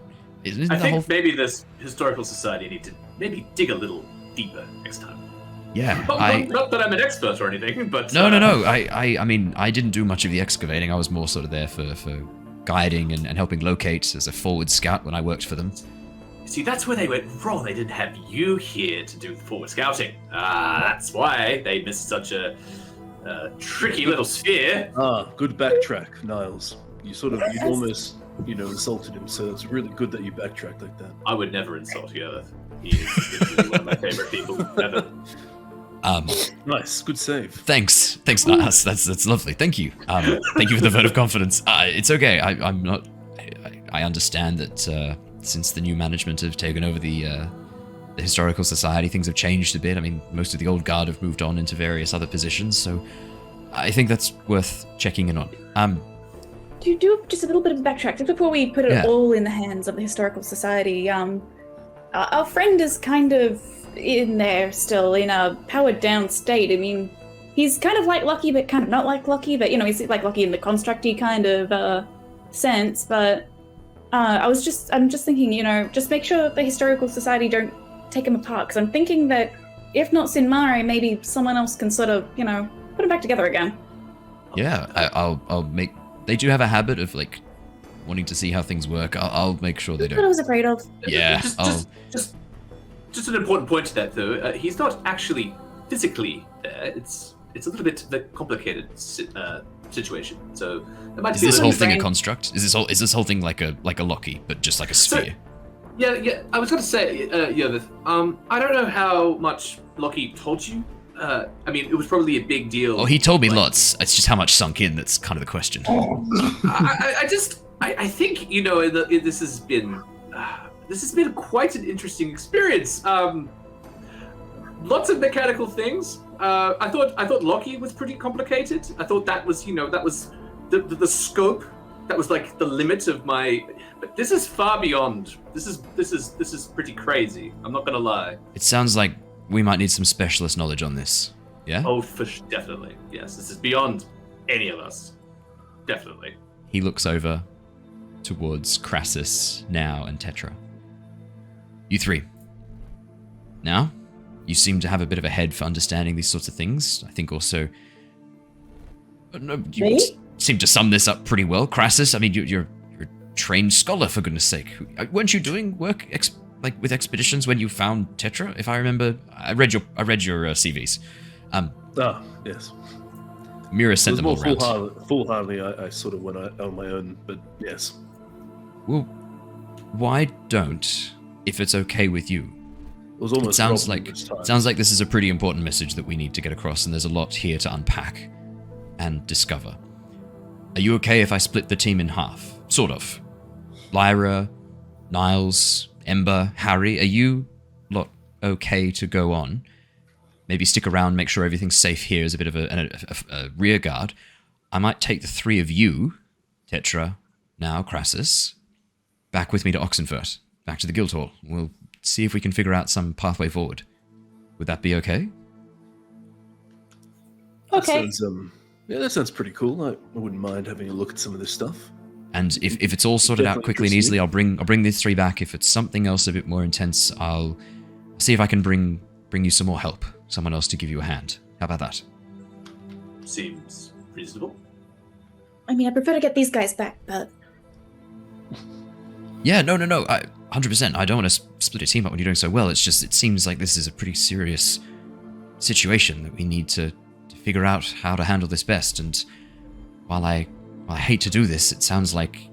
Isn't I the think whole... maybe this Historical Society need to maybe dig a little deeper next time. Yeah, not that I'm an expert or anything, but... No. I mean, I didn't do much of the excavating. I was more sort of there for guiding and helping locate as a forward scout when I worked for them. See, that's where they went wrong. They didn't have you here to do the forward scouting. That's why they missed such a tricky little sphere. Good backtrack, Niles. You almost, insulted him, so it's really good that you backtracked like that. I would never insult Yoeth. He is one of my favorite people ever. Nice, good save. Thanks, Niles. That's lovely. Thank you. Thank you for the vote of confidence. It's okay. I understand that since the new management have taken over the Historical Society, things have changed a bit. I mean, most of the old guard have moved on into various other positions, so I think that's worth checking in on. To do just a little bit of backtrack, just before we put it all in the hands of the Historical Society, our friend is kind of in there still, in a powered down state. I mean, he's kind of like Lucky, but kind of not like Lucky, but, he's like Lucky in the construct-y kind of sense, but I'm just thinking, just make sure the Historical Society don't take him apart, because I'm thinking that if not Sinmare, maybe someone else can sort of, put him back together again. Yeah, I'll make... They do have a habit of, wanting to see how things work. I'll make sure they don't. That's what I was afraid of. Yeah, Just an important point to that, though. He's not actually physically there. It's a little bit of a complicated situation. So there might is be this whole thing a brain. construct? Is this whole thing like a Loki, but just like a sphere? Yeah. I was going to say, I don't know how much Loki told you. I mean, it was probably a big deal. Oh, he told me lots. It's just how much sunk in that's kind of the question. I think this has been quite an interesting experience. Lots of mechanical things. I thought Loki was pretty complicated. I thought that was the scope. That was like the limit of my. But this is far beyond. This is pretty crazy. I'm not gonna lie. It sounds like we might need some specialist knowledge on this. Yeah? Oh, definitely. Yes, this is beyond any of us. Definitely. He looks over towards Krasus now and Tetra. You three. Now, you seem to have a bit of a head for understanding these sorts of things. I think also... No, you seem to sum this up pretty well. Krasus, I mean, you're a trained scholar, for goodness sake. Weren't you doing work with expeditions when you found Tetra? If I remember, I read your CVs. Yes. Mira sent them all around. Foolhardily, I sort of went out on my own, but yes. Well, why don't, if it's okay with you? It sounds like this is a pretty important message that we need to get across, and there's a lot here to unpack and discover. Are you okay if I split the team in half? Sort of. Lyra, Niles, Ember, Harry, are you lot okay to go on? Maybe stick around, make sure everything's safe here as a bit of a rear guard. I might take the three of you, Tetra, now Krasus, back with me to Oxenfurt, back to the Guildhall. We'll see if we can figure out some pathway forward. Would that be okay? Okay. That sounds pretty cool. I wouldn't mind having a look at some of this stuff. And if it's all sorted out quickly and easily, I'll bring these three back. If it's something else a bit more intense, I'll see if I can bring you some more help. Someone else to give you a hand. How about that? Seems reasonable. I mean, I prefer to get these guys back, but... Yeah, no. 100%. I don't want to split a team up when you're doing so well. It's just, it seems like this is a pretty serious situation that we need to figure out how to handle this best. And while I hate to do this, it sounds like,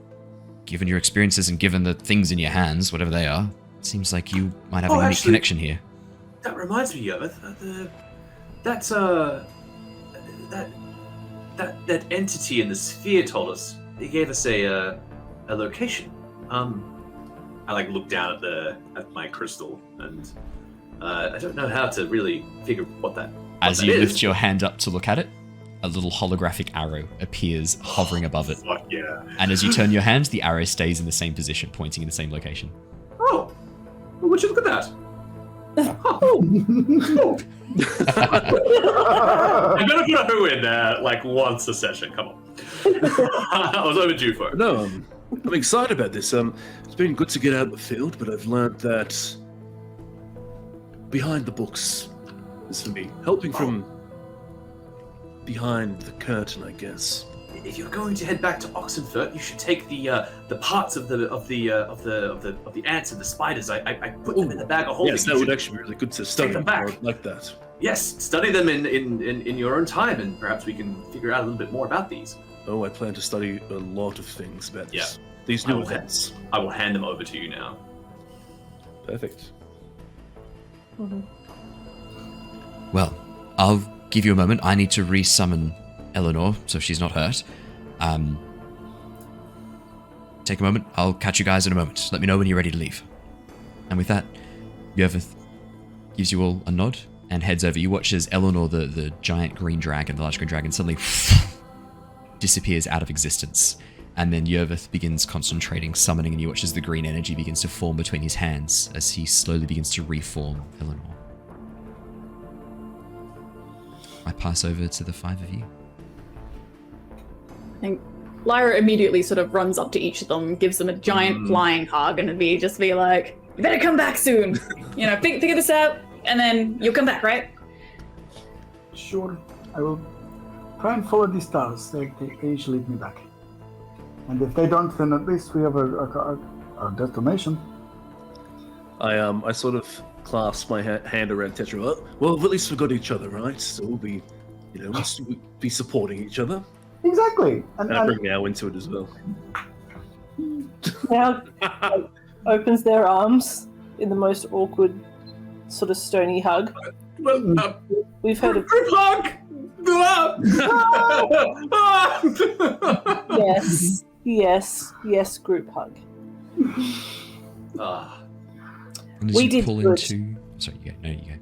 given your experiences and given the things in your hands, whatever they are, it seems like you might have a unique connection here. That reminds me of that entity in the sphere told us. He gave us a location. I look down at my crystal, and I don't know how to really figure what that. As you lift your hand up to look at it, a little holographic arrow appears hovering above it. Fuck yeah! And as you turn your hand, the arrow stays in the same position, pointing in the same location. Oh, well, would you look at that? I'm gonna put a who in there once a session. Come on. I was overdue for it. No, I'm excited about this. It's been good to get out of the field, but I've learned that behind the books is for me, helping from behind the curtain, I guess. If you're going to head back to Oxenfurt, you should take the parts of the ants and the spiders. I put them in the bag of holding. Yes, that would actually be really good to study them back like that. Yes, study them in your own time, and perhaps we can figure out a little bit more about these. Oh, I plan to study a lot of things about these new events. I will hand them over to you now. Perfect. Mm-hmm. Well, I'll give you a moment. I need to resummon Eleanor, so she's not hurt. Take a moment. I'll catch you guys in a moment. Let me know when you're ready to leave. And with that, Yervith gives you all a nod and heads over. You watch as Eleanor, the giant green dragon, the large green dragon, suddenly disappears out of existence. And then Yervith begins concentrating, summoning, and you watch as the green energy begins to form between his hands as he slowly begins to reform Eleanor. I pass over to the five of you. I think Lyra immediately sort of runs up to each of them, gives them a giant flying hug, and just be like, "You better come back soon. Figure this out, and then you'll come back, right?" Sure, I will try and follow these stars. They usually lead me back. And if they don't, then at least we have a destination. I sort of clasp my hand around Tetra. Well, at least we've got each other, right? So we'll be, we'll be supporting each other. Exactly. And I bring Meow into it as well. Meow opens their arms in the most awkward, sort of stony hug. We've heard of group hug. Yes, group hug. And as we you did pull good. Into... Sorry, you go. No, you go.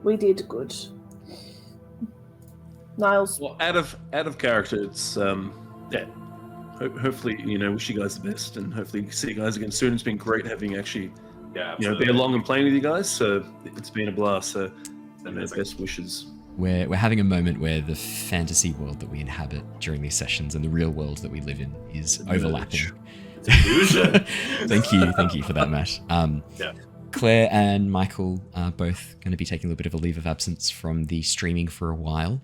We did good. Niles. Well, out of character, it's hopefully, wish you guys the best, and hopefully see you guys again soon. It's been great having actually, been along and playing with you guys. So it's been a blast. So, best wishes. We're having a moment where the fantasy world that we inhabit during these sessions and the real world that we live in is overlapping. Illusion. Thank you for that, Matt. Yeah. Claire and Michael are both going to be taking a little bit of a leave of absence from the streaming for a while.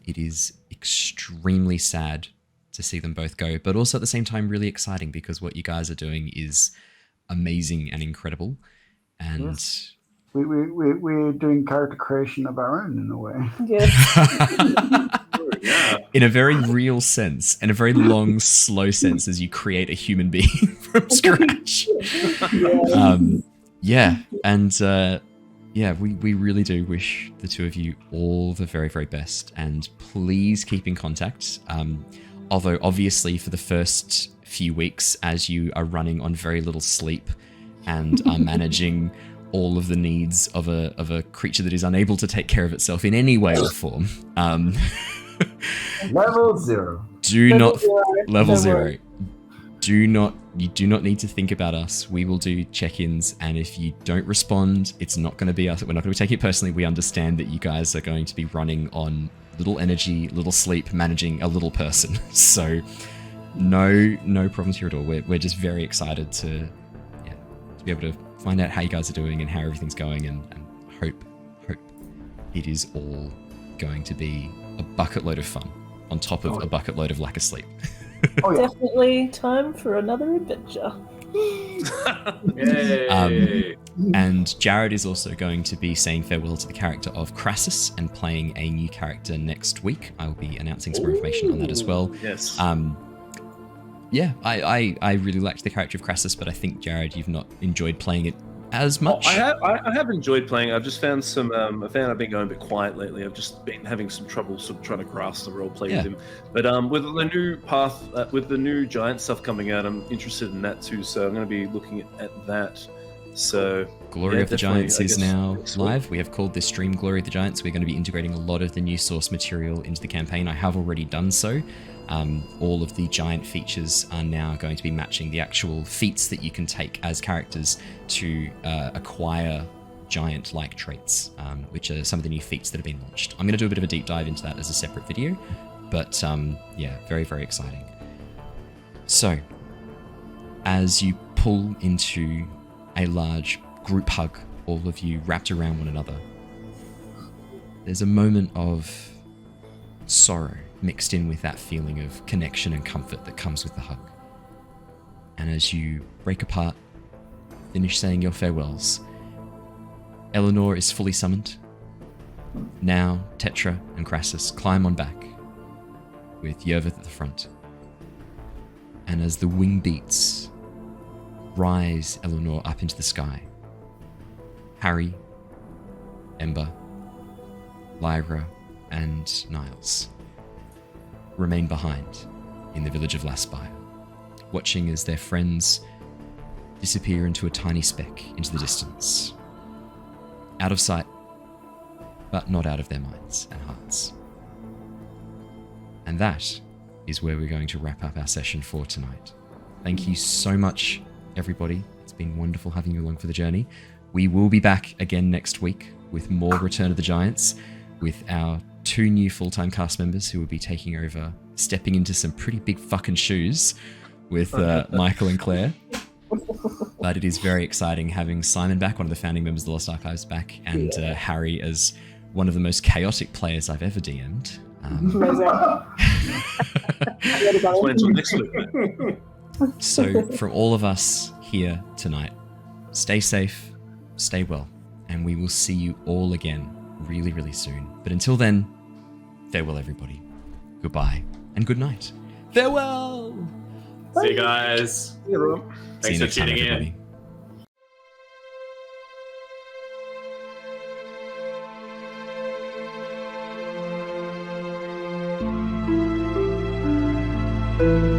It is extremely sad to see them both go, but also at the same time really exciting because what you guys are doing is amazing and incredible. And yes. We're doing character creation of our own in a way. Yeah. In a very real sense, in a very long, slow sense, as you create a human being from scratch. We really do wish the two of you all the very, very best, and please keep in contact. Although obviously for the first few weeks, as you are running on very little sleep and are managing all of the needs of a creature that is unable to take care of itself in any way or form. Level 0. Level zero. You do not need to think about us. We will do check-ins, and if you don't respond, it's not going to be us. We're not going to be taking it personally. We understand that you guys are going to be running on little energy, little sleep, managing a little person. So no problems here at all. We're just very excited to be able to find out how you guys are doing and how everything's going, and hope it is all going to be a bucket load of fun on top of a bucket load of lack of sleep. Definitely time for another adventure. Yay. And Jared is also going to be saying farewell to the character of Krasus and playing a new character next week. I will be announcing some more information on that as well. Yes. I really liked the character of Krasus, but I think, Jared, you've not enjoyed playing it as much. I have enjoyed playing. I've just found I've been going a bit quiet lately. I've just been having some trouble sort of trying to grasp the role play with him. But with the new path, with the new giant stuff coming out, I'm interested in that too. So I'm going to be looking at that. So Glory of the Giants is now live. We have called this stream Glory of the Giants. We're going to be integrating a lot of the new source material into the campaign. I have already done so. All of the giant features are now going to be matching the actual feats that you can take as characters to acquire giant-like traits, which are some of the new feats that have been launched. I'm going to do a bit of a deep dive into that as a separate video, but very, very exciting. So, as you pull into a large group hug, all of you wrapped around one another, there's a moment of sorrow mixed in with that feeling of connection and comfort that comes with the hug. And as you break apart, finish saying your farewells, Eleanor is fully summoned. Now Tetra and Krasus climb on back, with Yervith at the front. And as the wing beats rise Eleanor up into the sky, Harry, Ember, Lyra, and Niles remain behind in the village of Laspire, watching as their friends disappear into a tiny speck into the distance. Out of sight, but not out of their minds and hearts. And that is where we're going to wrap up our session for tonight. Thank you so much, everybody. It's been wonderful having you along for the journey. We will be back again next week with more Return of the Giants, with our 2 new full-time cast members who will be taking over, stepping into some pretty big fucking shoes with Michael and Claire. But it is very exciting having Simon back, one of the founding members of the Lost Archives, back, and Harry as one of the most chaotic players I've ever DM'd. So from all of us here tonight, stay safe, stay well, and we will see you all again really, really soon. But until then, farewell everybody. Goodbye and good night. Farewell! See you guys. See you, everyone. Thanks for tuning in. Everybody.